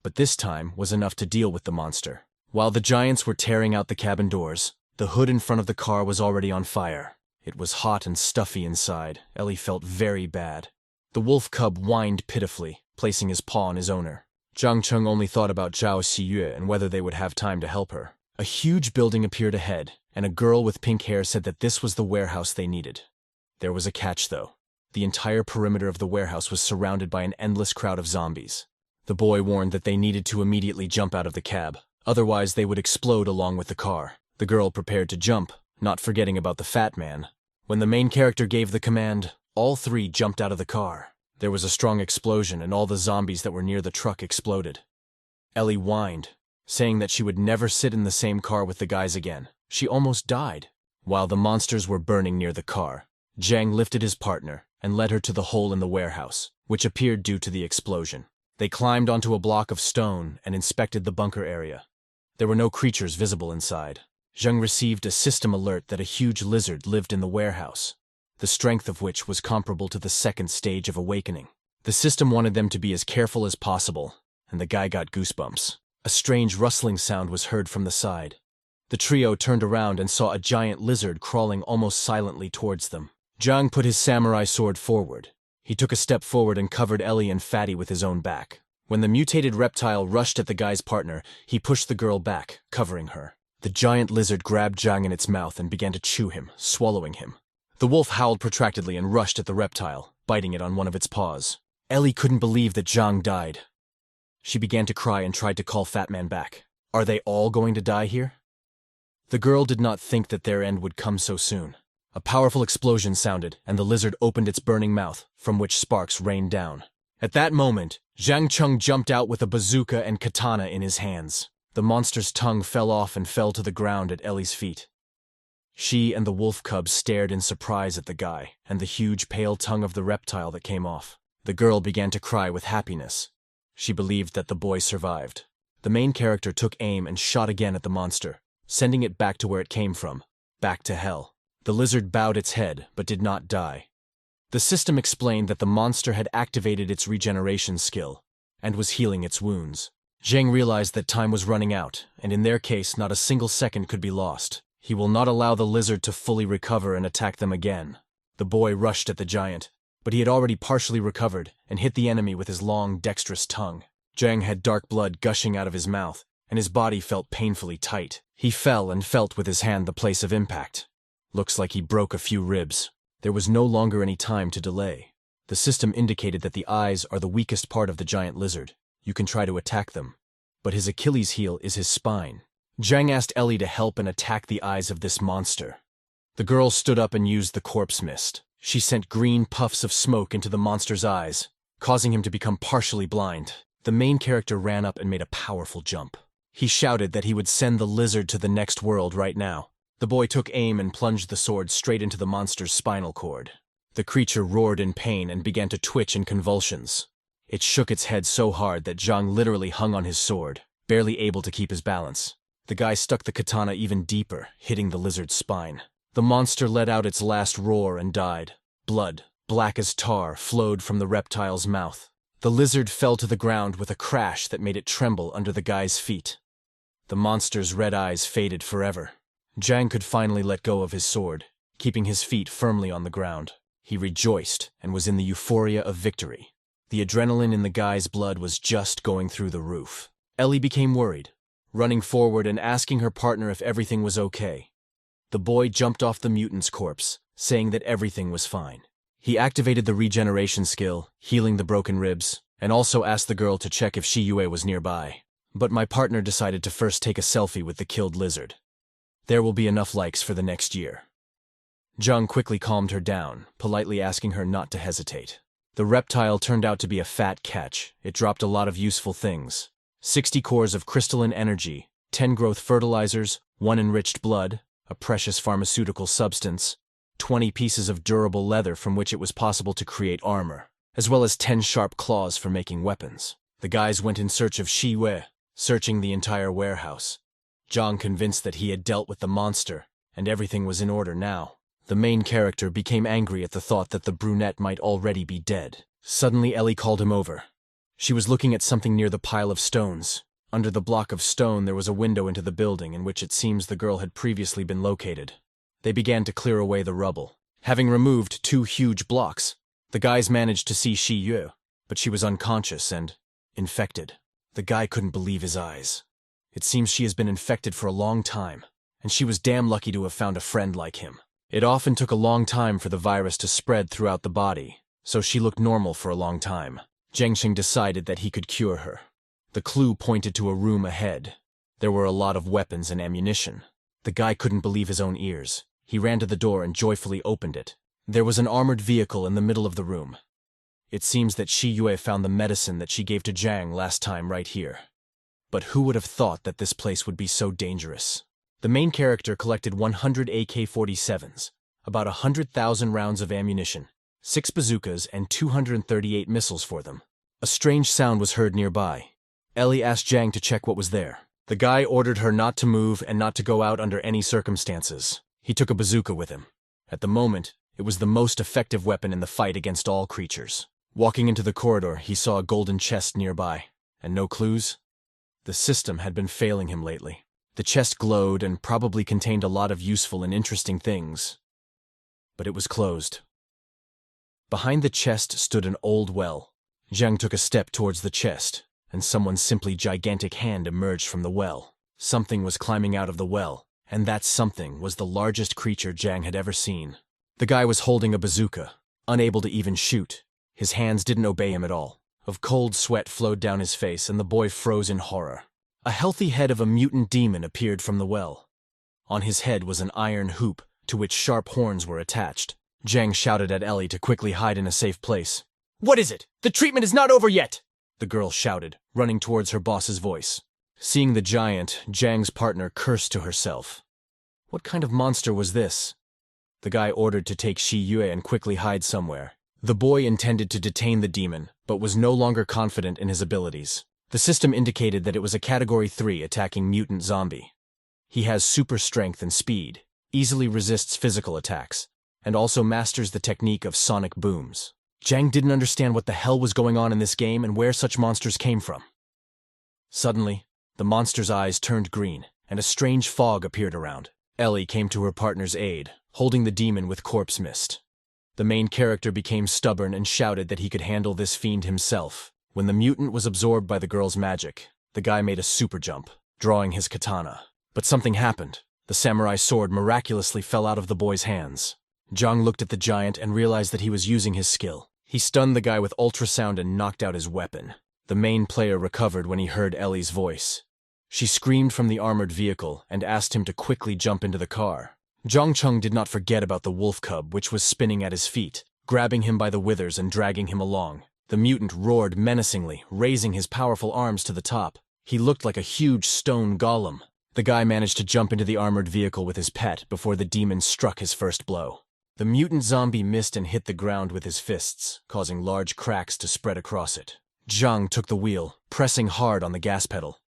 [SPEAKER 1] but this time was enough to deal with the monster. While the giants were tearing out the cabin doors, the hood in front of the car was already on fire. It was hot and stuffy inside. Ellie felt very bad. The wolf cub whined pitifully, placing his paw on his owner. Zhang Cheng only thought about Zhao Xiyue and whether they would have time to help her. A huge building appeared ahead, and a girl with pink hair said that this was the warehouse they needed. There was a catch, though. The entire perimeter of the warehouse was surrounded by an endless crowd of zombies. The boy warned that they needed to immediately jump out of the cab, otherwise they would explode along with the car. The girl prepared to jump, not forgetting about the fat man. When the main character gave the command, all 3 jumped out of the car. There was a strong explosion and all the zombies that were near the truck exploded. Ellie whined, saying that she would never sit in the same car with the guys again. She almost died. While the monsters were burning near the car, Zhang lifted his partner and led her to the hole in the warehouse, which appeared due to the explosion. They climbed onto a block of stone and inspected the bunker area. There were no creatures visible inside. Zhang received a system alert that a huge lizard lived in the warehouse, the strength of which was comparable to the 2nd stage of awakening. The system wanted them to be as careful as possible, and the guy got goosebumps. A strange rustling sound was heard from the side. The trio turned around and saw a giant lizard crawling almost silently towards them. Zhang put his samurai sword forward. He took a step forward and covered Ellie and Fatty with his own back. When the mutated reptile rushed at the guy's partner, he pushed the girl back, covering her. The giant lizard grabbed Zhang in its mouth and began to chew him, swallowing him. The wolf howled protractedly and rushed at the reptile, biting it on one of its paws. Ellie couldn't believe that Zhang died. She began to cry and tried to call Fat Man back. Are they all going to die here? The girl did not think that their end would come so soon. A powerful explosion sounded, and the lizard opened its burning mouth, from which sparks rained down. At that moment, Zhang Cheng jumped out with a bazooka and katana in his hands. The monster's tongue fell off and fell to the ground at Ellie's feet. She and the wolf cub stared in surprise at the guy and the huge pale tongue of the reptile that came off. The girl began to cry with happiness. She believed that the boy survived. The main character took aim and shot again at the monster, sending it back to where it came from, back to hell. The lizard bowed its head, but did not die. The system explained that the monster had activated its regeneration skill and was healing its wounds. Zhang realized that time was running out, and in their case, not a single second could be lost. He will not allow the lizard to fully recover and attack them again. The boy rushed at the giant, but he had already partially recovered and hit the enemy with his long, dexterous tongue. Zhang had dark blood gushing out of his mouth, and his body felt painfully tight. He fell and felt with his hand the place of impact. Looks like he broke a few ribs. There was no longer any time to delay. The system indicated that the eyes are the weakest part of the giant lizard. You can try to attack them, but his Achilles heel is his spine. Zhang asked Ellie to help and attack the eyes of this monster. The girl stood up and used the corpse mist. She sent green puffs of smoke into the monster's eyes, causing him to become partially blind. The main character ran up and made a powerful jump. He shouted that he would send the lizard to the next world right now. The boy took aim and plunged the sword straight into the monster's spinal cord. The creature roared in pain and began to twitch in convulsions. It shook its head so hard that Zhang literally hung on his sword, barely able to keep his balance. The guy stuck the katana even deeper, hitting the lizard's spine. The monster let out its last roar and died. Blood, black as tar, flowed from the reptile's mouth. The lizard fell to the ground with a crash that made it tremble under the guy's feet. The monster's red eyes faded forever. Zhang could finally let go of his sword, keeping his feet firmly on the ground. He rejoiced and was in the euphoria of victory. The adrenaline in the guy's blood was just going through the roof. Ellie became worried, running forward and asking her partner if everything was okay. The boy jumped off the mutant's corpse, saying that everything was fine. He activated the regeneration skill, healing the broken ribs, and also asked the girl to check if Shiyue was nearby. But my partner decided to first take a selfie with the killed lizard. There will be enough likes for the next year. Zhang quickly calmed her down, politely asking her not to hesitate. The reptile turned out to be a fat catch. It dropped a lot of useful things. 60 cores of crystalline energy, 10 growth fertilizers, 1 enriched blood, a precious pharmaceutical substance, 20 pieces of durable leather from which it was possible to create armor, as well as 10 sharp claws for making weapons. The guys went in search of Shiyue, searching the entire warehouse. Zhang convinced that he had dealt with the monster, and everything was in order now. The main character became angry at the thought that the brunette might already be dead. Suddenly Ellie called him over. She was looking at something near the pile of stones. Under the block of stone there was a window into the building in which it seems the girl had previously been located. They began to clear away the rubble. Having removed 2 huge blocks, the guys managed to see Shiyue, but she was unconscious and infected. The guy couldn't believe his eyes. It seems she has been infected for a long time, and she was damn lucky to have found a friend like him. It often took a long time for the virus to spread throughout the body, so she looked normal for a long time. Zhang Cheng decided that he could cure her. The clue pointed to a room ahead. There were a lot of weapons and ammunition. The guy couldn't believe his own ears. He ran to the door and joyfully opened it. There was an armored vehicle in the middle of the room. It seems that Shiyue found the medicine that she gave to Zhang last time right here. But who would have thought that this place would be so dangerous? The main character collected 100 AK-47s, about 100,000 rounds of ammunition, 6 bazookas, and 238 missiles for them. A strange sound was heard nearby. Ellie asked Zhang to check what was there. The guy ordered her not to move and not to go out under any circumstances. He took a bazooka with him. At the moment, it was the most effective weapon in the fight against all creatures. Walking into the corridor, he saw a golden chest nearby. And no clues? The system had been failing him lately. The chest glowed and probably contained a lot of useful and interesting things. But it was closed. Behind the chest stood an old well. Zhang took a step towards the chest, and someone's simply gigantic hand emerged from the well. Something was climbing out of the well, and that something was the largest creature Zhang had ever seen. The guy was holding a bazooka, unable to even shoot. His hands didn't obey him at all. Of cold sweat flowed down his face, and the boy froze in horror. A healthy head of a mutant demon appeared from the well. On his head was an iron hoop, to which sharp horns were attached. Zhang shouted at Ellie to quickly hide in a safe place. "What is it? The treatment is not over yet!" the girl shouted, running towards her boss's voice. Seeing the giant, Zhang's partner cursed to herself. What kind of monster was this? The guy ordered to take Shiyue and quickly hide somewhere. The boy intended to detain the demon, but was no longer confident in his abilities. The system indicated that it was a Category 3 attacking mutant zombie. He has super strength and speed, easily resists physical attacks, and also masters the technique of sonic booms. Zhang didn't understand what the hell was going on in this game and where such monsters came from. Suddenly, the monster's eyes turned green, and a strange fog appeared around. Ellie came to her partner's aid, holding the demon with corpse mist. The main character became stubborn and shouted that he could handle this fiend himself. When the mutant was absorbed by the girl's magic, the guy made a super jump, drawing his katana. But something happened. The samurai sword miraculously fell out of the boy's hands. Zhang looked at the giant and realized that he was using his skill. He stunned the guy with ultrasound and knocked out his weapon. The main player recovered when he heard Ellie's voice. She screamed from the armored vehicle and asked him to quickly jump into the car. Zhang Cheng did not forget about the wolf cub, which was spinning at his feet, grabbing him by the withers and dragging him along. The mutant roared menacingly, raising his powerful arms to the top. He looked like a huge stone golem. The guy managed to jump into the armored vehicle with his pet before the demon struck his first blow. The mutant zombie missed and hit the ground with his fists, causing large cracks to spread across it. Zhang took the wheel, pressing hard on the gas pedal.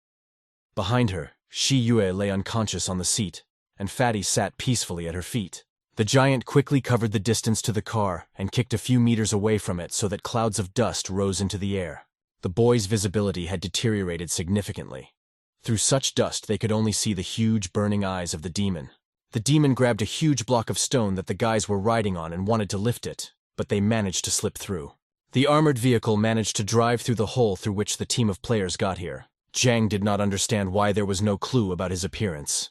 [SPEAKER 1] Behind her, Shi Yue lay unconscious on the seat, and Fatty sat peacefully at her feet. The giant quickly covered the distance to the car and kicked a few meters away from it so that clouds of dust rose into the air. The boys' visibility had deteriorated significantly. Through such dust, they could only see the huge burning eyes of the demon. The demon grabbed a huge block of stone that the guys were riding on and wanted to lift it, but they managed to slip through. The armored vehicle managed to drive through the hole through which the team of players got here. Zhang did not understand why there was no clue about his appearance.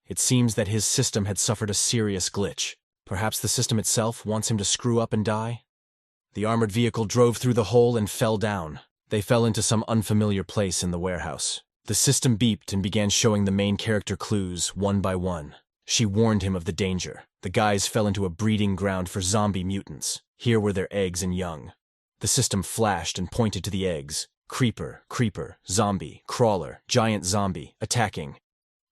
[SPEAKER 1] It seems that his system had suffered a serious glitch. Perhaps the system itself wants him to screw up and die? The armored vehicle drove through the hole and fell down. They fell into some unfamiliar place in the warehouse. The system beeped and began showing the main character clues one by one. She warned him of the danger. The guys fell into a breeding ground for zombie mutants. Here were their eggs and young. The system flashed and pointed to the eggs. Creeper, creeper, zombie, crawler, giant zombie, attacking.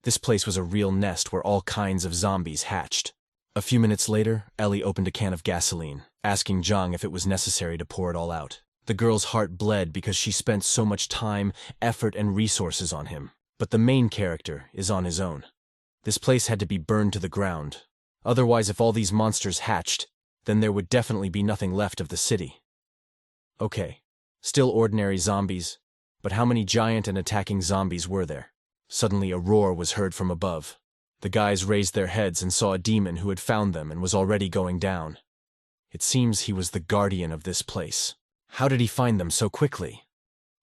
[SPEAKER 1] This place was a real nest where all kinds of zombies hatched. A few minutes later, Ellie opened a can of gasoline, asking Zhang if it was necessary to pour it all out. The girl's heart bled because she spent so much time, effort, and resources on him. But the main character is on his own. This place had to be burned to the ground. Otherwise, if all these monsters hatched, then there would definitely be nothing left of the city. Okay, still ordinary zombies, but how many giant and attacking zombies were there? Suddenly a roar was heard from above. The guys raised their heads and saw a demon who had found them and was already going down. It seems he was the guardian of this place. How did he find them so quickly?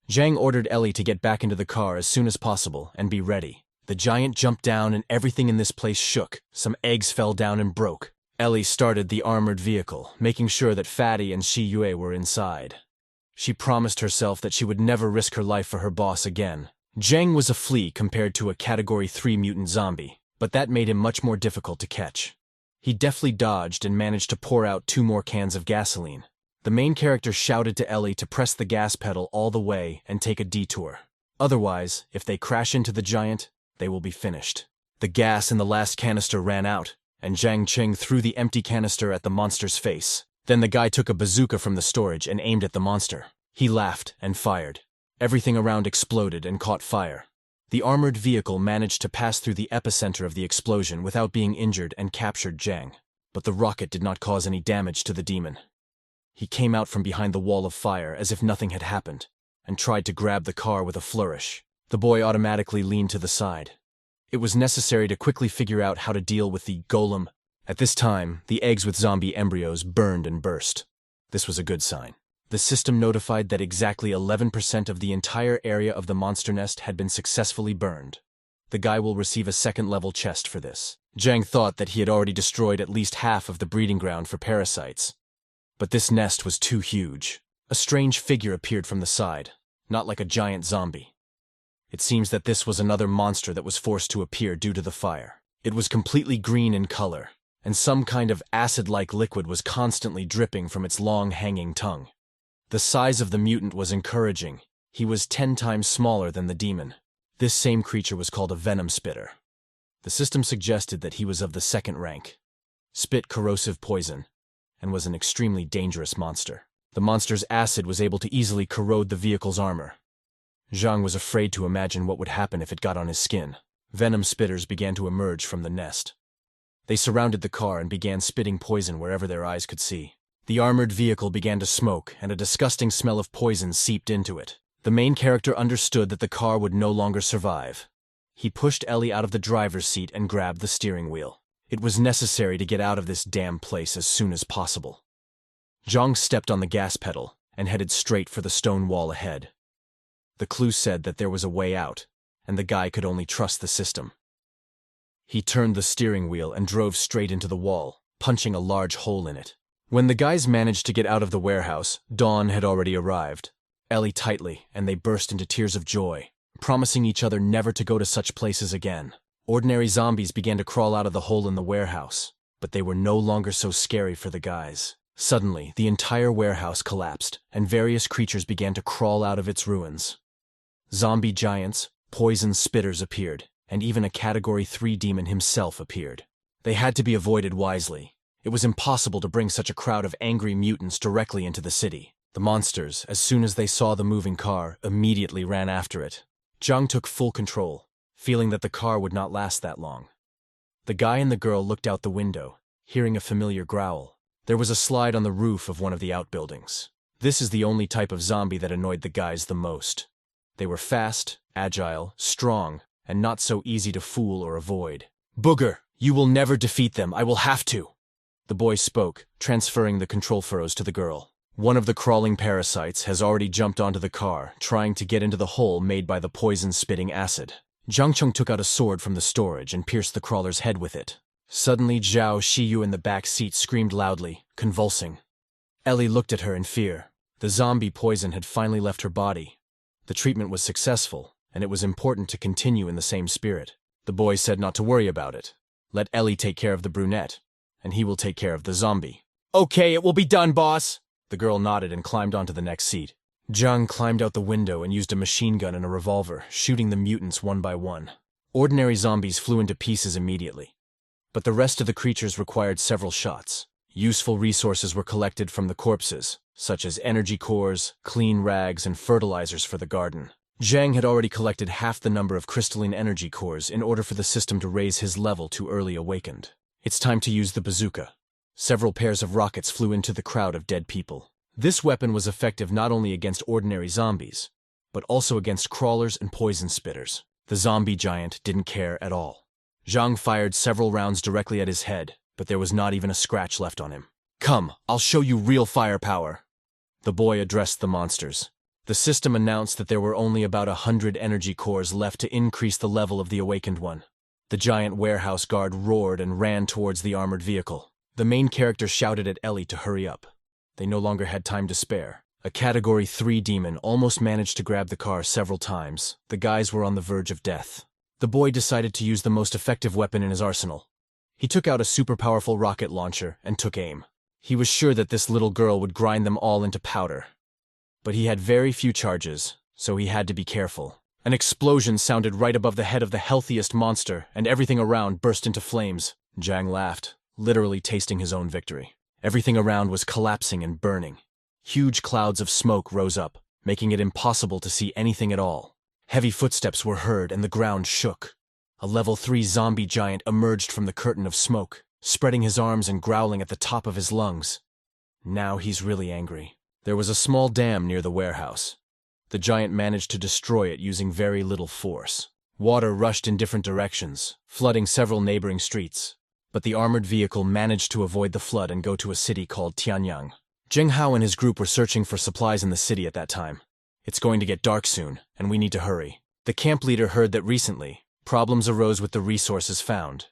[SPEAKER 1] Zhang ordered Ellie to get back into the car as soon as possible and be ready. The giant jumped down and everything in this place shook. Some eggs fell down and broke. Ellie started the armored vehicle, making sure that Fatty and Shi Yue were inside. She promised herself that she would never risk her life for her boss again. Zhang was a flea compared to a Category 3 mutant zombie, but that made him much more difficult to catch. He deftly dodged and managed to pour out 2 more cans of gasoline. The main character shouted to Ellie to press the gas pedal all the way and take a detour. Otherwise, if they crash into the giant, they will be finished. The gas in the last canister ran out, and Zhang Cheng threw the empty canister at the monster's face. Then the guy took a bazooka from the storage and aimed at the monster. He laughed and fired. Everything around exploded and caught fire. The armored vehicle managed to pass through the epicenter of the explosion without being injured and captured Zhang. But the rocket did not cause any damage to the demon. He came out from behind the wall of fire as if nothing had happened, and tried to grab the car with a flourish. The boy automatically leaned to the side. It was necessary to quickly figure out how to deal with the golem. At this time, the eggs with zombie embryos burned and burst. This was a good sign. The system notified that exactly 11% of the entire area of the monster nest had been successfully burned. The guy will receive a second-level chest for this. Zhang thought that he had already destroyed at least half of the breeding ground for parasites. But this nest was too huge. A strange figure appeared from the side, not like a giant zombie. It seems that this was another monster that was forced to appear due to the fire. It was completely green in color, and some kind of acid-like liquid was constantly dripping from its long hanging tongue. The size of the mutant was encouraging. He was 10 times smaller than the demon. This same creature was called a venom spitter. The system suggested that he was of the 2nd rank, spit corrosive poison, and was an extremely dangerous monster. The monster's acid was able to easily corrode the vehicle's armor. Zhang was afraid to imagine what would happen if it got on his skin. Venom spitters began to emerge from the nest. They surrounded the car and began spitting poison wherever their eyes could see. The armored vehicle began to smoke, and a disgusting smell of poison seeped into it. The main character understood that the car would no longer survive. He pushed Ellie out of the driver's seat and grabbed the steering wheel. It was necessary to get out of this damn place as soon as possible. Zhang stepped on the gas pedal and headed straight for the stone wall ahead. The clue said that there was a way out, and the guy could only trust the system. He turned the steering wheel and drove straight into the wall, punching a large hole in it. When the guys managed to get out of the warehouse, dawn had already arrived. Ellie tightly, and they burst into tears of joy, promising each other never to go to such places again. Ordinary zombies began to crawl out of the hole in the warehouse, but they were no longer so scary for the guys. Suddenly, the entire warehouse collapsed, and various creatures began to crawl out of its ruins. Zombie giants, poison spitters appeared, and even a Category 3 demon himself appeared. They had to be avoided wisely. It was impossible to bring such a crowd of angry mutants directly into the city. The monsters, as soon as they saw the moving car, immediately ran after it. Zhang took full control, feeling that the car would not last that long. The guy and the girl looked out the window, hearing a familiar growl. There was a slide on the roof of one of the outbuildings. This is the only type of zombie that annoyed the guys the most. They were fast, agile, strong, and not so easy to fool or avoid. "Booger, you will never defeat them, I will have to," the boy spoke, transferring the control furrows to the girl. One of the crawling parasites has already jumped onto the car, trying to get into the hole made by the poison-spitting acid. Zhang Cheng took out a sword from the storage and pierced the crawler's head with it. Suddenly, Zhao Shiyu in the back seat screamed loudly, convulsing. Ellie looked at her in fear. The zombie poison had finally left her body. The treatment was successful, and it was important to continue in the same spirit. The boy said not to worry about it. Let Ellie take care of the brunette, and he will take care of the zombie. "Okay, it will be done, boss." The girl nodded and climbed onto the next seat. Zhang climbed out the window and used a machine gun and a revolver, shooting the mutants one by one. Ordinary zombies flew into pieces immediately, but the rest of the creatures required several shots. Useful resources were collected from the corpses, such as energy cores, clean rags, and fertilizers for the garden. Zhang had already collected half the number of crystalline energy cores in order for the system to raise his level to early awakened. It's time to use the bazooka. Several pairs of rockets flew into the crowd of dead people. This weapon was effective not only against ordinary zombies, but also against crawlers and poison spitters. The zombie giant didn't care at all. Zhang fired several rounds directly at his head, but there was not even a scratch left on him. "Come, I'll show you real firepower." The boy addressed the monsters. The system announced that there were only about 100 energy cores left to increase the level of the awakened one. The giant warehouse guard roared and ran towards the armored vehicle. The main character shouted at Ellie to hurry up. They no longer had time to spare. A Category 3 demon almost managed to grab the car several times. The guys were on the verge of death. The boy decided to use the most effective weapon in his arsenal. He took out a super powerful rocket launcher and took aim. He was sure that this little girl would grind them all into powder. But he had very few charges, so he had to be careful. An explosion sounded right above the head of the healthiest monster, and everything around burst into flames. Zhang laughed, literally tasting his own victory. Everything around was collapsing and burning. Huge clouds of smoke rose up, making it impossible to see anything at all. Heavy footsteps were heard and the ground shook. A level 3 zombie giant emerged from the curtain of smoke, spreading his arms and growling at the top of his lungs. Now he's really angry. There was a small dam near the warehouse. The giant managed to destroy it using very little force. Water rushed in different directions, flooding several neighboring streets. But the armored vehicle managed to avoid the flood and go to a city called Tianyang. Zheng Hao and his group were searching for supplies in the city at that time. It's going to get dark soon, and we need to hurry. The camp leader heard that recently, problems arose with the resources found.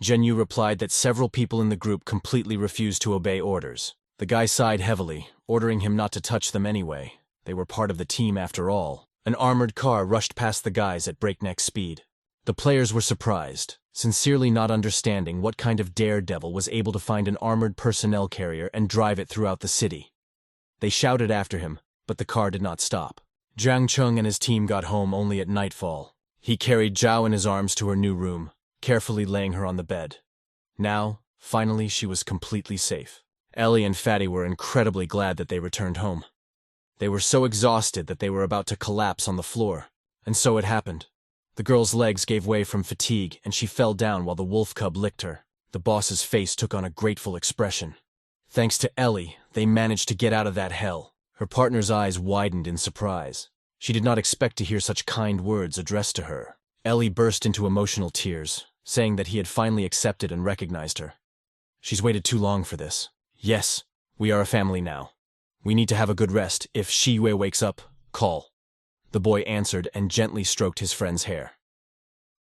[SPEAKER 1] Zhen Yu replied that several people in the group completely refused to obey orders. The guy sighed heavily, ordering him not to touch them anyway. They were part of the team after all. An armored car rushed past the guys at breakneck speed. The players were surprised, sincerely not understanding what kind of daredevil was able to find an armored personnel carrier and drive it throughout the city. They shouted after him, but the car did not stop. Zhang Cheng and his team got home only at nightfall. He carried Zhao in his arms to her new room, carefully laying her on the bed. Now, finally, she was completely safe. Ellie and Fatty were incredibly glad that they returned home. They were so exhausted that they were about to collapse on the floor, and so it happened. The girl's legs gave way from fatigue, and she fell down while the wolf cub licked her. The boss's face took on a grateful expression. Thanks to Ellie, they managed to get out of that hell. Her partner's eyes widened in surprise. She did not expect to hear such kind words addressed to her. Ellie burst into emotional tears, saying that he had finally accepted and recognized her. She's waited too long for this. Yes, we are a family now. We need to have a good rest. If Shiyue wakes up, call. The boy answered and gently stroked his friend's hair.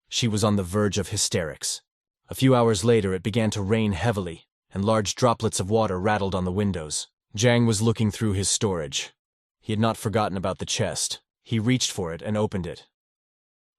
[SPEAKER 1] She was on the verge of hysterics. A few hours later, it began to rain heavily, and large droplets of water rattled on the windows. Zhang was looking through his storage. He had not forgotten about the chest. He reached for it and opened it.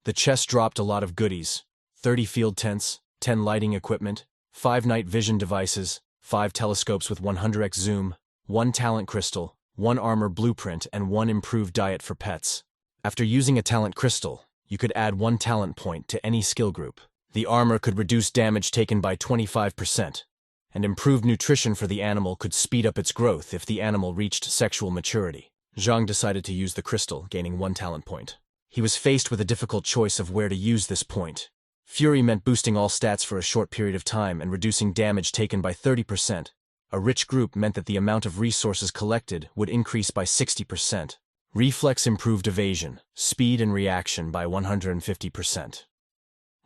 [SPEAKER 1] The chest dropped a lot of goodies. 30 field tents, 10 lighting equipment, 5 night vision devices, 5 telescopes with 100x zoom, 1 talent crystal, 1 armor blueprint, and 1 improved diet for pets. After using a talent crystal, you could add 1 talent point to any skill group. The armor could reduce damage taken by 25%, and improved nutrition for the animal could speed up its growth if the animal reached sexual maturity. Zhang decided to use the crystal, gaining 1 talent point. He was faced with a difficult choice of where to use this point. Fury meant boosting all stats for a short period of time and reducing damage taken by 30%. A rich group meant that the amount of resources collected would increase by 60%. Reflex improved evasion, speed and reaction by 150%.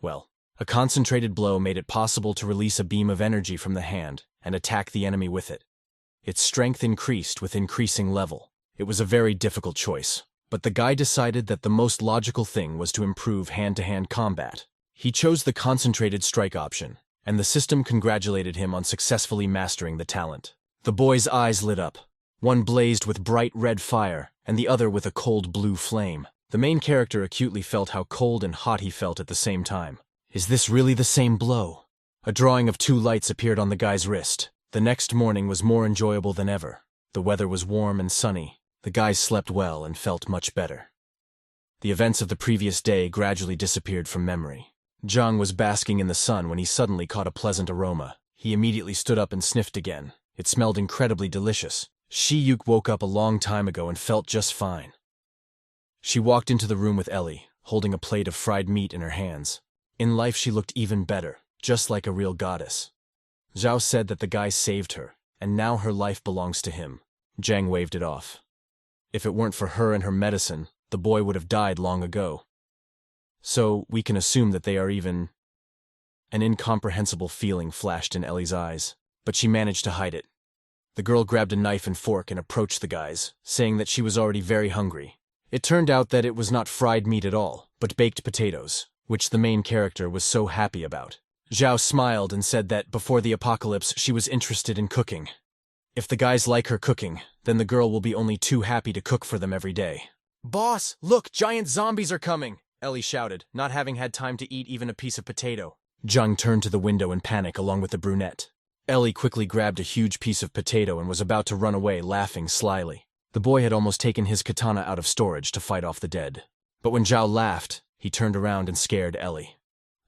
[SPEAKER 1] Well, a concentrated blow made it possible to release a beam of energy from the hand and attack the enemy with it. Its strength increased with increasing level. It was a very difficult choice, but the guy decided that the most logical thing was to improve hand-to-hand combat. He chose the concentrated strike option, and the system congratulated him on successfully mastering the talent. The boy's eyes lit up. One blazed with bright red fire, and the other with a cold blue flame. The main character acutely felt how cold and hot he felt at the same time. Is this really the same blow? A drawing of 2 lights appeared on the guy's wrist. The next morning was more enjoyable than ever. The weather was warm and sunny. The guys slept well and felt much better. The events of the previous day gradually disappeared from memory. Zhang was basking in the sun when he suddenly caught a pleasant aroma. He immediately stood up and sniffed again. It smelled incredibly delicious. Shi-Yuk woke up a long time ago and felt just fine. She walked into the room with Ellie, holding a plate of fried meat in her hands. In life she looked even better, just like a real goddess. Zhao said that the guy saved her, and now her life belongs to him. Zhang waved it off. If it weren't for her and her medicine, the boy would have died long ago. So we can assume that they are even... An incomprehensible feeling flashed in Ellie's eyes, but she managed to hide it. The girl grabbed a knife and fork and approached the guys, saying that she was already very hungry. It turned out that it was not fried meat at all, but baked potatoes, which the main character was so happy about. Zhao smiled and said that before the apocalypse she was interested in cooking. If the guys like her cooking, then the girl will be only too happy to cook for them every day. "Boss, look, giant zombies are coming!" Ellie shouted, not having had time to eat even a piece of potato. Zhang turned to the window in panic along with the brunette. Ellie quickly grabbed a huge piece of potato and was about to run away, laughing slyly. The boy had almost taken his katana out of storage to fight off the dead. But when Zhao laughed, he turned around and scared Ellie.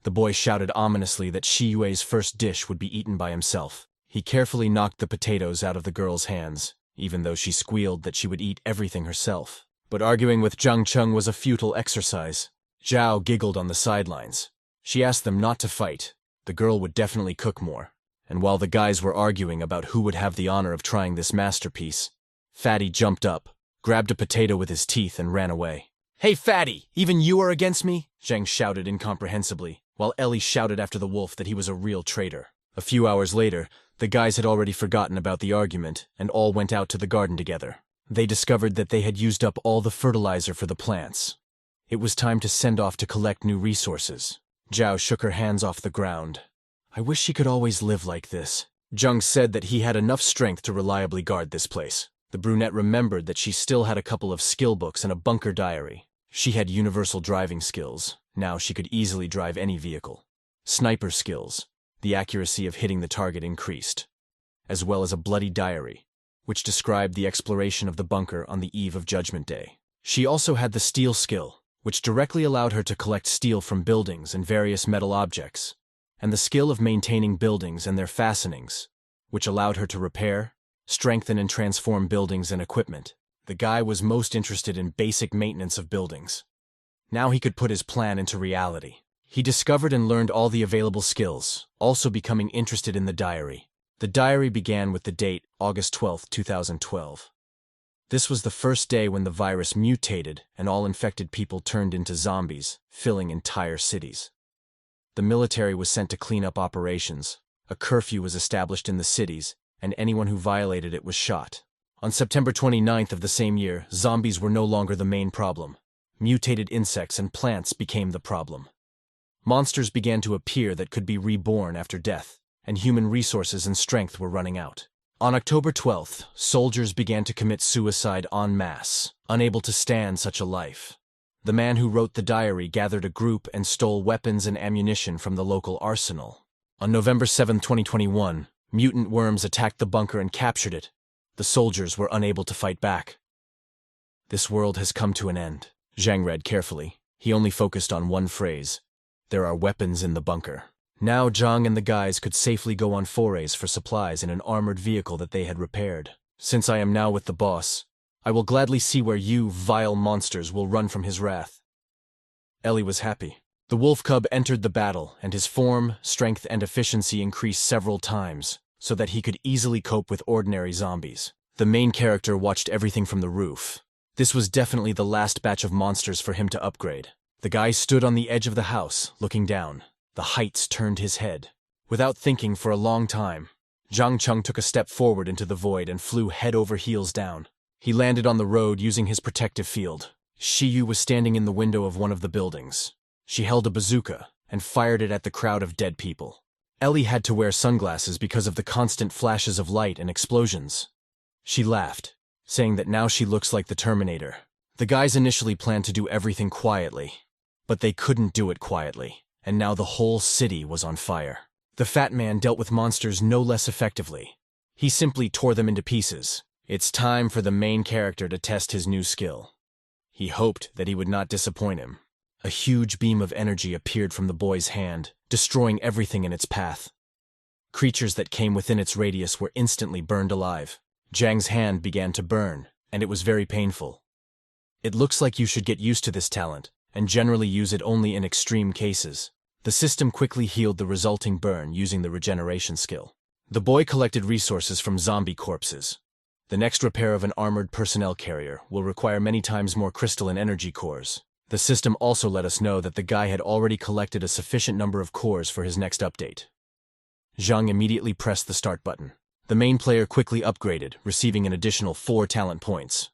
[SPEAKER 1] The boy shouted ominously that Shi Yue's first dish would be eaten by himself. He carefully knocked the potatoes out of the girl's hands, even though she squealed that she would eat everything herself. But arguing with Zhang Cheng was a futile exercise. Zhao giggled on the sidelines. She asked them not to fight. The girl would definitely cook more. And while the guys were arguing about who would have the honor of trying this masterpiece, Fatty jumped up, grabbed a potato with his teeth and ran away. "Hey, Fatty! Even you are against me?" Zhang shouted incomprehensibly, while Ellie shouted after the wolf that he was a real traitor. A few hours later, the guys had already forgotten about the argument and all went out to the garden together. They discovered that they had used up all the fertilizer for the plants. It was time to send off to collect new resources. Zhao shook her hands off the ground. "I wish she could always live like this." Zhang said that he had enough strength to reliably guard this place. The brunette remembered that she still had a couple of skill books and a bunker diary. She had universal driving skills. Now she could easily drive any vehicle. Sniper skills. The accuracy of hitting the target increased. As well as a bloody diary, which described the exploration of the bunker on the eve of Judgment Day. She also had the steel skill, which directly allowed her to collect steel from buildings and various metal objects, and the skill of maintaining buildings and their fastenings, which allowed her to repair, strengthen and transform buildings and equipment. The guy was most interested in basic maintenance of buildings. Now he could put his plan into reality. He discovered and learned all the available skills, also becoming interested in the diary. The diary began with the date August 12, 2012. This was the first day when the virus mutated and all infected people turned into zombies, filling entire cities. The military was sent to clean up operations. A curfew was established in the cities, and anyone who violated it was shot. On September 29th of the same year, zombies were no longer the main problem. Mutated insects and plants became the problem. Monsters began to appear that could be reborn after death, and human resources and strength were running out. On October 12th, soldiers began to commit suicide en masse, unable to stand such a life. The man who wrote the diary gathered a group and stole weapons and ammunition from the local arsenal. On November 7, 2021, mutant worms attacked the bunker and captured it. The soldiers were unable to fight back. This world has come to an end. Zhang read carefully. He only focused on one phrase. There are weapons in the bunker. Now Zhang and the guys could safely go on forays for supplies in an armored vehicle that they had repaired. Since I am now with the boss, I will gladly see where you, vile monsters, will run from his wrath. Ellie was happy. The wolf cub entered the battle, and his form, strength, and efficiency increased several times, so that he could easily cope with ordinary zombies. The main character watched everything from the roof. This was definitely the last batch of monsters for him to upgrade. The guy stood on the edge of the house, looking down. The heights turned his head. Without thinking for a long time, Zhang Cheng took a step forward into the void and flew head over heels down. He landed on the road using his protective field. Shiyu was standing in the window of one of the buildings. She held a bazooka and fired it at the crowd of dead people. Ellie had to wear sunglasses because of the constant flashes of light and explosions. She laughed, saying that now she looks like the Terminator. The guys initially planned to do everything quietly, but they couldn't do it quietly, and now the whole city was on fire. The fat man dealt with monsters no less effectively. He simply tore them into pieces. It's time for the main character to test his new skill. He hoped that he would not disappoint him. A huge beam of energy appeared from the boy's hand, destroying everything in its path. Creatures that came within its radius were instantly burned alive. Zhang's hand began to burn, and it was very painful. It looks like you should get used to this talent, and generally use it only in extreme cases. The system quickly healed the resulting burn using the regeneration skill. The boy collected resources from zombie corpses. The next repair of an armored personnel carrier will require many times more crystalline energy cores. The system also let us know that the guy had already collected a sufficient number of cores for his next update. Zhang immediately pressed the start button. The main player quickly upgraded, receiving an additional 4 talent points.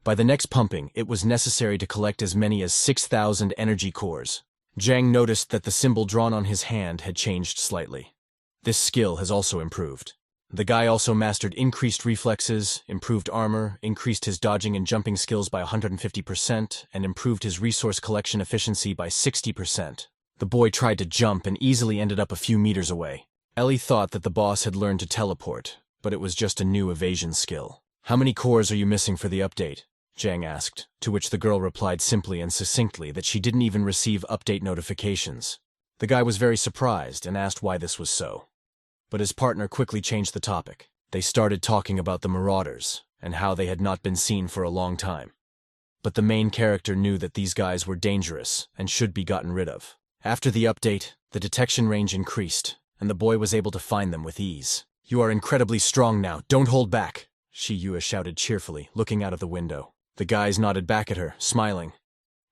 [SPEAKER 1] By the next pumping, it was necessary to collect as many as 6,000 energy cores. Zhang noticed that the symbol drawn on his hand had changed slightly. This skill has also improved. The guy also mastered increased reflexes, improved armor, increased his dodging and jumping skills by 150%, and improved his resource collection efficiency by 60%. The boy tried to jump and easily ended up a few meters away. Ellie thought that the boss had learned to teleport, but it was just a new evasion skill. How many cores are you missing for the update? Zhang asked, to which the girl replied simply and succinctly that she didn't even receive update notifications. The guy was very surprised and asked why this was so. But his partner quickly changed the topic. They started talking about the Marauders, and how they had not been seen for a long time. But the main character knew that these guys were dangerous and should be gotten rid of. After the update, the detection range increased, and the boy was able to find them with ease. "You are incredibly strong now, don't hold back," Shiyu shouted cheerfully, looking out of the window. The guys nodded back at her, smiling.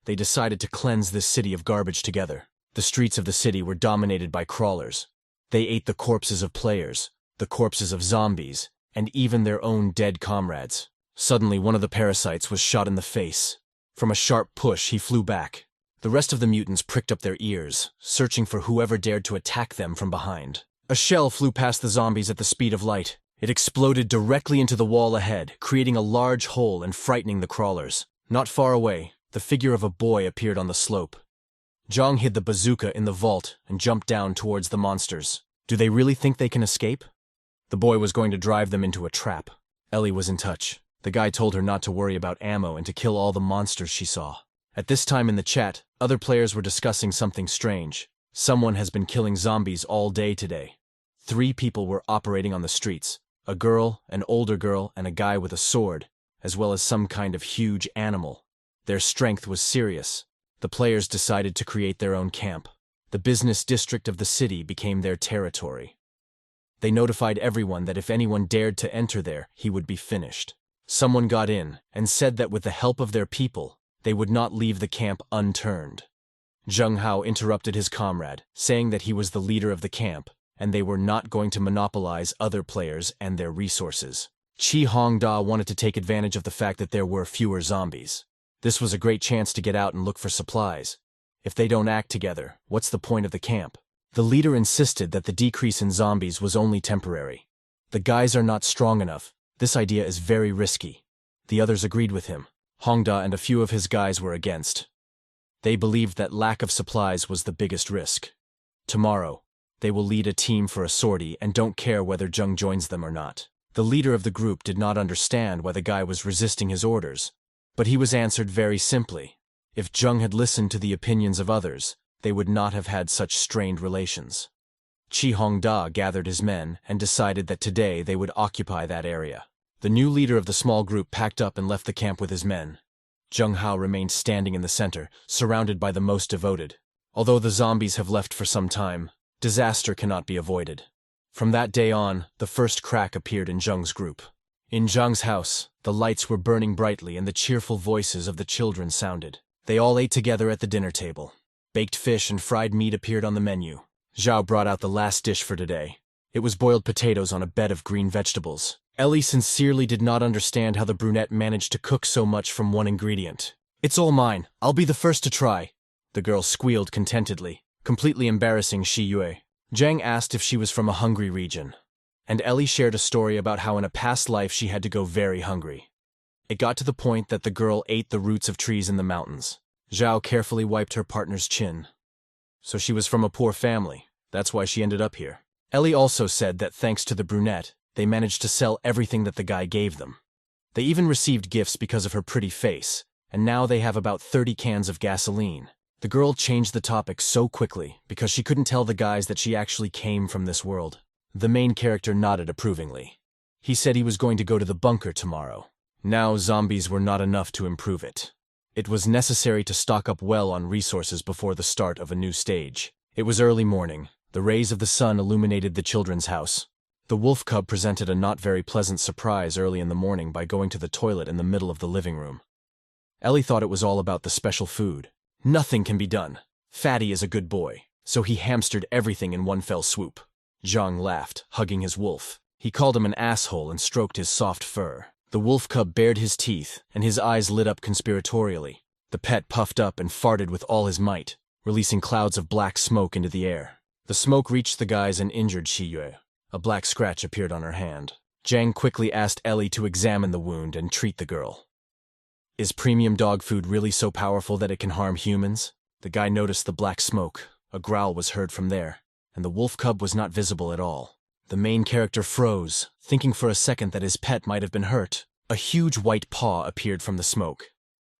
[SPEAKER 1] They decided to cleanse this city of garbage together. The streets of the city were dominated by crawlers. They ate the corpses of players, the corpses of zombies, and even their own dead comrades. Suddenly, one of the parasites was shot in the face. From a sharp push, he flew back. The rest of the mutants pricked up their ears, searching for whoever dared to attack them from behind. A shell flew past the zombies at the speed of light. It exploded directly into the wall ahead, creating a large hole and frightening the crawlers. Not far away, the figure of a boy appeared on the slope. Zhang hid the bazooka in the vault and jumped down towards the monsters. Do they really think they can escape? The boy was going to drive them into a trap. Ellie was in touch. The guy told her not to worry about ammo and to kill all the monsters she saw. At this time in the chat, other players were discussing something strange. Someone has been killing zombies all day today. 3 people were operating on the streets. A girl, an older girl, and a guy with a sword, as well as some kind of huge animal. Their strength was serious. The players decided to create their own camp. The business district of the city became their territory. They notified everyone that if anyone dared to enter there, he would be finished. Someone got in and said that with the help of their people, they would not leave the camp unturned. Zheng Hao interrupted his comrade, saying that he was the leader of the camp, and they were not going to monopolize other players and their resources. Qi Hongda wanted to take advantage of the fact that there were fewer zombies. This was a great chance to get out and look for supplies. If they don't act together, what's the point of the camp? The leader insisted that the decrease in zombies was only temporary. The guys are not strong enough. This idea is very risky. The others agreed with him. Hongda and a few of his guys were against. They believed that lack of supplies was the biggest risk. Tomorrow, they will lead a team for a sortie and don't care whether Zhang joins them or not. The leader of the group did not understand why the guy was resisting his orders, but he was answered very simply. If Zhang had listened to the opinions of others, they would not have had such strained relations. Qi Hongda gathered his men and decided that today they would occupy that area. The new leader of the small group packed up and left the camp with his men. Zheng Hao remained standing in the center, surrounded by the most devoted. Although the zombies have left for some time, disaster cannot be avoided. From that day on, the first crack appeared in Zheng's group. In Zheng's house, the lights were burning brightly and the cheerful voices of the children sounded. They all ate together at the dinner table. Baked fish and fried meat appeared on the menu. Zhao brought out the last dish for today. It was boiled potatoes on a bed of green vegetables. Ellie sincerely did not understand how the brunette managed to cook so much from one ingredient. "It's all mine. I'll be the first to try," the girl squealed contentedly, completely embarrassing Shi Yue. Zhang asked if she was from a hungry region, and Ellie shared a story about how in a past life she had to go very hungry. It got to the point that the girl ate the roots of trees in the mountains. Zhao carefully wiped her partner's chin. So she was from a poor family. That's why she ended up here. Ellie also said that thanks to the brunette, they managed to sell everything that the guy gave them. They even received gifts because of her pretty face, and now they have about 30 cans of gasoline. The girl changed the topic so quickly because she couldn't tell the guys that she actually came from this world. The main character nodded approvingly. He said he was going to go to the bunker tomorrow. Now zombies were not enough to improve it. It was necessary to stock up well on resources before the start of a new stage. It was early morning. The rays of the sun illuminated the children's house. The wolf cub presented a not very pleasant surprise early in the morning by going to the toilet in the middle of the living room. Ellie thought it was all about the special food. Nothing can be done. Fatty is a good boy, so he hamstered everything in one fell swoop. Zhang laughed, hugging his wolf. He called him an asshole and stroked his soft fur. The wolf cub bared his teeth, and his eyes lit up conspiratorially. The pet puffed up and farted with all his might, releasing clouds of black smoke into the air. The smoke reached the guys and injured Shi Yue. A black scratch appeared on her hand. Zhang quickly asked Ellie to examine the wound and treat the girl. "Is premium dog food really so powerful that it can harm humans?" The guy noticed the black smoke. A growl was heard from there, and the wolf cub was not visible at all. The main character froze, thinking for a second that his pet might have been hurt. A huge white paw appeared from the smoke.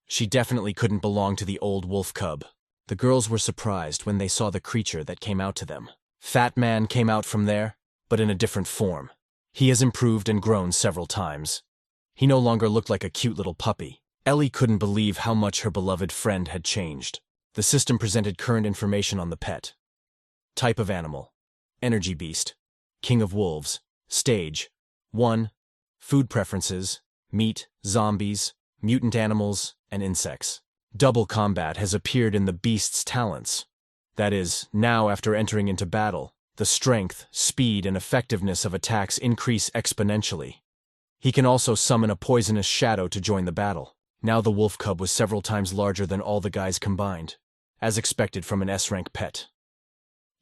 [SPEAKER 1] She definitely couldn't belong to the old wolf cub. The girls were surprised when they saw the creature that came out to them. Fat Man came out from there, but in a different form. He has improved and grown several times. He no longer looked like a cute little puppy. Ellie couldn't believe how much her beloved friend had changed. The system presented current information on the pet. Type of animal: energy beast, king of wolves, stage 1, food preferences, meat, zombies, mutant animals, and insects. Double combat has appeared in the beast's talents. That is, now after entering into battle, the strength, speed, and effectiveness of attacks increase exponentially. He can also summon a poisonous shadow to join the battle. Now the wolf cub was several times larger than all the guys combined, as expected from an S-rank pet.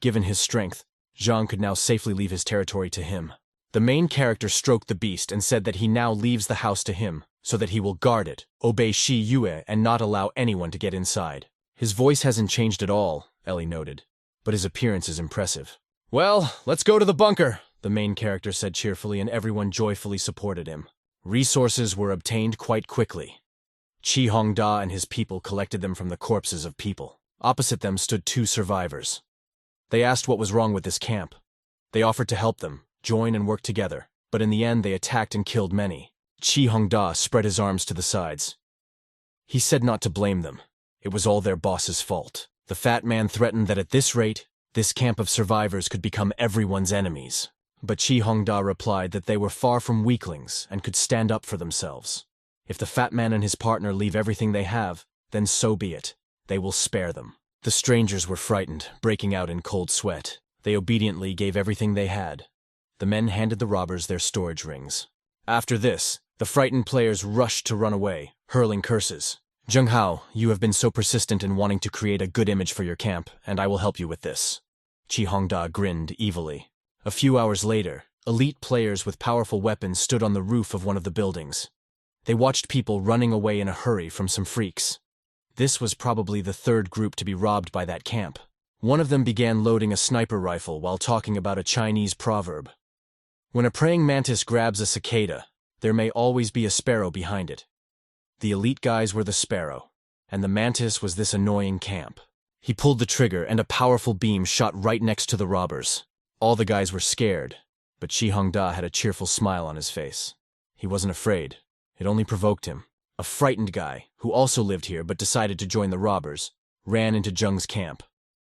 [SPEAKER 1] Given his strength, Zhang could now safely leave his territory to him. The main character stroked the beast and said that he now leaves the house to him, so that he will guard it, obey Shi Yue, and not allow anyone to get inside. His voice hasn't changed at all, Ellie noted, but his appearance is impressive. "Well, let's go to the bunker," the main character said cheerfully, and everyone joyfully supported him. Resources were obtained quite quickly. Qi Hongda and his people collected them from the corpses of people. Opposite them stood 2 survivors. They asked what was wrong with this camp. They offered to help them, join and work together, but in the end they attacked and killed many. Qi Hongda spread his arms to the sides. He said not to blame them. It was all their boss's fault. The fat man threatened that at this rate, this camp of survivors could become everyone's enemies. But Qi Hongda replied that they were far from weaklings and could stand up for themselves. If the fat man and his partner leave everything they have, then so be it. They will spare them. The strangers were frightened, breaking out in cold sweat. They obediently gave everything they had. The men handed the robbers their storage rings. After this, the frightened players rushed to run away, hurling curses. "Zheng Hao, you have been so persistent in wanting to create a good image for your camp, and I will help you with this." Qi Hongda grinned evilly. A few hours later, elite players with powerful weapons stood on the roof of one of the buildings. They watched people running away in a hurry from some freaks. This was probably the third group to be robbed by that camp. One of them began loading a sniper rifle while talking about a Chinese proverb. When a praying mantis grabs a cicada, there may always be a sparrow behind it. The elite guys were the sparrow, and the mantis was this annoying camp. He pulled the trigger and a powerful beam shot right next to the robbers. All the guys were scared, but Shi Hongda had a cheerful smile on his face. He wasn't afraid. It only provoked him. A frightened guy, who also lived here but decided to join the robbers, ran into Zheng's camp.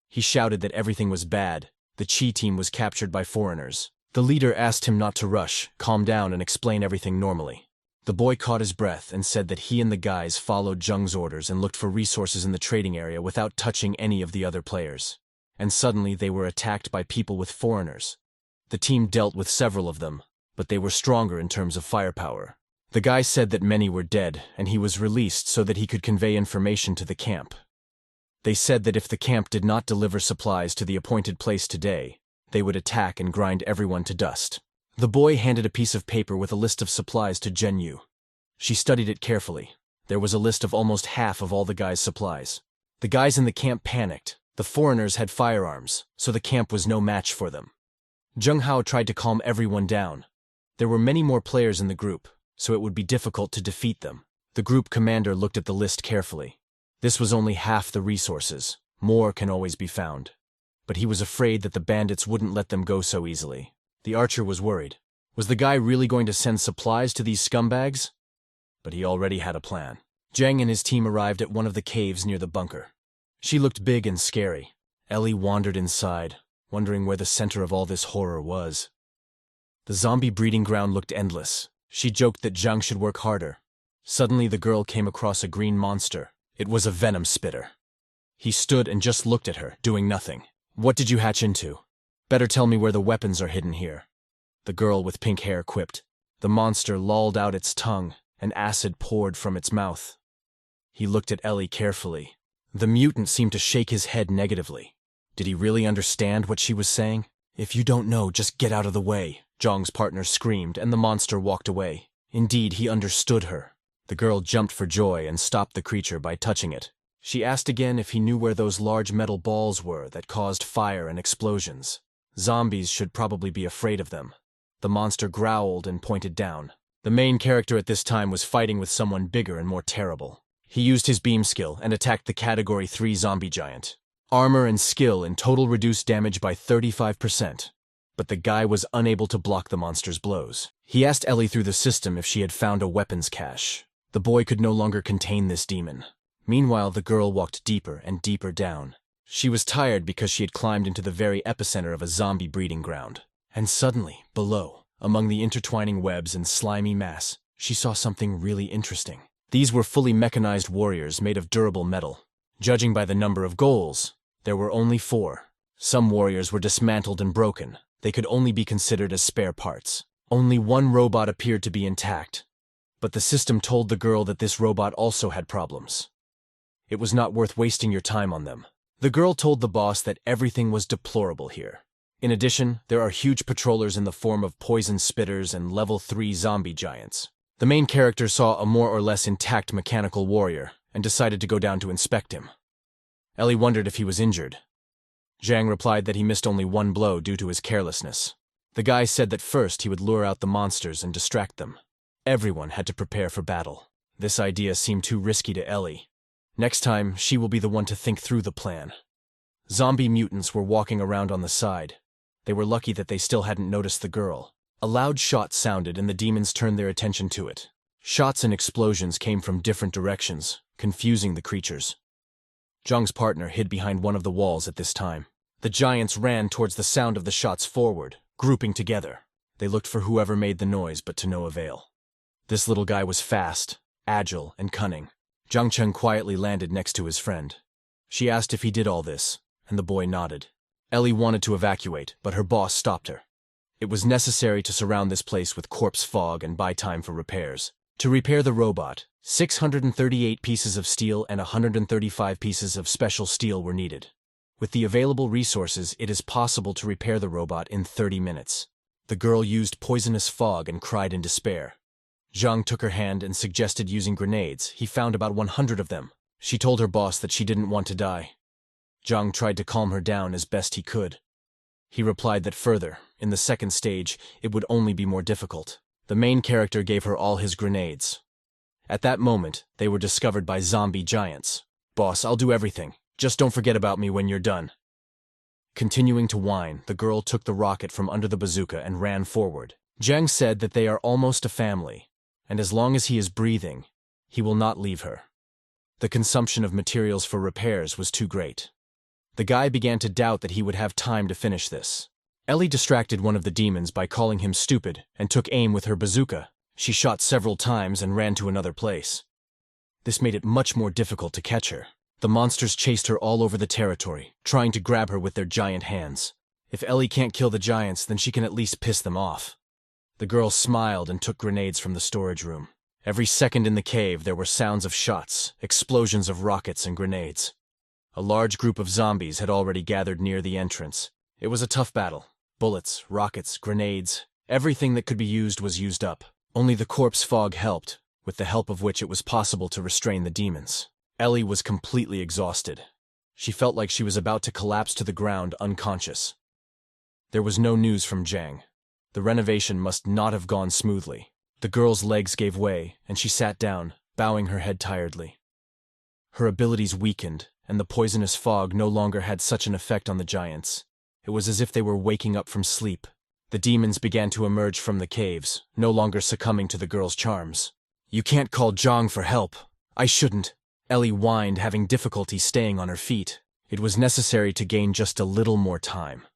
[SPEAKER 1] He shouted that everything was bad. The Qi team was captured by foreigners. The leader asked him not to rush, calm down, and explain everything normally. The boy caught his breath and said that he and the guys followed Zheng's orders and looked for resources in the trading area without touching any of the other players. And suddenly they were attacked by people with foreigners. The team dealt with several of them, but they were stronger in terms of firepower. The guy said that many were dead, and he was released so that he could convey information to the camp. They said that if the camp did not deliver supplies to the appointed place today, they would attack and grind everyone to dust. The boy handed a piece of paper with a list of supplies to Zhen Yu. She studied it carefully. There was a list of almost half of all the guys' supplies. The guys in the camp panicked. The foreigners had firearms, so the camp was no match for them. Zheng Hao tried to calm everyone down. There were many more players in the group, so it would be difficult to defeat them. The group commander looked at the list carefully. This was only half the resources. More can always be found. But he was afraid that the bandits wouldn't let them go so easily. The archer was worried. Was the guy really going to send supplies to these scumbags? But he already had a plan. Zheng and his team arrived at one of the caves near the bunker. She looked big and scary. Ellie wandered inside, wondering where the center of all this horror was. The zombie breeding ground looked endless. She joked that Zhang should work harder. Suddenly the girl came across a green monster. It was a venom spitter. He stood and just looked at her, doing nothing. "What did you hatch into? Better tell me where the weapons are hidden here," the girl with pink hair quipped. The monster lolled out its tongue, and acid poured from its mouth. He looked at Ellie carefully. The mutant seemed to shake his head negatively. Did he really understand what she was saying? "If you don't know, just get out of the way," Zhang's partner screamed, and the monster walked away. Indeed, he understood her. The girl jumped for joy and stopped the creature by touching it. She asked again if he knew where those large metal balls were that caused fire and explosions. Zombies should probably be afraid of them. The monster growled and pointed down. The main character at this time was fighting with someone bigger and more terrible. He used his beam skill and attacked the Category 3 zombie giant. Armor and skill in total reduced damage by 35%. But the guy was unable to block the monster's blows. He asked Ellie through the system if she had found a weapons cache. The boy could no longer contain this demon. Meanwhile, the girl walked deeper and deeper down. She was tired because she had climbed into the very epicenter of a zombie breeding ground. And suddenly, below, among the intertwining webs and slimy mass, she saw something really interesting. These were fully mechanized warriors made of durable metal. Judging by the number of goals, there were only 4. Some warriors were dismantled and broken. They could only be considered as spare parts. Only one robot appeared to be intact. But the system told the girl that this robot also had problems. It was not worth wasting your time on them. The girl told the boss that everything was deplorable here. In addition, there are huge patrollers in the form of poison spitters and level 3 zombie giants. The main character saw a more or less intact mechanical warrior and decided to go down to inspect him. Ellie wondered if he was injured. Zhang replied that he missed only one blow due to his carelessness. The guy said that first he would lure out the monsters and distract them. Everyone had to prepare for battle. This idea seemed too risky to Ellie. Next time, she will be the one to think through the plan. Zombie mutants were walking around on the side. They were lucky that they still hadn't noticed the girl. A loud shot sounded and the demons turned their attention to it. Shots and explosions came from different directions, confusing the creatures. Zhang's partner hid behind one of the walls at this time. The giants ran towards the sound of the shots forward, grouping together. They looked for whoever made the noise, but to no avail. This little guy was fast, agile, and cunning. Zhang Cheng quietly landed next to his friend. She asked if he did all this, and the boy nodded. Ellie wanted to evacuate, but her boss stopped her. It was necessary to surround this place with corpse fog and buy time for repairs. To repair the robot, 638 pieces of steel and 135 pieces of special steel were needed. With the available resources, it is possible to repair the robot in 30 minutes. The girl used poisonous fog and cried in despair. Zhang took her hand and suggested using grenades. He found about 100 of them. She told her boss that she didn't want to die. Zhang tried to calm her down as best he could. He replied that further, in the second stage, it would only be more difficult. The main character gave her all his grenades. At that moment, they were discovered by zombie giants. "Boss, I'll do everything. Just don't forget about me when you're done." Continuing to whine, the girl took the rocket from under the bazooka and ran forward. Zhang said that they are almost a family, and as long as he is breathing, he will not leave her. The consumption of materials for repairs was too great. The guy began to doubt that he would have time to finish this. Ellie distracted one of the demons by calling him stupid and took aim with her bazooka. She shot several times and ran to another place. This made it much more difficult to catch her. The monsters chased her all over the territory, trying to grab her with their giant hands. If Ellie can't kill the giants, then she can at least piss them off. The girl smiled and took grenades from the storage room. Every second in the cave, there were sounds of shots, explosions of rockets and grenades. A large group of zombies had already gathered near the entrance. It was a tough battle. Bullets, rockets, grenades, everything that could be used was used up. Only the corpse fog helped, with the help of which it was possible to restrain the demons. Ellie was completely exhausted. She felt like she was about to collapse to the ground unconscious. There was no news from Zhang. The renovation must not have gone smoothly. The girl's legs gave way, and she sat down, bowing her head tiredly. Her abilities weakened, and the poisonous fog no longer had such an effect on the giants. It was as if they were waking up from sleep. The demons began to emerge from the caves, no longer succumbing to the girl's charms. "You can't call Zhang for help. I shouldn't." Ellie whined, having difficulty staying on her feet. It was necessary to gain just a little more time.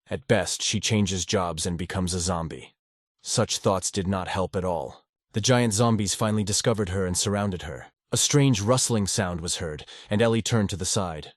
[SPEAKER 1] At best, she changes jobs and becomes a zombie. Such thoughts did not help at all. The giant zombies finally discovered her and surrounded her. A strange rustling sound was heard, and Ellie turned to the side.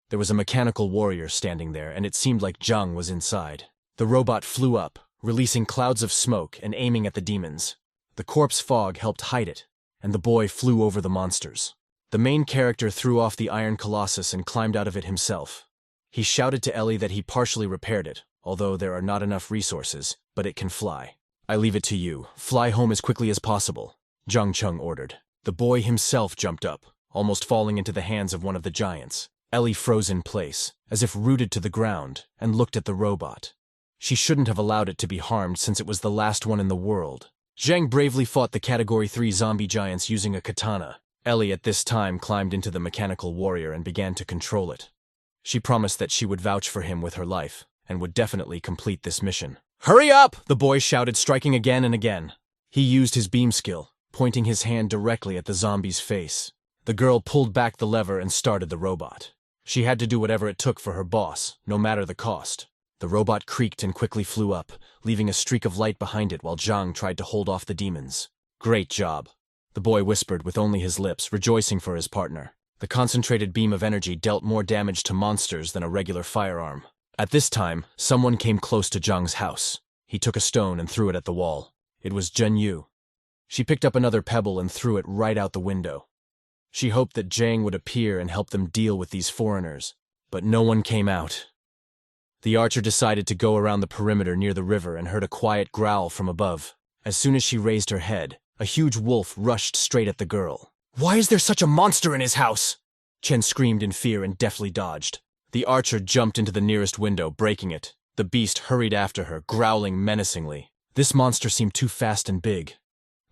[SPEAKER 1] There was a mechanical warrior standing there, and it seemed like Zhang was inside. The robot flew up, releasing clouds of smoke and aiming at the demons. The corpse fog helped hide it, and the boy flew over the monsters. The main character threw off the iron colossus and climbed out of it himself. He shouted to Ellie that he partially repaired it, although there are not enough resources, but it can fly. "I leave it to you. Fly home as quickly as possible," Zhang Cheng ordered. The boy himself jumped up, almost falling into the hands of one of the giants. Ellie froze in place, as if rooted to the ground, and looked at the robot. She shouldn't have allowed it to be harmed since it was the last one in the world. Zhang bravely fought the Category 3 zombie giants using a katana. Ellie at this time climbed into the mechanical warrior and began to control it. She promised that she would vouch for him with her life, and would definitely complete this mission. "Hurry up!" the boy shouted, striking again and again. He used his beam skill, pointing his hand directly at the zombie's face. The girl pulled back the lever and started the robot. She had to do whatever it took for her boss, no matter the cost. The robot creaked and quickly flew up, leaving a streak of light behind it while Zhang tried to hold off the demons. "Great job," the boy whispered with only his lips, rejoicing for his partner. The concentrated beam of energy dealt more damage to monsters than a regular firearm. At this time, someone came close to Zhang's house. He took a stone and threw it at the wall. It was Zhen Yu. She picked up another pebble and threw it right out the window. She hoped that Zhang would appear and help them deal with these foreigners, but no one came out. The archer decided to go around the perimeter near the river and heard a quiet growl from above. As soon as she raised her head, a huge wolf rushed straight at the girl. "Why is there such a monster in his house?" Chen screamed in fear and deftly dodged. The archer jumped into the nearest window, breaking it. The beast hurried after her, growling menacingly. This monster seemed too fast and big,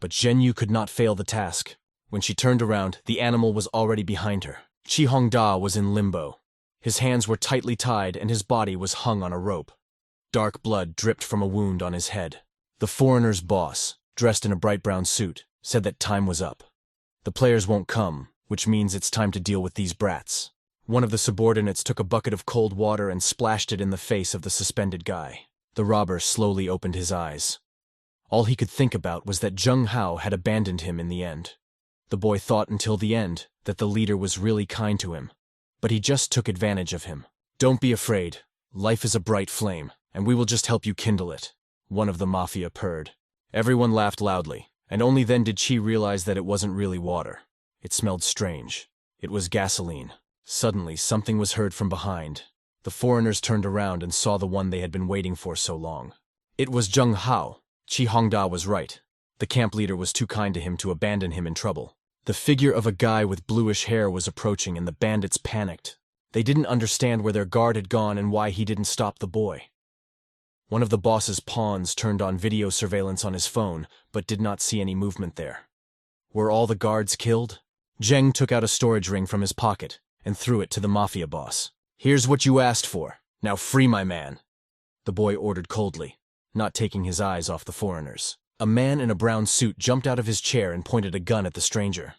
[SPEAKER 1] but Zhen Yu could not fail the task. When she turned around, the animal was already behind her. Qi Hongda was in limbo. His hands were tightly tied and his body was hung on a rope. Dark blood dripped from a wound on his head. The foreigner's boss, dressed in a bright brown suit, said that time was up. The players won't come, which means it's time to deal with these brats. One of the subordinates took a bucket of cold water and splashed it in the face of the suspended guy. The robber slowly opened his eyes. All he could think about was that Zheng Hao had abandoned him in the end. The boy thought until the end that the leader was really kind to him, but he just took advantage of him. "Don't be afraid. Life is a bright flame, and we will just help you kindle it," one of the mafia purred. Everyone laughed loudly, and only then did Qi realize that it wasn't really water. It smelled strange. It was gasoline. Suddenly, something was heard from behind. The foreigners turned around and saw the one they had been waiting for so long. It was Zheng Hao. Qi Hongda was right. The camp leader was too kind to him to abandon him in trouble. The figure of a guy with bluish hair was approaching and the bandits panicked. They didn't understand where their guard had gone and why he didn't stop the boy. One of the boss's pawns turned on video surveillance on his phone, but did not see any movement there. Were all the guards killed? Zheng took out a storage ring from his pocket and threw it to the mafia boss. "Here's what you asked for. Now free my man," the boy ordered coldly, not taking his eyes off the foreigners. A man in a brown suit jumped out of his chair and pointed a gun at the stranger.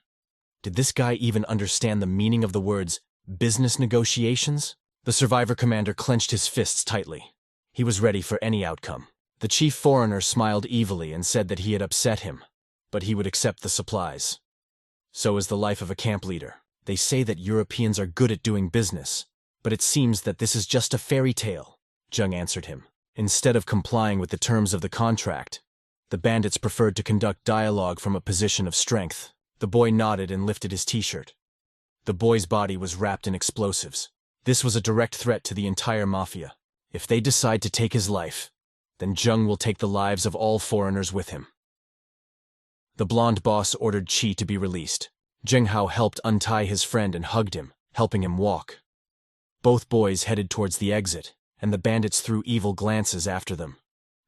[SPEAKER 1] Did this guy even understand the meaning of the words, business negotiations? The survivor commander clenched his fists tightly. He was ready for any outcome. The chief foreigner smiled evilly and said that he had upset him, but he would accept the supplies. So is the life of a camp leader. They say that Europeans are good at doing business, but it seems that this is just a fairy tale, Zheng answered him. Instead of complying with the terms of the contract, the bandits preferred to conduct dialogue from a position of strength. The boy nodded and lifted his t-shirt. The boy's body was wrapped in explosives. This was a direct threat to the entire mafia. If they decide to take his life, then Zheng will take the lives of all foreigners with him. The blonde boss ordered Qi to be released. Zheng Hao helped untie his friend and hugged him, helping him walk. Both boys headed towards the exit, and the bandits threw evil glances after them.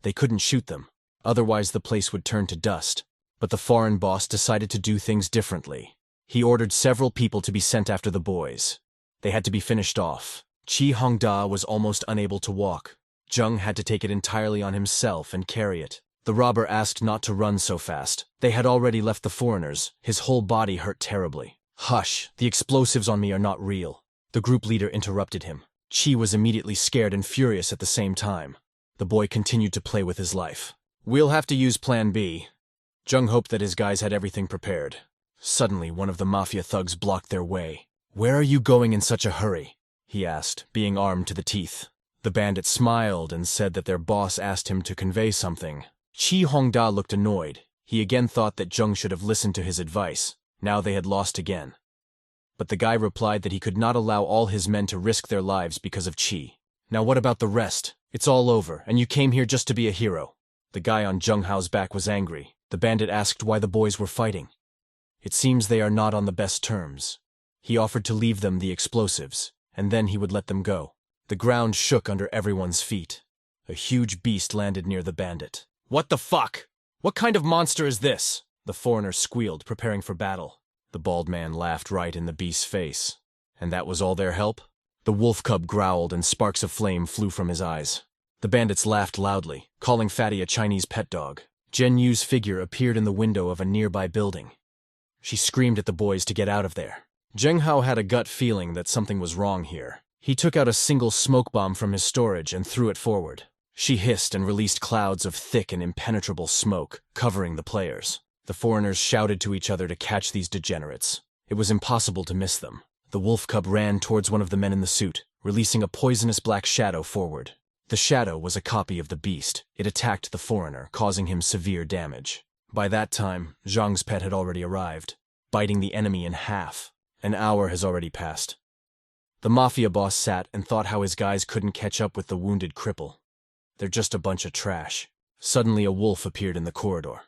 [SPEAKER 1] They couldn't shoot them, otherwise the place would turn to dust. But the foreign boss decided to do things differently. He ordered several people to be sent after the boys. They had to be finished off. Qi Hongda was almost unable to walk. Zheng had to take it entirely on himself and carry it. The robber asked not to run so fast. They had already left the foreigners. His whole body hurt terribly. "Hush, the explosives on me are not real," the group leader interrupted him. Qi was immediately scared and furious at the same time. The boy continued to play with his life. "We'll have to use Plan B." Zheng hoped that his guys had everything prepared. Suddenly, one of the mafia thugs blocked their way. "Where are you going in such a hurry?" he asked, being armed to the teeth. The bandit smiled and said that their boss asked him to convey something. Qi Hongda looked annoyed. He again thought that Zheng should have listened to his advice. Now they had lost again. But the guy replied that he could not allow all his men to risk their lives because of Qi. "Now what about the rest? It's all over, and you came here just to be a hero." The guy on Zheng Hao's back was angry. The bandit asked why the boys were fighting. "It seems they are not on the best terms." He offered to leave them the explosives, and then he would let them go. The ground shook under everyone's feet. A huge beast landed near the bandit. "What the fuck? What kind of monster is this?" The foreigner squealed, preparing for battle. The bald man laughed right in the beast's face. "And that was all their help?" The wolf cub growled and sparks of flame flew from his eyes. The bandits laughed loudly, calling Fatty a Chinese pet dog. Zhen Yu's figure appeared in the window of a nearby building. She screamed at the boys to get out of there. Zheng Hao had a gut feeling that something was wrong here. He took out a single smoke bomb from his storage and threw it forward. She hissed and released clouds of thick and impenetrable smoke, covering the players. The foreigners shouted to each other to catch these degenerates. It was impossible to miss them. The wolf cub ran towards one of the men in the suit, releasing a poisonous black shadow forward. The shadow was a copy of the beast. It attacked the foreigner, causing him severe damage. By that time, Zhang's pet had already arrived, biting the enemy in half. An hour has already passed. The mafia boss sat and thought how his guys couldn't catch up with the wounded cripple. They're just a bunch of trash. Suddenly a wolf appeared in the corridor.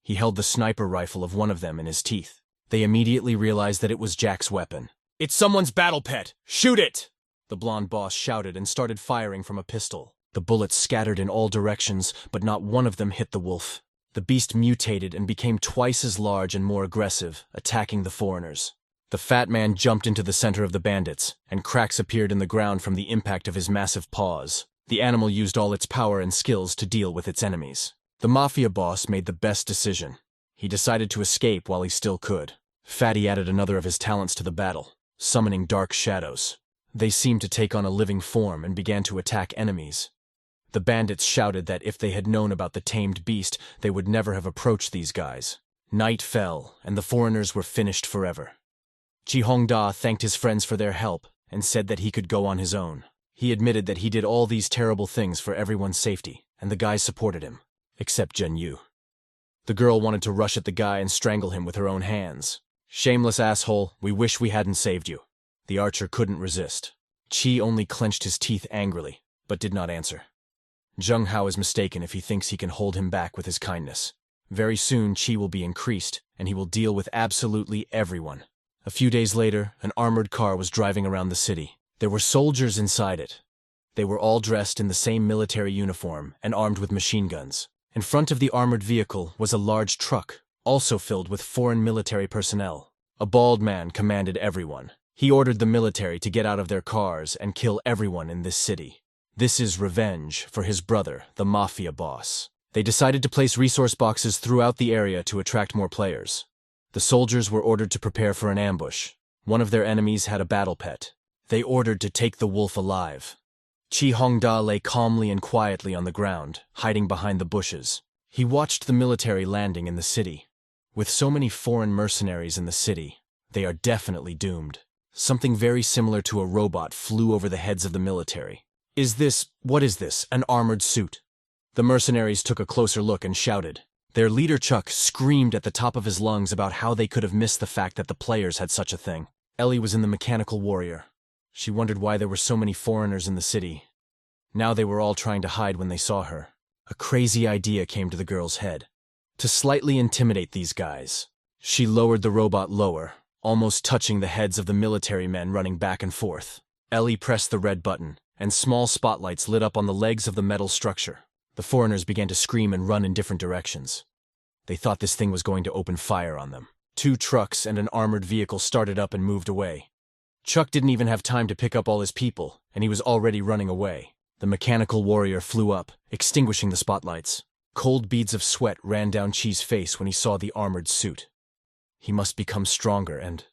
[SPEAKER 1] He held the sniper rifle of one of them in his teeth. They immediately realized that it was Jack's weapon. "It's someone's battle pet! Shoot it!" The blonde boss shouted and started firing from a pistol. The bullets scattered in all directions, but not one of them hit the wolf. The beast mutated and became twice as large and more aggressive, attacking the foreigners. The fat man jumped into the center of the bandits, and cracks appeared in the ground from the impact of his massive paws. The animal used all its power and skills to deal with its enemies. The mafia boss made the best decision. He decided to escape while he still could. Fatty added another of his talents to the battle, summoning dark shadows. They seemed to take on a living form and began to attack enemies. The bandits shouted that if they had known about the tamed beast, they would never have approached these guys. Night fell, and the foreigners were finished forever. Qi Hongda thanked his friends for their help and said that he could go on his own. He admitted that he did all these terrible things for everyone's safety, and the guys supported him, except Zhen Yu. The girl wanted to rush at the guy and strangle him with her own hands. "Shameless asshole, we wish we hadn't saved you." The archer couldn't resist. Qi only clenched his teeth angrily, but did not answer. Zheng Hao is mistaken if he thinks he can hold him back with his kindness. Very soon, Qi will be increased, and he will deal with absolutely everyone. A few days later, an armored car was driving around the city. There were soldiers inside it. They were all dressed in the same military uniform and armed with machine guns. In front of the armored vehicle was a large truck, also filled with foreign military personnel. A bald man commanded everyone. He ordered the military to get out of their cars and kill everyone in this city. This is revenge for his brother, the mafia boss. They decided to place resource boxes throughout the area to attract more players. The soldiers were ordered to prepare for an ambush. One of their enemies had a battle pet. They ordered to take the wolf alive. Qi Hongda lay calmly and quietly on the ground, hiding behind the bushes. He watched the military landing in the city. With so many foreign mercenaries in the city, they are definitely doomed. Something very similar to a robot flew over the heads of the military. What is this, an armored suit? The mercenaries took a closer look and shouted. Their leader Chuck screamed at the top of his lungs about how they could have missed the fact that the players had such a thing. Ellie was in the mechanical warrior. She wondered why there were so many foreigners in the city. Now they were all trying to hide when they saw her. A crazy idea came to the girl's head. To slightly intimidate these guys, she lowered the robot lower, almost touching the heads of the military men running back and forth. Ellie pressed the red button, and small spotlights lit up on the legs of the metal structure. The foreigners began to scream and run in different directions. They thought this thing was going to open fire on them. 2 trucks and an armored vehicle started up and moved away. Chuck didn't even have time to pick up all his people, and he was already running away. The mechanical warrior flew up, extinguishing the spotlights. Cold beads of sweat ran down Qi's face when he saw the armored suit. He must become stronger and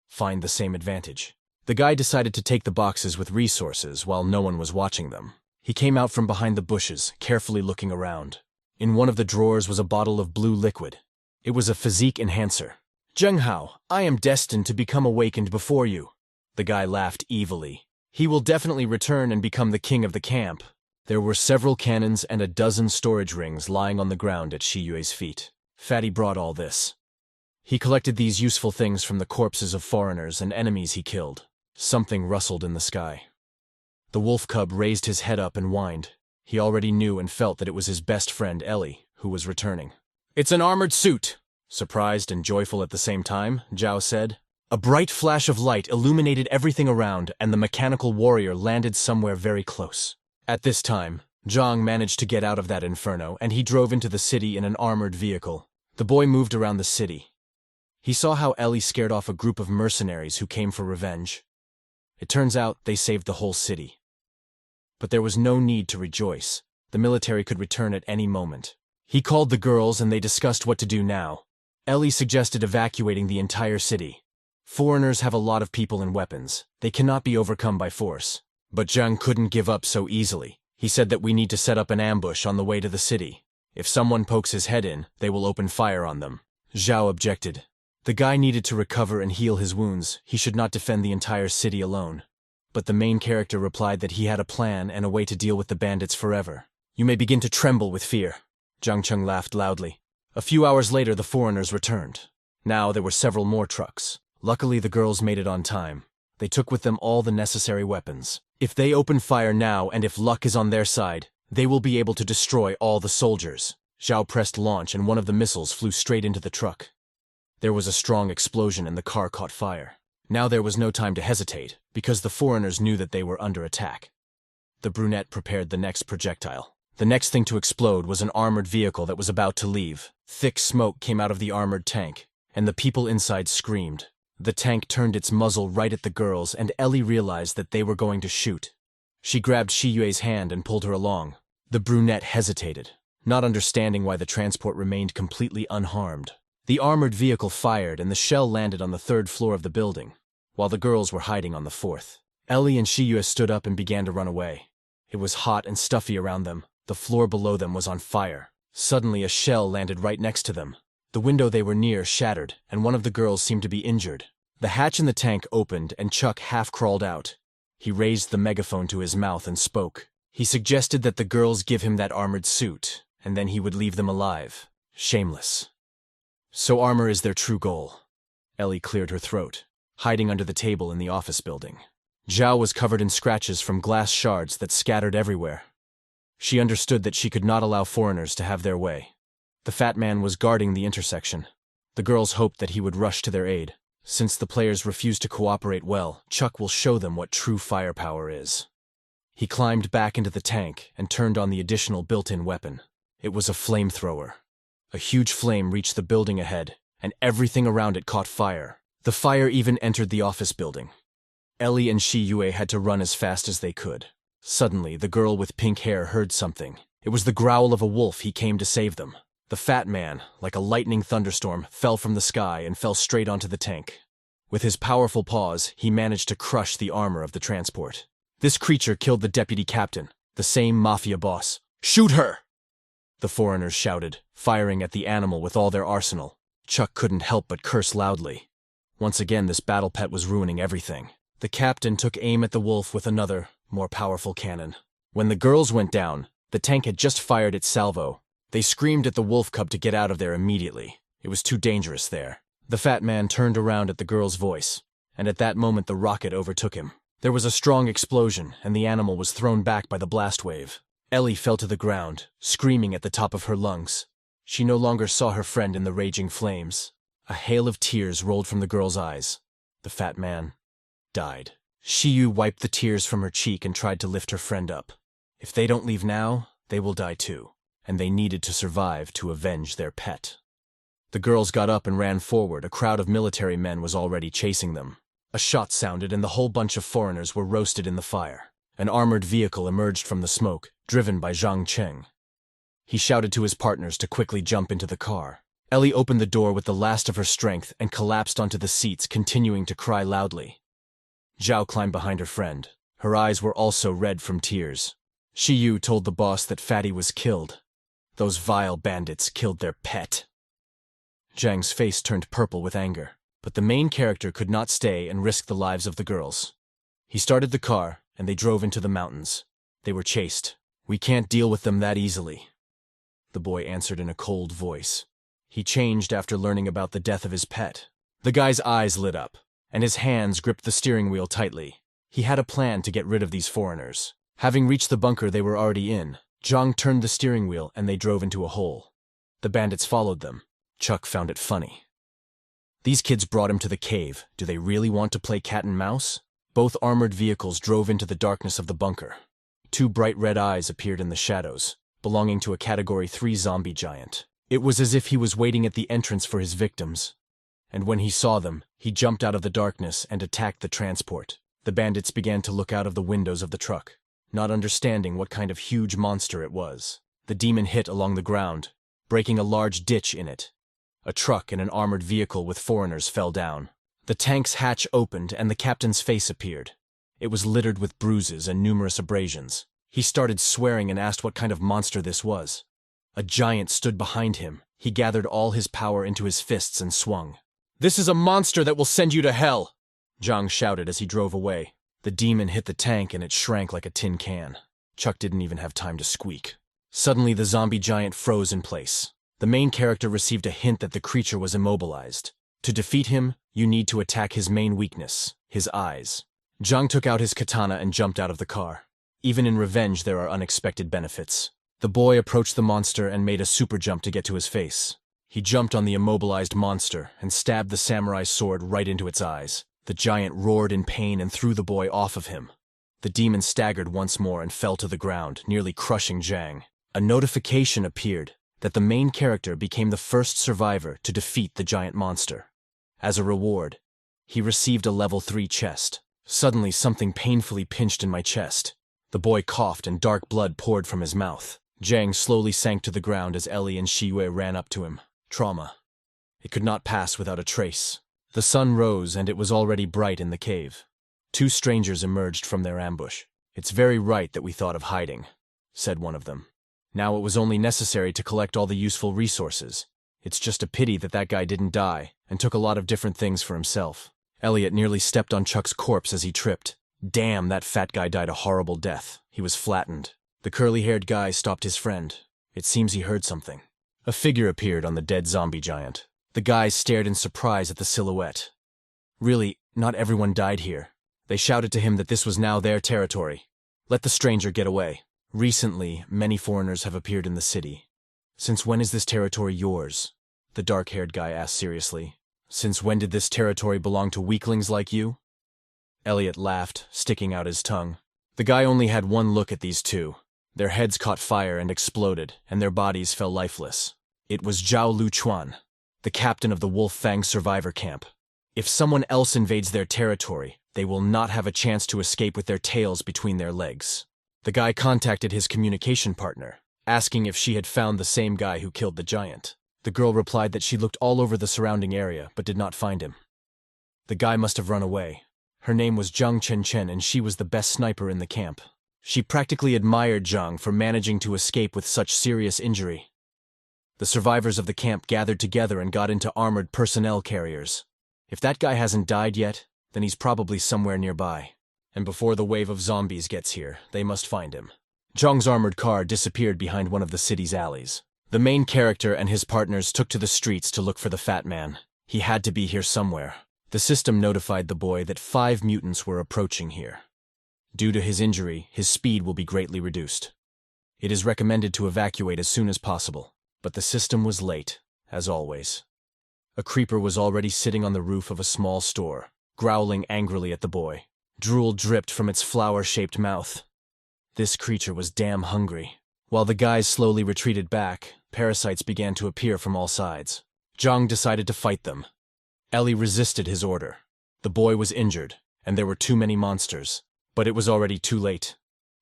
[SPEAKER 1] find the same advantage. The guy decided to take the boxes with resources while no one was watching them. He came out from behind the bushes, carefully looking around. In one of the drawers was a bottle of blue liquid. It was a physique enhancer. "Zheng Hao, I am destined to become awakened before you." The guy laughed evilly. "He will definitely return and become the king of the camp." There were several cannons and a dozen storage rings lying on the ground at Shi Yue's feet. Fatty brought all this. He collected these useful things from the corpses of foreigners and enemies he killed. Something rustled in the sky. The wolf cub raised his head up and whined. He already knew and felt that it was his best friend Ellie, who was returning. "It's an armored suit!" Surprised and joyful at the same time, Zhao said. A bright flash of light illuminated everything around, and the mechanical warrior landed somewhere very close. At this time, Zhang managed to get out of that inferno, and he drove into the city in an armored vehicle. The boy moved around the city. He saw how Ellie scared off a group of mercenaries who came for revenge. It turns out they saved the whole city. But there was no need to rejoice. The military could return at any moment. He called the girls and they discussed what to do now. Ellie suggested evacuating the entire city. Foreigners have a lot of people and weapons. They cannot be overcome by force. But Zhang couldn't give up so easily. He said that we need to set up an ambush on the way to the city. If someone pokes his head in, they will open fire on them. Zhao objected. The guy needed to recover and heal his wounds. He should not defend the entire city alone. But the main character replied that he had a plan and a way to deal with the bandits forever. "You may begin to tremble with fear." Zhang Cheng laughed loudly. A few hours later, the foreigners returned. Now there were several more trucks. Luckily, the girls made it on time. They took with them all the necessary weapons. If they open fire now, and if luck is on their side, they will be able to destroy all the soldiers. Zhao pressed launch, and one of the missiles flew straight into the truck. There was a strong explosion, and the car caught fire. Now there was no time to hesitate, because the foreigners knew that they were under attack. The brunette prepared the next projectile. The next thing to explode was an armored vehicle that was about to leave. Thick smoke came out of the armored tank, and the people inside screamed. The tank turned its muzzle right at the girls, and Ellie realized that they were going to shoot. She grabbed Shi Yue's hand and pulled her along. The brunette hesitated, not understanding why the transport remained completely unharmed. The armored vehicle fired, and the shell landed on the 3rd floor of the building, while the girls were hiding on the 4th. Ellie and Shi Yue stood up and began to run away. It was hot and stuffy around them. The floor below them was on fire. Suddenly, a shell landed right next to them. The window they were near shattered, and one of the girls seemed to be injured. The hatch in the tank opened, and Chuck half crawled out. He raised the megaphone to his mouth and spoke. He suggested that the girls give him that armored suit, and then he would leave them alive. Shameless. So armor is their true goal. Ellie cleared her throat, hiding under the table in the office building. Zhao was covered in scratches from glass shards that scattered everywhere. She understood that she could not allow foreigners to have their way. The fat man was guarding the intersection. The girls hoped that he would rush to their aid. Since the players refused to cooperate well, Chuck will show them what true firepower is. He climbed back into the tank and turned on the additional built-in weapon. It was a flamethrower. A huge flame reached the building ahead, and everything around it caught fire. The fire even entered the office building. Ellie and Shi Yue had to run as fast as they could. Suddenly, the girl with pink hair heard something. It was the growl of a wolf. He came to save them. The fat man, like a lightning thunderstorm, fell from the sky and fell straight onto the tank. With his powerful paws, he managed to crush the armor of the transport. This creature killed the deputy captain, the same mafia boss. "Shoot her!" The foreigners shouted, firing at the animal with all their arsenal. Chuck couldn't help but curse loudly. Once again, this battle pet was ruining everything. The captain took aim at the wolf with another, more powerful cannon. When the girls went down, the tank had just fired its salvo. They screamed at the wolf cub to get out of there immediately. It was too dangerous there. The fat man turned around at the girl's voice, and at that moment the rocket overtook him. There was a strong explosion, and the animal was thrown back by the blast wave. Ellie fell to the ground, screaming at the top of her lungs. She no longer saw her friend in the raging flames. A hail of tears rolled from the girl's eyes. The fat man died. Shiyu wiped the tears from her cheek and tried to lift her friend up. If they don't leave now, they will die too, and they needed to survive to avenge their pet. The girls got up and ran forward. A crowd of military men was already chasing them. A shot sounded and the whole bunch of foreigners were roasted in the fire. An armored vehicle emerged from the smoke, driven by Zhang Cheng. He shouted to his partners to quickly jump into the car. Ellie opened the door with the last of her strength and collapsed onto the seats, continuing to cry loudly. Zhao climbed behind her friend. Her eyes were also red from tears. Shiyu told the boss that Fatty was killed. Those vile bandits killed their pet. Zhang's face turned purple with anger, but the main character could not stay and risk the lives of the girls. He started the car, and they drove into the mountains. They were chased. "We can't deal with them that easily," the boy answered in a cold voice. He changed after learning about the death of his pet. The guy's eyes lit up, and his hands gripped the steering wheel tightly. He had a plan to get rid of these foreigners. Having reached the bunker they were already in, Zhang turned the steering wheel and they drove into a hole. The bandits followed them. Chuck found it funny. These kids brought him to the cave. Do they really want to play cat and mouse? Both armored vehicles drove into the darkness of the bunker. Two bright red eyes appeared in the shadows, belonging to a Category 3 zombie giant. It was as if he was waiting at the entrance for his victims. And when he saw them, he jumped out of the darkness and attacked the transport. The bandits began to look out of the windows of the truck, not understanding what kind of huge monster it was. The demon hit along the ground, breaking a large ditch in it. A truck and an armored vehicle with foreigners fell down. The tank's hatch opened and the captain's face appeared. It was littered with bruises and numerous abrasions. He started swearing and asked what kind of monster this was. A giant stood behind him. He gathered all his power into his fists and swung. "This is a monster that will send you to hell!" Zhang shouted as he drove away. The demon hit the tank and it shrank like a tin can. Chuck didn't even have time to squeak. Suddenly the zombie giant froze in place. The main character received a hint that the creature was immobilized. To defeat him, you need to attack his main weakness, his eyes. Zhang took out his katana and jumped out of the car. Even in revenge there are unexpected benefits. The boy approached the monster and made a super jump to get to his face. He jumped on the immobilized monster and stabbed the samurai's sword right into its eyes. The giant roared in pain and threw the boy off of him. The demon staggered once more and fell to the ground, nearly crushing Zhang. A notification appeared that the main character became the first survivor to defeat the giant monster. As a reward, he received a level 3 chest. Suddenly something painfully pinched in my chest. The boy coughed and dark blood poured from his mouth. Zhang slowly sank to the ground as Ellie and Shiyue ran up to him. Trauma. It could not pass without a trace. The sun rose and it was already bright in the cave. Two strangers emerged from their ambush. "It's very right that we thought of hiding," said one of them. "Now it was only necessary to collect all the useful resources. It's just a pity that that guy didn't die and took a lot of different things for himself." Elliot nearly stepped on Chuck's corpse as he tripped. Damn, that fat guy died a horrible death. He was flattened. The curly-haired guy stopped his friend. It seems he heard something. A figure appeared on the dead zombie giant. The guys stared in surprise at the silhouette. Really, not everyone died here. They shouted to him that this was now their territory. Let the stranger get away. Recently, many foreigners have appeared in the city. Since when is this territory yours? The dark-haired guy asked seriously. Since when did this territory belong to weaklings like you? Elliot laughed, sticking out his tongue. The guy only had one look at these two. Their heads caught fire and exploded, and their bodies fell lifeless. It was Zhao Luchuan, the captain of the Wolf Fang survivor camp. If someone else invades their territory, they will not have a chance to escape with their tails between their legs. The guy contacted his communication partner, asking if she had found the same guy who killed the giant. The girl replied that she looked all over the surrounding area but did not find him. The guy must have run away. Her name was Zhang Cheng and she was the best sniper in the camp. She practically admired Zhang for managing to escape with such serious injury. The survivors of the camp gathered together and got into armored personnel carriers. If that guy hasn't died yet, then he's probably somewhere nearby. And before the wave of zombies gets here, they must find him. Zhang's armored car disappeared behind one of the city's alleys. The main character and his partners took to the streets to look for the fat man. He had to be here somewhere. The system notified the boy that 5 mutants were approaching here. Due to his injury, his speed will be greatly reduced. It is recommended to evacuate as soon as possible, but the system was late, as always. A creeper was already sitting on the roof of a small store, growling angrily at the boy. Drool dripped from its flower-shaped mouth. This creature was damn hungry. While the guys slowly retreated back, parasites began to appear from all sides. Zhang decided to fight them. Ellie resisted his order. The boy was injured, and there were too many monsters. But it was already too late.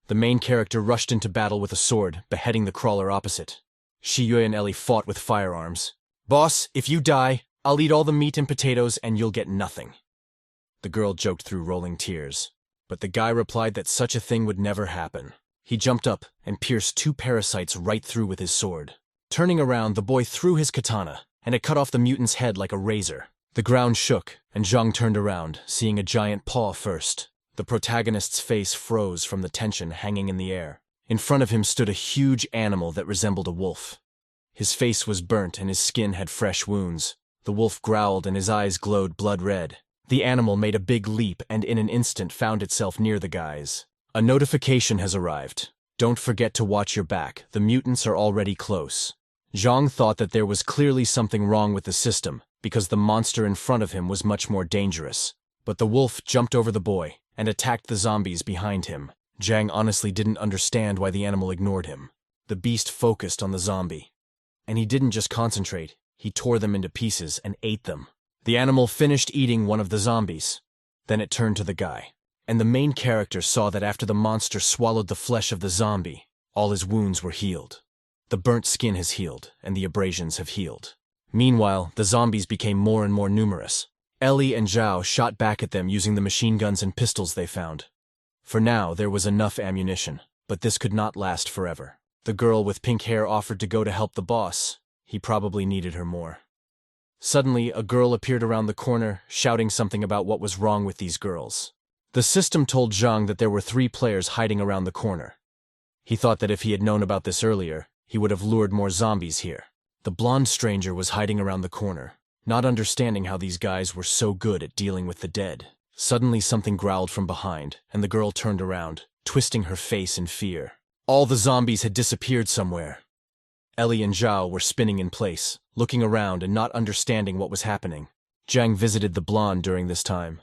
[SPEAKER 1] The main character rushed into battle with a sword, beheading the crawler opposite. Shiyue and Ellie fought with firearms. "Boss, if you die, I'll eat all the meat and potatoes and you'll get nothing." The girl joked through rolling tears. But the guy replied that such a thing would never happen. He jumped up and pierced 2 parasites right through with his sword. Turning around, the boy threw his katana, and it cut off the mutant's head like a razor. The ground shook, and Zhang turned around, seeing a giant paw first. The protagonist's face froze from the tension hanging in the air. In front of him stood a huge animal that resembled a wolf. His face was burnt and his skin had fresh wounds. The wolf growled and his eyes glowed blood red. The animal made a big leap and in an instant found itself near the guys. "A notification has arrived. Don't forget to watch your back. The mutants are already close." Zhang thought that there was clearly something wrong with the system, because the monster in front of him was much more dangerous. But the wolf jumped over the boy and attacked the zombies behind him. Zhang honestly didn't understand why the animal ignored him. The beast focused on the zombie. And he didn't just concentrate, he tore them into pieces and ate them. The animal finished eating one of the zombies. Then it turned to the guy. And the main character saw that after the monster swallowed the flesh of the zombie, all his wounds were healed. The burnt skin has healed, and the abrasions have healed. Meanwhile, the zombies became more and more numerous. Ellie and Zhao shot back at them using the machine guns and pistols they found. For now, there was enough ammunition, but this could not last forever. The girl with pink hair offered to go to help the boss. He probably needed her more. Suddenly, a girl appeared around the corner, shouting something about what was wrong with these girls. The system told Zhang that there were 3 players hiding around the corner. He thought that if he had known about this earlier, he would have lured more zombies here. The blonde stranger was hiding around the corner, not understanding how these guys were so good at dealing with the dead. Suddenly something growled from behind, and the girl turned around, twisting her face in fear. All the zombies had disappeared somewhere. Ellie and Zhao were spinning in place, looking around and not understanding what was happening. Zhang visited the blonde during this time.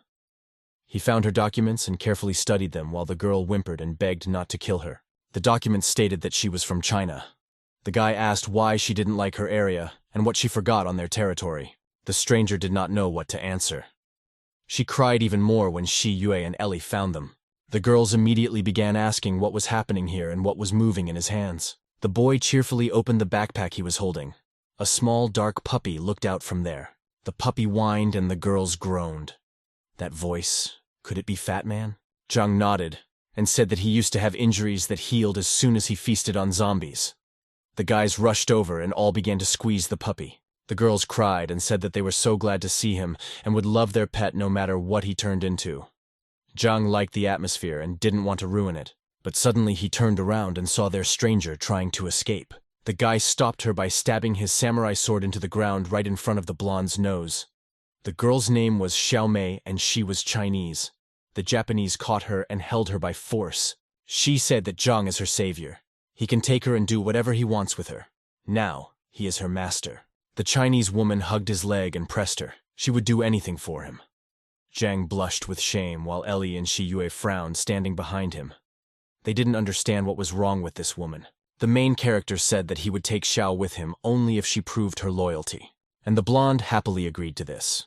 [SPEAKER 1] He found her documents and carefully studied them while the girl whimpered and begged not to kill her. The documents stated that she was from China. The guy asked why she didn't like her area and what she forgot on their territory. The stranger did not know what to answer. She cried even more when Shiyue and Ellie found them. The girls immediately began asking what was happening here and what was moving in his hands. The boy cheerfully opened the backpack he was holding. A small dark puppy looked out from there. The puppy whined and the girls groaned. That voice, could it be Fat Man? Zhang nodded and said that he used to have injuries that healed as soon as he feasted on zombies. The guys rushed over and all began to squeeze the puppy. The girls cried and said that they were so glad to see him and would love their pet no matter what he turned into. Zhang liked the atmosphere and didn't want to ruin it, but suddenly he turned around and saw their stranger trying to escape. The guy stopped her by stabbing his samurai sword into the ground right in front of the blonde's nose. The girl's name was Xiaomei and she was Chinese. The Japanese caught her and held her by force. She said that Zhang is her savior. He can take her and do whatever he wants with her. Now, he is her master. The Chinese woman hugged his leg and pressed her. She would do anything for him. Zhang blushed with shame while Ellie and Shi Yue frowned, standing behind him. They didn't understand what was wrong with this woman. The main character said that he would take Xiao with him only if she proved her loyalty, and the blonde happily agreed to this.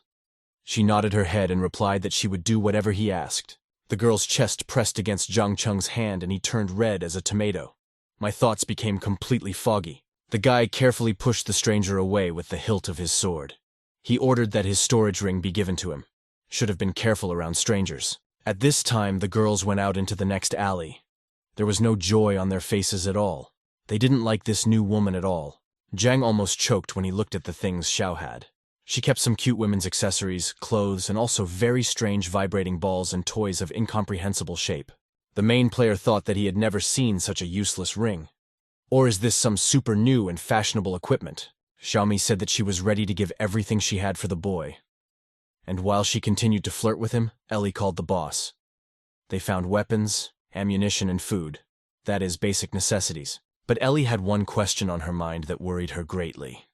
[SPEAKER 1] She nodded her head and replied that she would do whatever he asked. The girl's chest pressed against Zhang Cheng's hand and he turned red as a tomato. My thoughts became completely foggy. The guy carefully pushed the stranger away with the hilt of his sword. He ordered that his storage ring be given to him. Should have been careful around strangers. At this time, the girls went out into the next alley. There was no joy on their faces at all. They didn't like this new woman at all. Zhang almost choked when he looked at the things Xiao had. She kept some cute women's accessories, clothes, and also very strange vibrating balls and toys of incomprehensible shape. The main player thought that he had never seen such a useless ring. Or is this some super new and fashionable equipment? Xiaomi said that she was ready to give everything she had for the boy. And while she continued to flirt with him, Ellie called the boss. They found weapons, ammunition, and food. That is, basic necessities. But Ellie had one question on her mind that worried her greatly.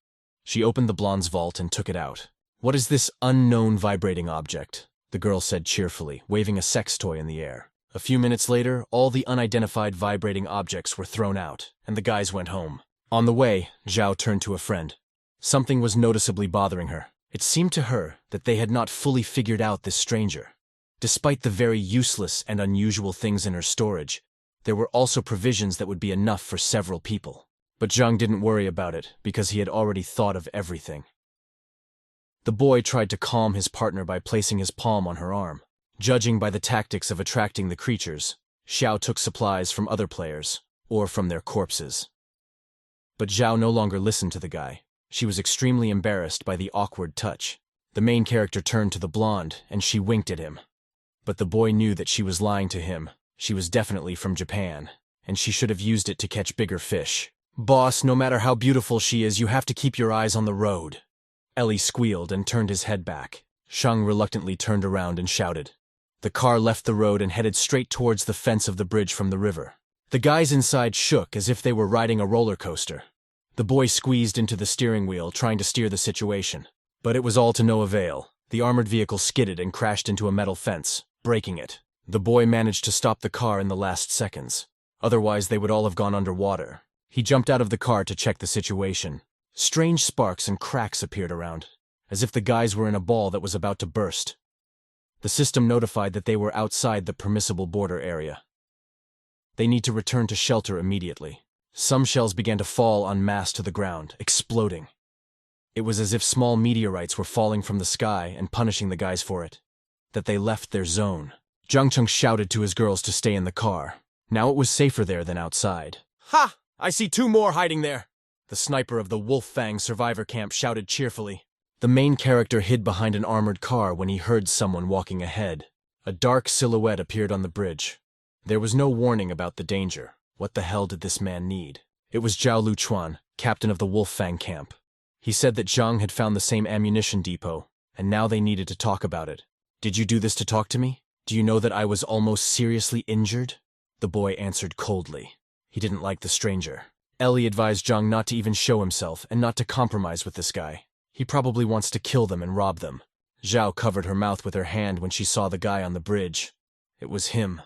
[SPEAKER 1] She opened the blonde's vault and took it out. "What is this unknown vibrating object?" the girl said cheerfully, waving a sex toy in the air. A few minutes later, all the unidentified vibrating objects were thrown out, and the guys went home. On the way, Zhao turned to a friend. Something was noticeably bothering her. It seemed to her that they had not fully figured out this stranger. Despite the very useless and unusual things in her storage, there were also provisions that would be enough for several people. But Zhang didn't worry about it, because he had already thought of everything. The boy tried to calm his partner by placing his palm on her arm. Judging by the tactics of attracting the creatures, Xiao took supplies from other players, or from their corpses. But Zhao no longer listened to the guy. She was extremely embarrassed by the awkward touch. The main character turned to the blonde, and she winked at him. But the boy knew that she was lying to him. She was definitely from Japan, and she should have used it to catch bigger fish. "Boss, no matter how beautiful she is, you have to keep your eyes on the road." Ellie squealed and turned his head back. Shang reluctantly turned around and shouted. The car left the road and headed straight towards the fence of the bridge from the river. The guys inside shook as if they were riding a roller coaster. The boy squeezed into the steering wheel, trying to steer the situation. But it was all to no avail. The armored vehicle skidded and crashed into a metal fence, breaking it. The boy managed to stop the car in the last seconds. Otherwise, they would all have gone underwater. He jumped out of the car to check the situation. Strange sparks and cracks appeared around, as if the guys were in a ball that was about to burst. The system notified that they were outside the permissible border area. They need to return to shelter immediately. Some shells began to fall en masse to the ground, exploding. It was as if small meteorites were falling from the sky and punishing the guys for it. That they left their zone. Zhang Cheng shouted to his girls to stay in the car. Now it was safer there than outside. "Ha! I see 2 more hiding there!" The sniper of the Wolf Fang survivor camp shouted cheerfully. The main character hid behind an armored car when he heard someone walking ahead. A dark silhouette appeared on the bridge. There was no warning about the danger. What the hell did this man need? It was Zhao Luchuan, captain of the Wolf Fang camp. He said that Zhang had found the same ammunition depot, and now they needed to talk about it. "Did you do this to talk to me? Do you know that I was almost seriously injured?" The boy answered coldly. He didn't like the stranger. Ellie advised Zhang not to even show himself and not to compromise with this guy. He probably wants to kill them and rob them. Zhao covered her mouth with her hand when she saw the guy on the bridge. It was him.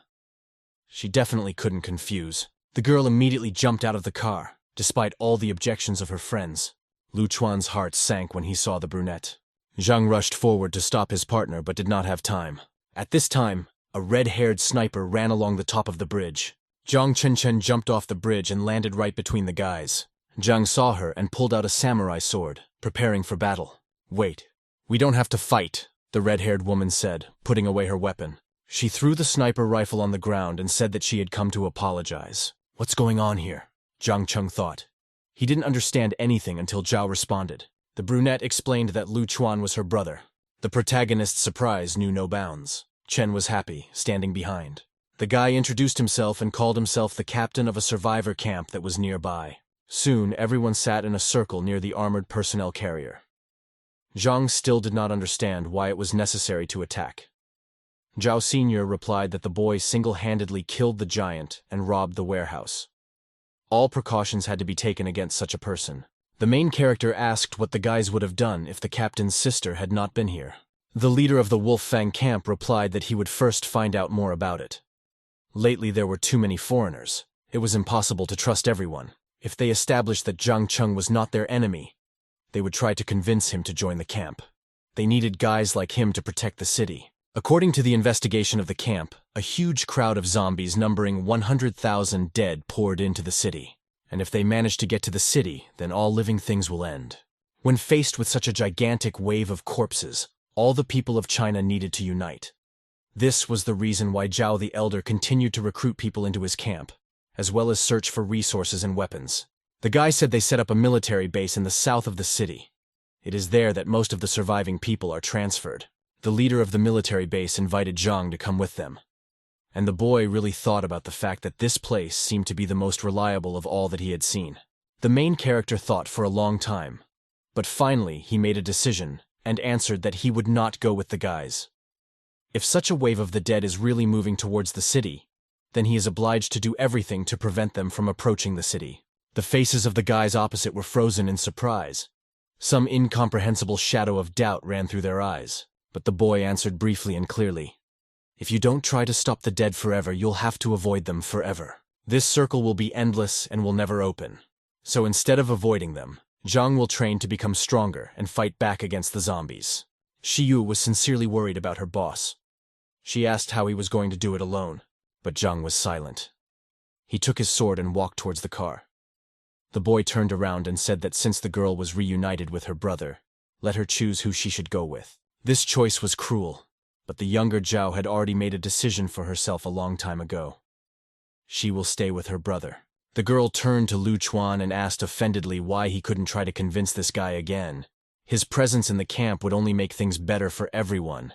[SPEAKER 1] She definitely couldn't confuse. The girl immediately jumped out of the car, despite all the objections of her friends. Lu Chuan's heart sank when he saw the brunette. Zhang rushed forward to stop his partner but did not have time. At this time, a red-haired sniper ran along the top of the bridge. Zhang Chen jumped off the bridge and landed right between the guys. Zhang saw her and pulled out a samurai sword, preparing for battle. "Wait, we don't have to fight," the red-haired woman said, putting away her weapon. She threw the sniper rifle on the ground and said that she had come to apologize. "What's going on here?" Zhang Cheng thought. He didn't understand anything until Zhao responded. The brunette explained that Lu Chuan was her brother. The protagonist's surprise knew no bounds. Chen was happy, standing behind. The guy introduced himself and called himself the captain of a survivor camp that was nearby. Soon, everyone sat in a circle near the armored personnel carrier. Zhang still did not understand why it was necessary to attack. Zhao Sr. replied that the boy single-handedly killed the giant and robbed the warehouse. All precautions had to be taken against such a person. The main character asked what the guys would have done if the captain's sister had not been here. The leader of the Wolf Fang camp replied that he would first find out more about it. Lately there were too many foreigners. It was impossible to trust everyone. If they established that Zhang Cheng was not their enemy, they would try to convince him to join the camp. They needed guys like him to protect the city. According to the investigation of the camp, a huge crowd of zombies numbering 100,000 dead poured into the city. And if they manage to get to the city, then all living things will end. When faced with such a gigantic wave of corpses, all the people of China needed to unite. This was the reason why Zhao the Elder continued to recruit people into his camp, as well as search for resources and weapons. The guy said they set up a military base in the south of the city. It is there that most of the surviving people are transferred. The leader of the military base invited Zhang to come with them. And the boy really thought about the fact that this place seemed to be the most reliable of all that he had seen. The main character thought for a long time, but finally he made a decision and answered that he would not go with the guys. If such a wave of the dead is really moving towards the city, then he is obliged to do everything to prevent them from approaching the city. The faces of the guys opposite were frozen in surprise. Some incomprehensible shadow of doubt ran through their eyes, but the boy answered briefly and clearly. If you don't try to stop the dead forever, you'll have to avoid them forever. This circle will be endless and will never open. So instead of avoiding them, Zhang will train to become stronger and fight back against the zombies. Shiyu was sincerely worried about her boss. She asked how he was going to do it alone, but Zhang was silent. He took his sword and walked towards the car. The boy turned around and said that since the girl was reunited with her brother, let her choose who she should go with. This choice was cruel, but the younger Zhao had already made a decision for herself a long time ago. She will stay with her brother. The girl turned to Lu Chuan and asked offendedly why he couldn't try to convince this guy again. His presence in the camp would only make things better for everyone.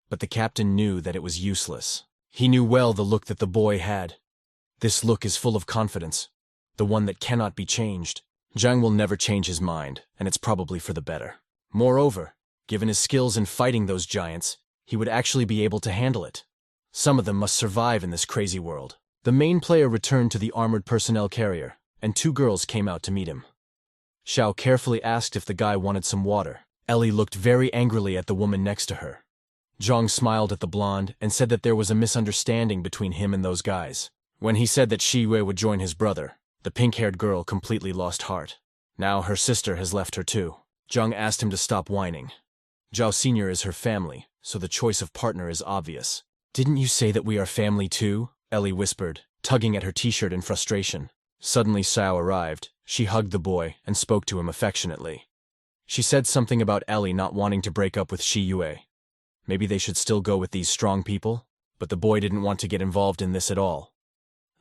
[SPEAKER 1] But the captain knew that it was useless. He knew well the look that the boy had. This look is full of confidence, the one that cannot be changed. Zhang will never change his mind, and it's probably for the better. Moreover, given his skills in fighting those giants, he would actually be able to handle it. Some of them must survive in this crazy world. The main player returned to the armored personnel carrier, and two girls came out to meet him. Xiao carefully asked if the guy wanted some water. Ellie looked very angrily at the woman next to her. Zhang smiled at the blonde and said that there was a misunderstanding between him and those guys. When he said that Shi Yue would join his brother, the pink-haired girl completely lost heart. Now her sister has left her too. Zhang asked him to stop whining. Zhao Sr. is her family, so the choice of partner is obvious. Didn't you say that we are family too? Ellie whispered, tugging at her t-shirt in frustration. Suddenly Xiao arrived. She hugged the boy and spoke to him affectionately. She said something about Ellie not wanting to break up with Shi Yue. Maybe they should still go with these strong people? But the boy didn't want to get involved in this at all.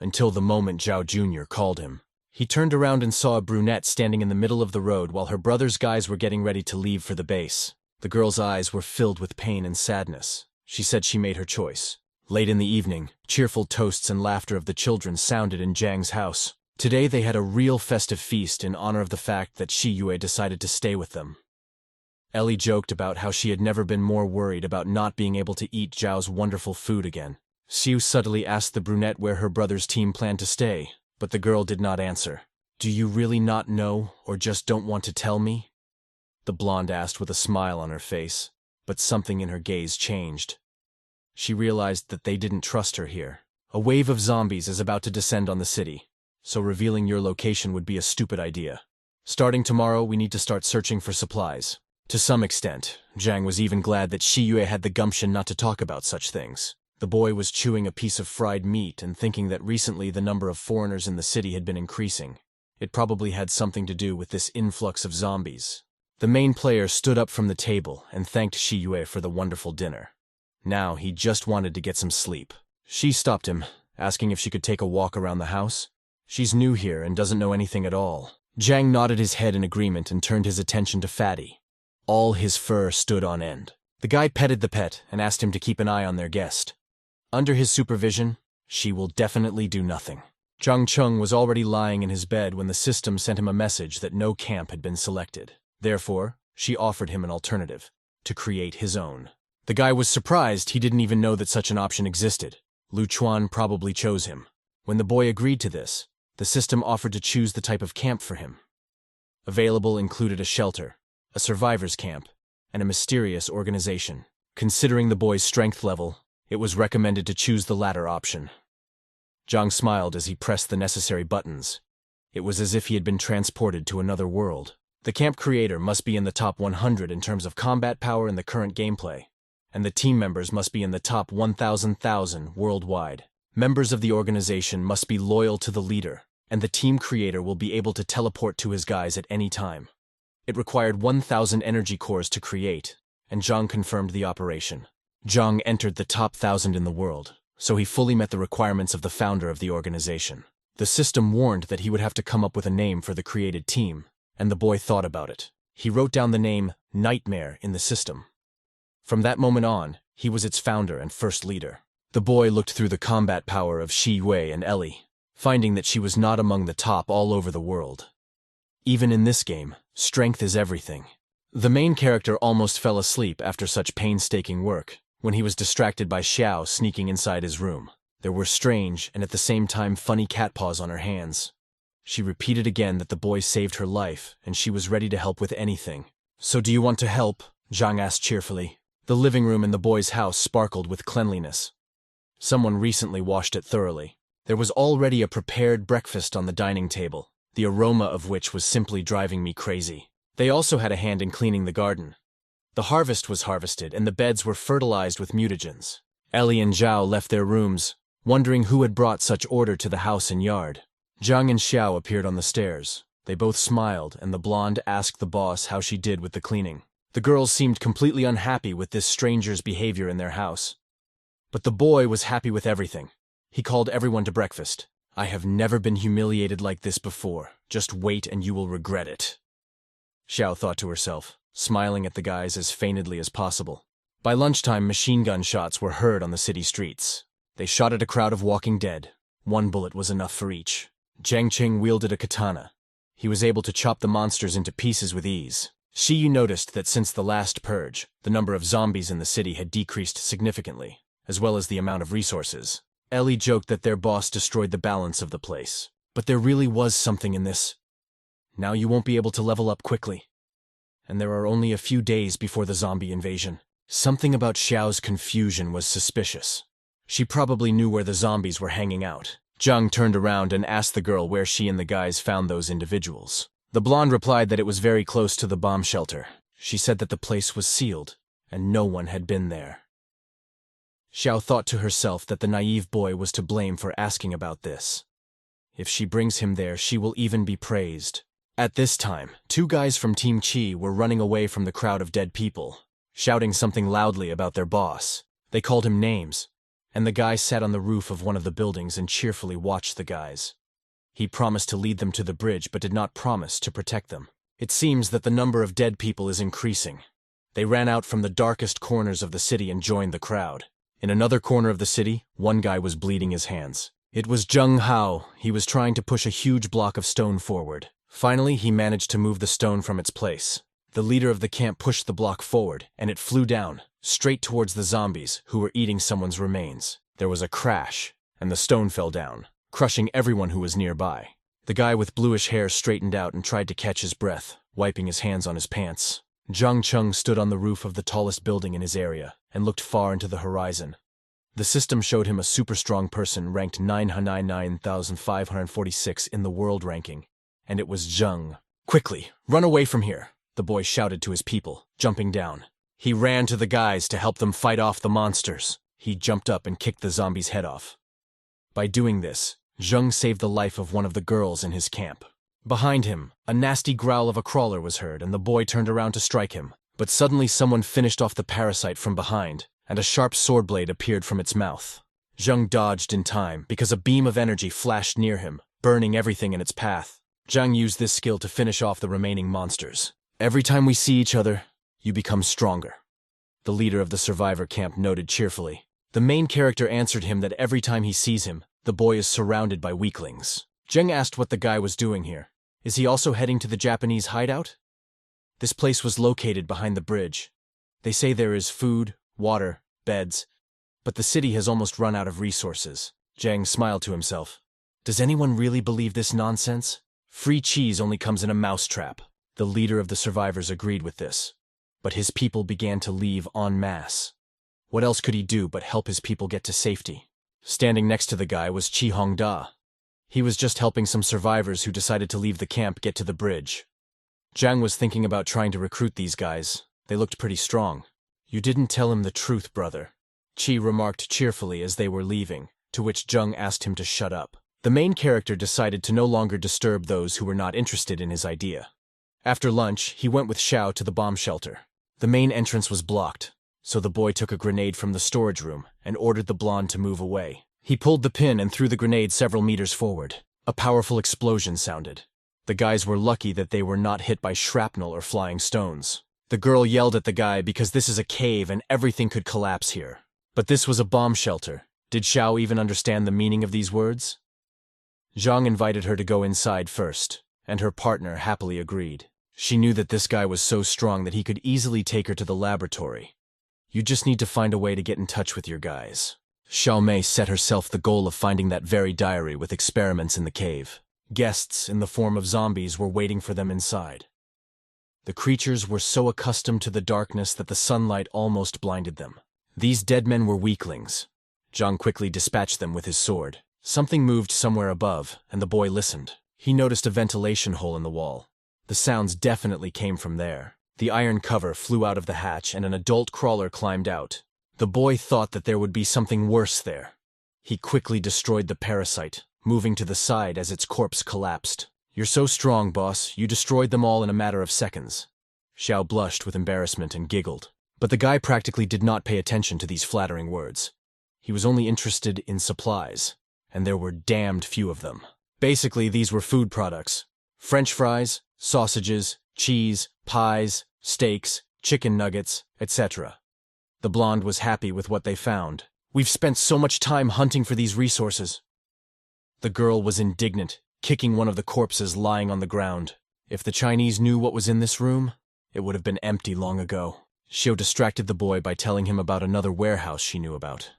[SPEAKER 1] Until the moment Zhao Jr. called him. He turned around and saw a brunette standing in the middle of the road while her brother's guys were getting ready to leave for the base. The girl's eyes were filled with pain and sadness. She said she made her choice. Late in the evening, cheerful toasts and laughter of the children sounded in Zhang's house. Today they had a real festive feast in honor of the fact that Shi Yue decided to stay with them. Ellie joked about how she had never been more worried about not being able to eat Zhao's wonderful food again. Xiu subtly asked the brunette where her brother's team planned to stay, but the girl did not answer. Do you really not know, or just don't want to tell me? The blonde asked with a smile on her face, but something in her gaze changed. She realized that they didn't trust her here. A wave of zombies is about to descend on the city, so revealing your location would be a stupid idea. Starting tomorrow, we need to start searching for supplies. To some extent, Zhang was even glad that Shi Yue had the gumption not to talk about such things. The boy was chewing a piece of fried meat and thinking that recently the number of foreigners in the city had been increasing. It probably had something to do with this influx of zombies. The main player stood up from the table and thanked Shi Yue for the wonderful dinner. Now he just wanted to get some sleep. She stopped him, asking if she could take a walk around the house. She's new here and doesn't know anything at all. Zhang nodded his head in agreement and turned his attention to Fatty. All his fur stood on end. The guy petted the pet and asked him to keep an eye on their guest. Under his supervision, she will definitely do nothing. Zhang Cheng was already lying in his bed when the system sent him a message that no camp had been selected. Therefore, she offered him an alternative, to create his own. The guy was surprised he didn't even know that such an option existed. Lu Chuan probably chose him. When the boy agreed to this, the system offered to choose the type of camp for him. Available included a shelter, a survivor's camp, and a mysterious organization. Considering the boy's strength level, it was recommended to choose the latter option. Zhang smiled as he pressed the necessary buttons. It was as if he had been transported to another world. The camp creator must be in the top 100 in terms of combat power in the current gameplay, and the team members must be in the top 1,000,000 worldwide. Members of the organization must be loyal to the leader, and the team creator will be able to teleport to his guys at any time. It required 1,000 energy cores to create, and Zhang confirmed the operation. Zhang entered the top 1,000 in the world, so he fully met the requirements of the founder of the organization. The system warned that he would have to come up with a name for the created team, and the boy thought about it. He wrote down the name Nightmare in the system. From that moment on, he was its founder and first leader. The boy looked through the combat power of Shi Wei and Ellie, finding that she was not among the top all over the world. Even in this game, strength is everything. The main character almost fell asleep after such painstaking work, when he was distracted by Xiao sneaking inside his room. There were strange and at the same time funny cat paws on her hands. She repeated again that the boy saved her life, and she was ready to help with anything. "So do you want to help?" Zhang asked cheerfully. The living room in the boy's house sparkled with cleanliness. Someone recently washed it thoroughly. There was already a prepared breakfast on the dining table, the aroma of which was simply driving me crazy. They also had a hand in cleaning the garden. The harvest was harvested, and the beds were fertilized with mutagens. Ellie and Zhao left their rooms, wondering who had brought such order to the house and yard. Zhang and Xiao appeared on the stairs. They both smiled, and the blonde asked the boss how she did with the cleaning. The girls seemed completely unhappy with this stranger's behavior in their house. But the boy was happy with everything. He called everyone to breakfast. "I have never been humiliated like this before. Just wait and you will regret it," Xiao thought to herself, smiling at the guys as feignedly as possible. By lunchtime, machine gun shots were heard on the city streets. They shot at a crowd of walking dead. One bullet was enough for each. Zhang Cheng wielded a katana. He was able to chop the monsters into pieces with ease. Shi noticed that since the last purge, the number of zombies in the city had decreased significantly, as well as the amount of resources. Ellie joked that their boss destroyed the balance of the place. But there really was something in this. Now you won't be able to level up quickly. And there are only a few days before the zombie invasion. Something about Xiao's confusion was suspicious. She probably knew where the zombies were hanging out. Zhang turned around and asked the girl where she and the guys found those individuals. The blonde replied that it was very close to the bomb shelter. She said that the place was sealed, and no one had been there. Xiao thought to herself that the naive boy was to blame for asking about this. If she brings him there, she will even be praised. At this time, two guys from Team Qi were running away from the crowd of dead people, shouting something loudly about their boss. They called him names, and the guy sat on the roof of one of the buildings and cheerfully watched the guys. He promised to lead them to the bridge, but did not promise to protect them. It seems that the number of dead people is increasing. They ran out from the darkest corners of the city and joined the crowd. In another corner of the city, one guy was bleeding his hands. It was Zheng Hao. He was trying to push a huge block of stone forward. Finally, he managed to move the stone from its place. The leader of the camp pushed the block forward, and it flew down, straight towards the zombies, who were eating someone's remains. There was a crash, and the stone fell down, crushing everyone who was nearby. The guy with bluish hair straightened out and tried to catch his breath, wiping his hands on his pants. Zhang Cheng stood on the roof of the tallest building in his area and looked far into the horizon. The system showed him a super strong person ranked 999,546 in the world ranking, and it was Zheng. "Quickly, run away from here," the boy shouted to his people, jumping down. He ran to the guys to help them fight off the monsters. He jumped up and kicked the zombie's head off. By doing this, Zheng saved the life of one of the girls in his camp. Behind him, a nasty growl of a crawler was heard, and the boy turned around to strike him. But suddenly someone finished off the parasite from behind, and a sharp sword blade appeared from its mouth. Zheng dodged in time because a beam of energy flashed near him, burning everything in its path. Zheng used this skill to finish off the remaining monsters. "Every time we see each other, you become stronger," the leader of the survivor camp noted cheerfully. The main character answered him that every time he sees him, the boy is surrounded by weaklings. Zheng asked what the guy was doing here. Is he also heading to the Japanese hideout? This place was located behind the bridge. They say there is food, water, beds, but the city has almost run out of resources. Zheng smiled to himself. Does anyone really believe this nonsense? Free cheese only comes in a mousetrap. The leader of the survivors agreed with this, but his people began to leave en masse. What else could he do but help his people get to safety? Standing next to the guy was Chi Hongda. He was just helping some survivors who decided to leave the camp get to the bridge. Zhang was thinking about trying to recruit these guys. They looked pretty strong. "You didn't tell him the truth, brother," Chi remarked cheerfully as they were leaving, to which Zhang asked him to shut up. The main character decided to no longer disturb those who were not interested in his idea. After lunch, he went with Xiao to the bomb shelter. The main entrance was blocked, so the boy took a grenade from the storage room and ordered the blonde to move away. He pulled the pin and threw the grenade several meters forward. A powerful explosion sounded. The guys were lucky that they were not hit by shrapnel or flying stones. The girl yelled at the guy because this is a cave and everything could collapse here. But this was a bomb shelter. Did Xiao even understand the meaning of these words? Zhang invited her to go inside first, and her partner happily agreed. She knew that this guy was so strong that he could easily take her to the laboratory. You just need to find a way to get in touch with your guys. Xiao Mei set herself the goal of finding that very diary with experiments in the cave. Guests, in the form of zombies, were waiting for them inside. The creatures were so accustomed to the darkness that the sunlight almost blinded them. These dead men were weaklings. Zhang quickly dispatched them with his sword. Something moved somewhere above, and the boy listened. He noticed a ventilation hole in the wall. The sounds definitely came from there. The iron cover flew out of the hatch, and an adult crawler climbed out. The boy thought that there would be something worse there. He quickly destroyed the parasite, moving to the side as its corpse collapsed. "You're so strong, boss. You destroyed them all in a matter of seconds." Xiao blushed with embarrassment and giggled. But the guy practically did not pay attention to these flattering words. He was only interested in supplies, and there were damned few of them. Basically, these were food products. French fries, sausages, cheese, pies, steaks, chicken nuggets, etc. The blonde was happy with what they found. "We've spent so much time hunting for these resources." The girl was indignant, kicking one of the corpses lying on the ground. If the Chinese knew what was in this room, it would have been empty long ago. Xiao distracted the boy by telling him about another warehouse she knew about.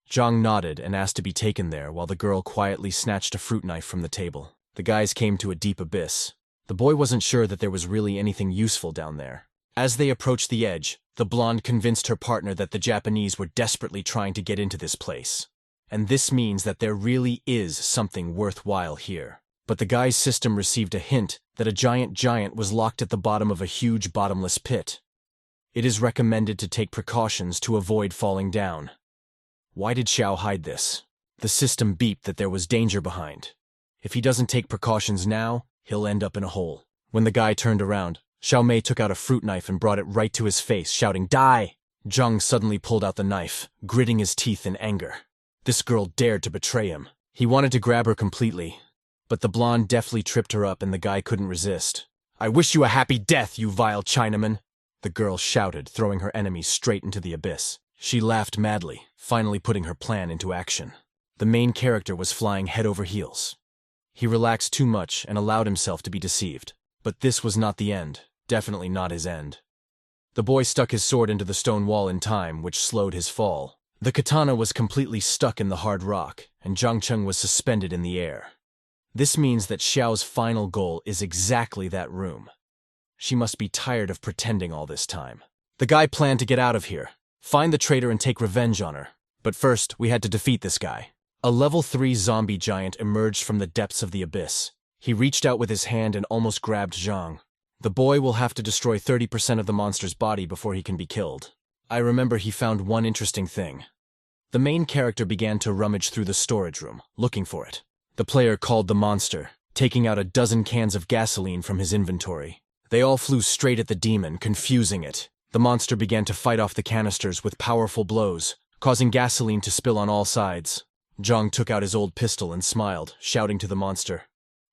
[SPEAKER 1] Zhang nodded and asked to be taken there while the girl quietly snatched a fruit knife from the table. The guys came to a deep abyss. The boy wasn't sure that there was really anything useful down there. As they approached the edge, the blonde convinced her partner that the Japanese were desperately trying to get into this place. And this means that there really is something worthwhile here. But the guy's system received a hint that a giant was locked at the bottom of a huge bottomless pit. It is recommended to take precautions to avoid falling down. Why did Xiao hide this? The system beeped that there was danger behind. If he doesn't take precautions now, he'll end up in a hole. When the guy turned around, Xiao Mei took out a fruit knife and brought it right to his face, shouting, "Die!" Zhang suddenly pulled out the knife, gritting his teeth in anger. This girl dared to betray him. He wanted to grab her completely, but the blonde deftly tripped her up and the guy couldn't resist. "I wish you a happy death, you vile Chinaman!" the girl shouted, throwing her enemy straight into the abyss. She laughed madly, finally putting her plan into action. The main character was flying head over heels. He relaxed too much and allowed himself to be deceived. But this was not the end, definitely not his end. The boy stuck his sword into the stone wall in time, which slowed his fall. The katana was completely stuck in the hard rock, and Zhang Cheng was suspended in the air. This means that Xiao's final goal is exactly that room. She must be tired of pretending all this time. The guy planned to get out of here, find the traitor and take revenge on her. But first, we had to defeat this guy. A level 3 zombie giant emerged from the depths of the abyss. He reached out with his hand and almost grabbed Zhang. The boy will have to destroy 30% of the monster's body before he can be killed. I remember he found one interesting thing. The main character began to rummage through the storage room, looking for it. The player called the monster, taking out a dozen cans of gasoline from his inventory. They all flew straight at the demon, confusing it. The monster began to fight off the canisters with powerful blows, causing gasoline to spill on all sides. Zhang took out his old pistol and smiled, shouting to the monster,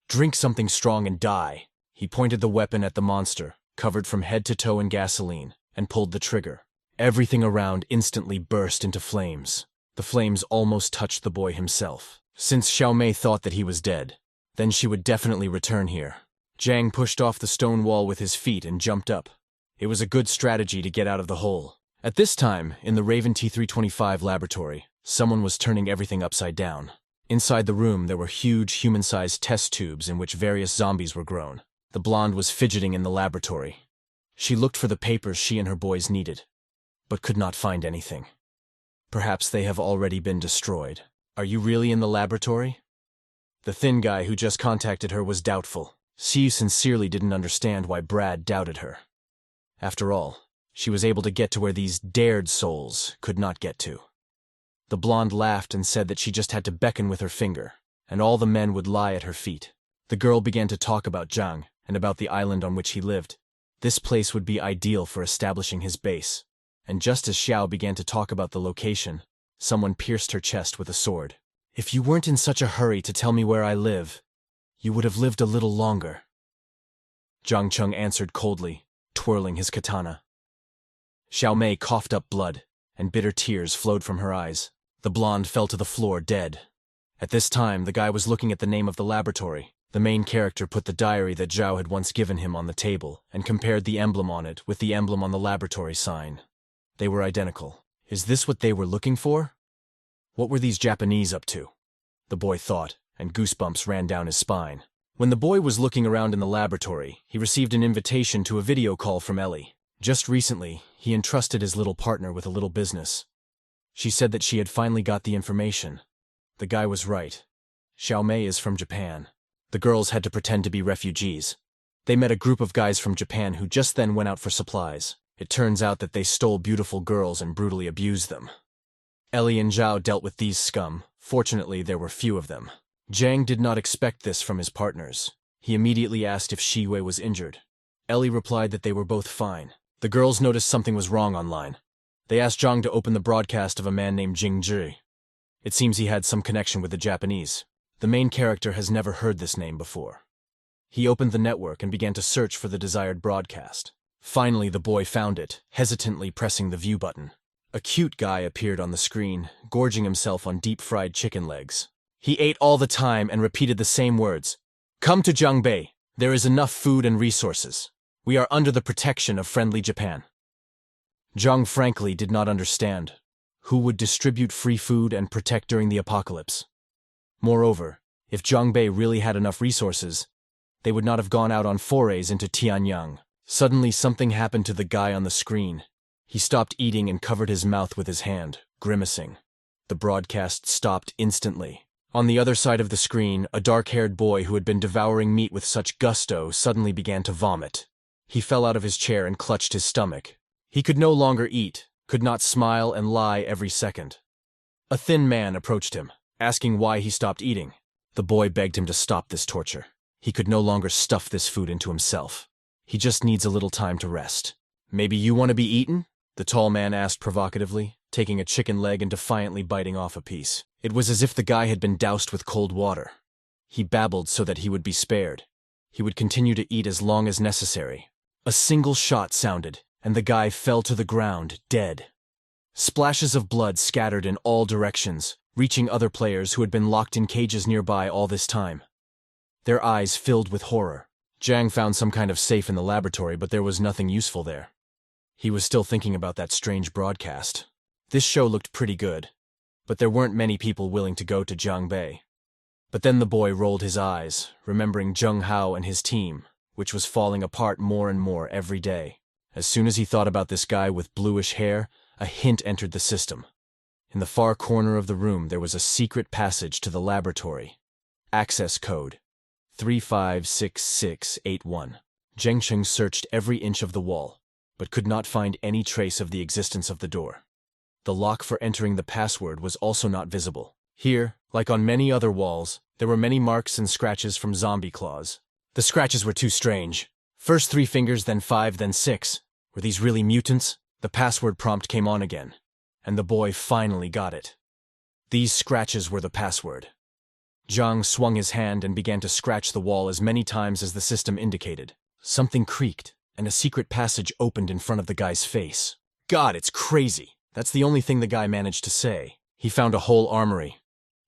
[SPEAKER 1] "Drink something strong and die." He pointed the weapon at the monster, covered from head to toe in gasoline, and pulled the trigger. Everything around instantly burst into flames. The flames almost touched the boy himself. Since Xiao Mei thought that he was dead, then she would definitely return here. Zhang pushed off the stone wall with his feet and jumped up. It was a good strategy to get out of the hole. At this time, in the Raven T-325 laboratory, someone was turning everything upside down. Inside the room, there were huge human-sized test tubes in which various zombies were grown. The blonde was fidgeting in the laboratory. She looked for the papers she and her boys needed, but could not find anything. Perhaps they have already been destroyed. Are you really in the laboratory? The thin guy who just contacted her was doubtful. She sincerely didn't understand why Brad doubted her. After all, she was able to get to where these dared souls could not get to. The blonde laughed and said that she just had to beckon with her finger, and all the men would lie at her feet. The girl began to talk about Zhang and about the island on which he lived. This place would be ideal for establishing his base. And just as Xiao began to talk about the location, someone pierced her chest with a sword. If you weren't in such a hurry to tell me where I live, you would have lived a little longer. Zhang Cheng answered coldly, twirling his katana. Xiao Mei coughed up blood, and bitter tears flowed from her eyes. The blonde fell to the floor dead. At this time, the guy was looking at the name of the laboratory. The main character put the diary that Zhao had once given him on the table and compared the emblem on it with the emblem on the laboratory sign. They were identical. Is this what they were looking for? What were these Japanese up to? The boy thought, and goosebumps ran down his spine. When the boy was looking around in the laboratory, he received an invitation to a video call from Ellie. Just recently, he entrusted his little partner with a little business. She said that she had finally got the information. The guy was right. Xiao Mei is from Japan. The girls had to pretend to be refugees. They met a group of guys from Japan who just then went out for supplies. It turns out that they stole beautiful girls and brutally abused them. Ellie and Zhao dealt with these scum. Fortunately, there were few of them. Zhang did not expect this from his partners. He immediately asked if Shiwei was injured. Ellie replied that they were both fine. The girls noticed something was wrong online. They asked Zhang to open the broadcast of a man named Jing Zhi. It seems he had some connection with the Japanese. The main character has never heard this name before. He opened the network and began to search for the desired broadcast. Finally, the boy found it, hesitantly pressing the view button. A cute guy appeared on the screen, gorging himself on deep-fried chicken legs. He ate all the time and repeated the same words. Come to Zhangbei. There is enough food and resources. We are under the protection of friendly Japan. Zhang frankly did not understand. Who would distribute free food and protect during the apocalypse? Moreover, if Zhangbei really had enough resources, they would not have gone out on forays into Tianyang. Suddenly something happened to the guy on the screen. He stopped eating and covered his mouth with his hand, grimacing. The broadcast stopped instantly. On the other side of the screen, a dark-haired boy who had been devouring meat with such gusto suddenly began to vomit. He fell out of his chair and clutched his stomach. He could no longer eat, could not smile and lie every second. A thin man approached him, asking why he stopped eating. The boy begged him to stop this torture. He could no longer stuff this food into himself. He just needs a little time to rest. Maybe you want to be eaten? The tall man asked provocatively, taking a chicken leg and defiantly biting off a piece. It was as if the guy had been doused with cold water. He babbled so that he would be spared. He would continue to eat as long as necessary. A single shot sounded, and the guy fell to the ground, dead. Splashes of blood scattered in all directions, reaching other players who had been locked in cages nearby all this time. Their eyes filled with horror. Zhang found some kind of safe in the laboratory, but there was nothing useful there. He was still thinking about that strange broadcast. This show looked pretty good, but there weren't many people willing to go to Zhangbei. But then the boy rolled his eyes, remembering Zheng Hao and his team, which was falling apart more and more every day. As soon as he thought about this guy with bluish hair, a hint entered the system. In the far corner of the room there was a secret passage to the laboratory. Access code 356681. Zhang Cheng searched every inch of the wall, but could not find any trace of the existence of the door. The lock for entering the password was also not visible. Here, like on many other walls, there were many marks and scratches from zombie claws. The scratches were too strange. First 3 fingers, then 5, then 6. Were these really mutants? The password prompt came on again, and the boy finally got it. These scratches were the password. Zhang swung his hand and began to scratch the wall as many times as the system indicated. Something creaked, and a secret passage opened in front of the guy's face. God, it's crazy. That's the only thing the guy managed to say. He found a whole armory.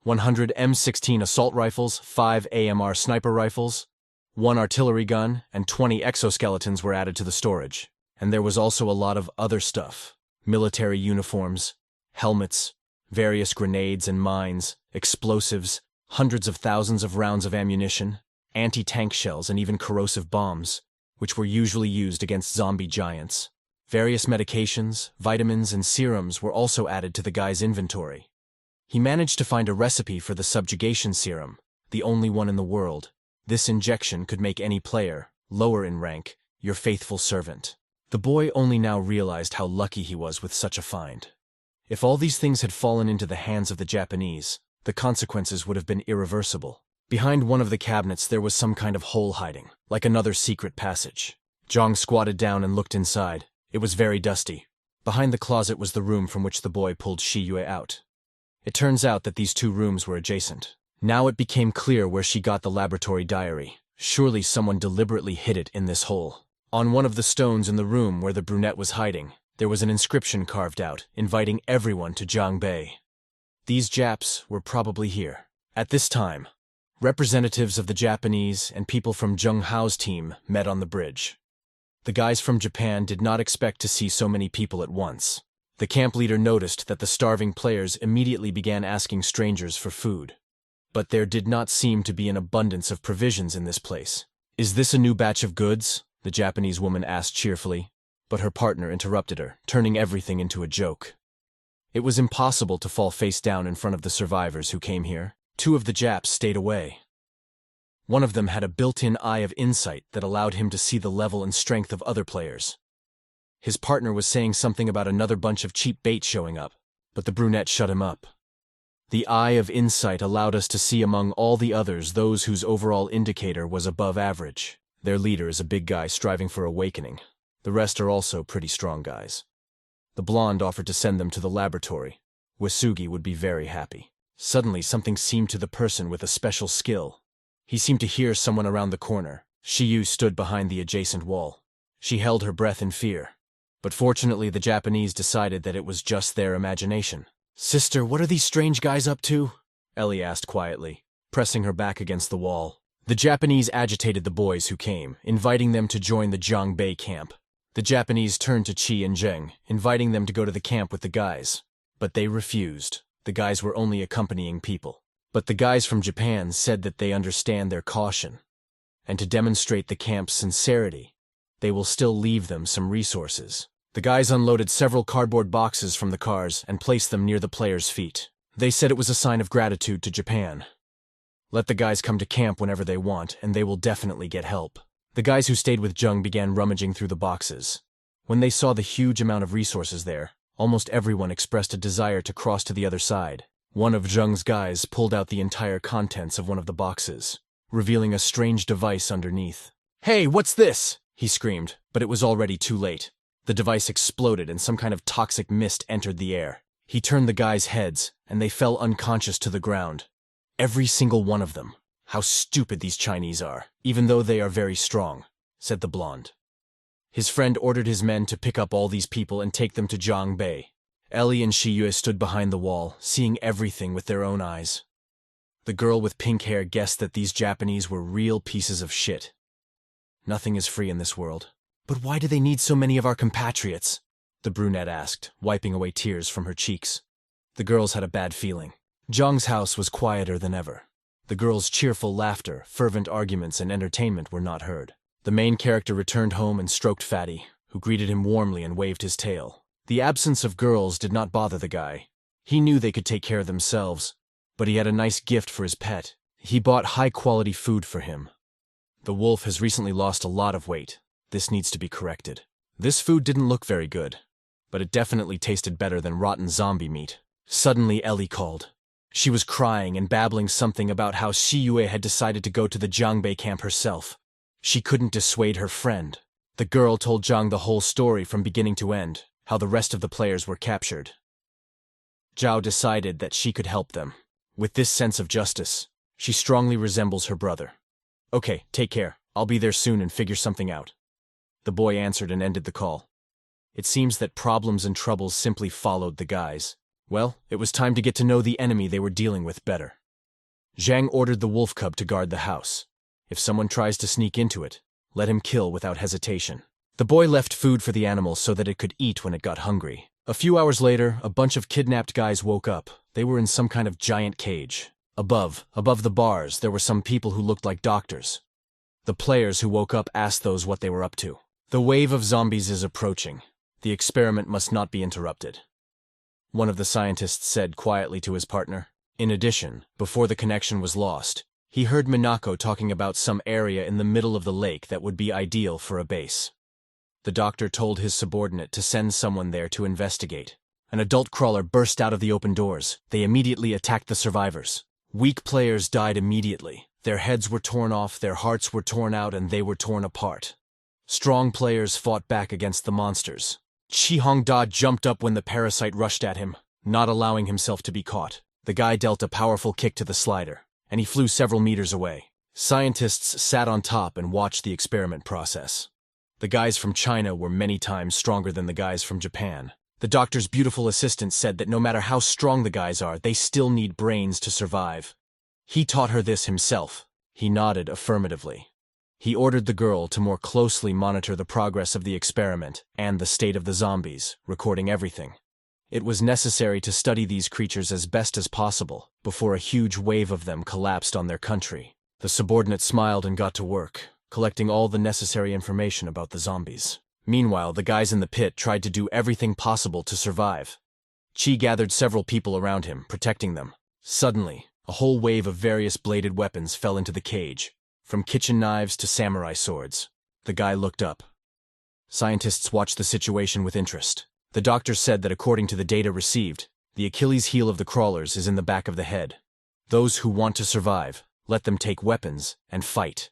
[SPEAKER 1] 100 M16 assault rifles, 5 AMR sniper rifles, 1 artillery gun, and 20 exoskeletons were added to the storage. And there was also a lot of other stuff. Military uniforms, helmets, various grenades and mines, explosives, hundreds of thousands of rounds of ammunition. anti-tank shells, and even corrosive bombs, which were usually used against zombie giants. Various medications, vitamins, and serums were also added to the guy's inventory. He managed to find a recipe for the subjugation serum, the only one in the world. This injection could make any player, lower in rank, your faithful servant. The boy only now realized how lucky he was with such a find. If all these things had fallen into the hands of the Japanese, the consequences would have been irreversible. Behind one of the cabinets there was some kind of hole hiding, like another secret passage. Zhang squatted down and looked inside. It was very dusty. Behind the closet was the room from which the boy pulled Shi Yue out. It turns out that these two rooms were adjacent. Now it became clear where she got the laboratory diary. Surely someone deliberately hid it in this hole. On one of the stones in the room where the brunette was hiding, there was an inscription carved out, inviting everyone to Jiangbei. These Japs were probably here. At this time, representatives of the Japanese and people from Zheng Hao's team met on the bridge. The guys from Japan did not expect to see so many people at once. The camp leader noticed that the starving players immediately began asking strangers for food. But there did not seem to be an abundance of provisions in this place. "Is this a new batch of goods?" the Japanese woman asked cheerfully. But her partner interrupted her, turning everything into a joke. It was impossible to fall face down in front of the survivors who came here. Two of the Japs stayed away. One of them had a built-in eye of insight that allowed him to see the level and strength of other players. His partner was saying something about another bunch of cheap bait showing up, but the brunette shut him up. The eye of insight allowed us to see among all the others those whose overall indicator was above average. Their leader is a big guy striving for awakening. The rest are also pretty strong guys. The blonde offered to send them to the laboratory. Wasugi would be very happy. Suddenly something seemed to the person with a special skill. He seemed to hear someone around the corner. Shiyu stood behind the adjacent wall. She held her breath in fear. But fortunately the Japanese decided that it was just their imagination. "Sister, what are these strange guys up to?" Ellie asked quietly, pressing her back against the wall. The Japanese agitated the boys who came, inviting them to join the Jiangbei camp. The Japanese turned to Qi and Zheng, inviting them to go to the camp with the guys. But they refused. The guys were only accompanying people. But the guys from Japan said that they understand their caution. And to demonstrate the camp's sincerity, they will still leave them some resources. The guys unloaded several cardboard boxes from the cars and placed them near the players' feet. They said it was a sign of gratitude to Japan. Let the guys come to camp whenever they want, and they will definitely get help. The guys who stayed with Zheng began rummaging through the boxes. When they saw the huge amount of resources there, almost everyone expressed a desire to cross to the other side. One of Zheng's guys pulled out the entire contents of one of the boxes, revealing a strange device underneath. "Hey, what's this?" he screamed, but it was already too late. The device exploded and some kind of toxic mist entered the air. He turned the guys' heads, and they fell unconscious to the ground. Every single one of them. "How stupid these Chinese are, even though they are very strong," said the blonde. His friend ordered his men to pick up all these people and take them to Jiangbei. Ellie and Shiyue stood behind the wall, seeing everything with their own eyes. The girl with pink hair guessed that these Japanese were real pieces of shit. Nothing is free in this world. "But why do they need so many of our compatriots?" the brunette asked, wiping away tears from her cheeks. The girls had a bad feeling. Zhang's house was quieter than ever. The girls' cheerful laughter, fervent arguments, and entertainment were not heard. The main character returned home and stroked Fatty, who greeted him warmly and waved his tail. The absence of girls did not bother the guy. He knew they could take care of themselves, but he had a nice gift for his pet. He bought high-quality food for him. The wolf has recently lost a lot of weight. This needs to be corrected. This food didn't look very good, but it definitely tasted better than rotten zombie meat. Suddenly Ellie called. She was crying and babbling something about how Shiyue had decided to go to the Jiangbei camp herself. She couldn't dissuade her friend. The girl told Zhang the whole story from beginning to end, how the rest of the players were captured. Zhao decided that she could help them. With this sense of justice, she strongly resembles her brother. "Okay, take care. I'll be there soon and figure something out." The boy answered and ended the call. It seems that problems and troubles simply followed the guys. Well, it was time to get to know the enemy they were dealing with better. Zhang ordered the wolf cub to guard the house. If someone tries to sneak into it, let him kill without hesitation. The boy left food for the animal so that it could eat when it got hungry. A few hours later, a bunch of kidnapped guys woke up. They were in some kind of giant cage. Above the bars, there were some people who looked like doctors. The players who woke up asked those what they were up to. The wave of zombies is approaching. The experiment must not be interrupted. One of the scientists said quietly to his partner. In addition, before the connection was lost, he heard Minako talking about some area in the middle of the lake that would be ideal for a base. The doctor told his subordinate to send someone there to investigate. An adult crawler burst out of the open doors. They immediately attacked the survivors. Weak players died immediately. Their heads were torn off, their hearts were torn out, and they were torn apart. Strong players fought back against the monsters. Chi Hongda jumped up when the parasite rushed at him, not allowing himself to be caught. The guy dealt a powerful kick to the slider, and he flew several meters away. Scientists sat on top and watched the experiment process. The guys from China were many times stronger than the guys from Japan. The doctor's beautiful assistant said that no matter how strong the guys are, they still need brains to survive. He taught her this himself. He nodded affirmatively. He ordered the girl to more closely monitor the progress of the experiment and the state of the zombies, recording everything. It was necessary to study these creatures as best as possible before a huge wave of them collapsed on their country. The subordinate smiled and got to work, collecting all the necessary information about the zombies. Meanwhile, the guys in the pit tried to do everything possible to survive. Chi gathered several people around him, protecting them. Suddenly, a whole wave of various bladed weapons fell into the cage, from kitchen knives to samurai swords. The guy looked up. Scientists watched the situation with interest. The doctor said that according to the data received, the Achilles heel of the crawlers is in the back of the head. Those who want to survive, let them take weapons and fight.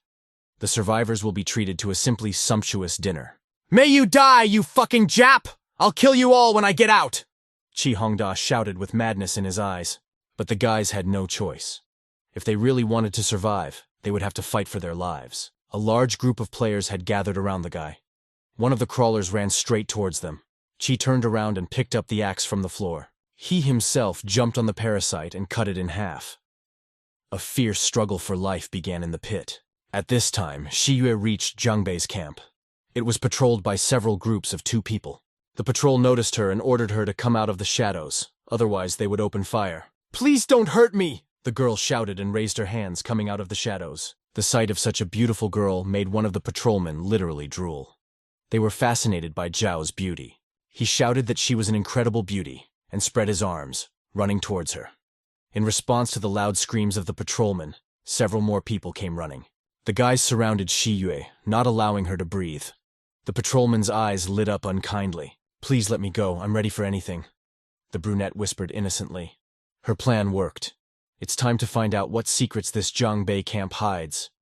[SPEAKER 1] The survivors will be treated to a simply sumptuous dinner. "May you die, you fucking Jap! I'll kill you all when I get out!" Chi Hongda shouted with madness in his eyes. But the guys had no choice. If they really wanted to survive, they would have to fight for their lives. A large group of players had gathered around the guy. One of the crawlers ran straight towards them. Chi turned around and picked up the axe from the floor. He himself jumped on the parasite and cut it in half. A fierce struggle for life began in the pit. At this time, Shiyue reached Zhang Bei's camp. It was patrolled by several groups of 2 people. The patrol noticed her and ordered her to come out of the shadows, otherwise they would open fire. "Please don't hurt me!" the girl shouted and raised her hands coming out of the shadows. The sight of such a beautiful girl made one of the patrolmen literally drool. They were fascinated by Zhao's beauty. He shouted that she was an incredible beauty and spread his arms, running towards her. In response to the loud screams of the patrolmen, several more people came running. The guys surrounded Shiyue, not allowing her to breathe. The patrolman's eyes lit up unkindly. "Please let me go, I'm ready for anything," the brunette whispered innocently. Her plan worked. It's time to find out what secrets this Zhang Bei camp hides.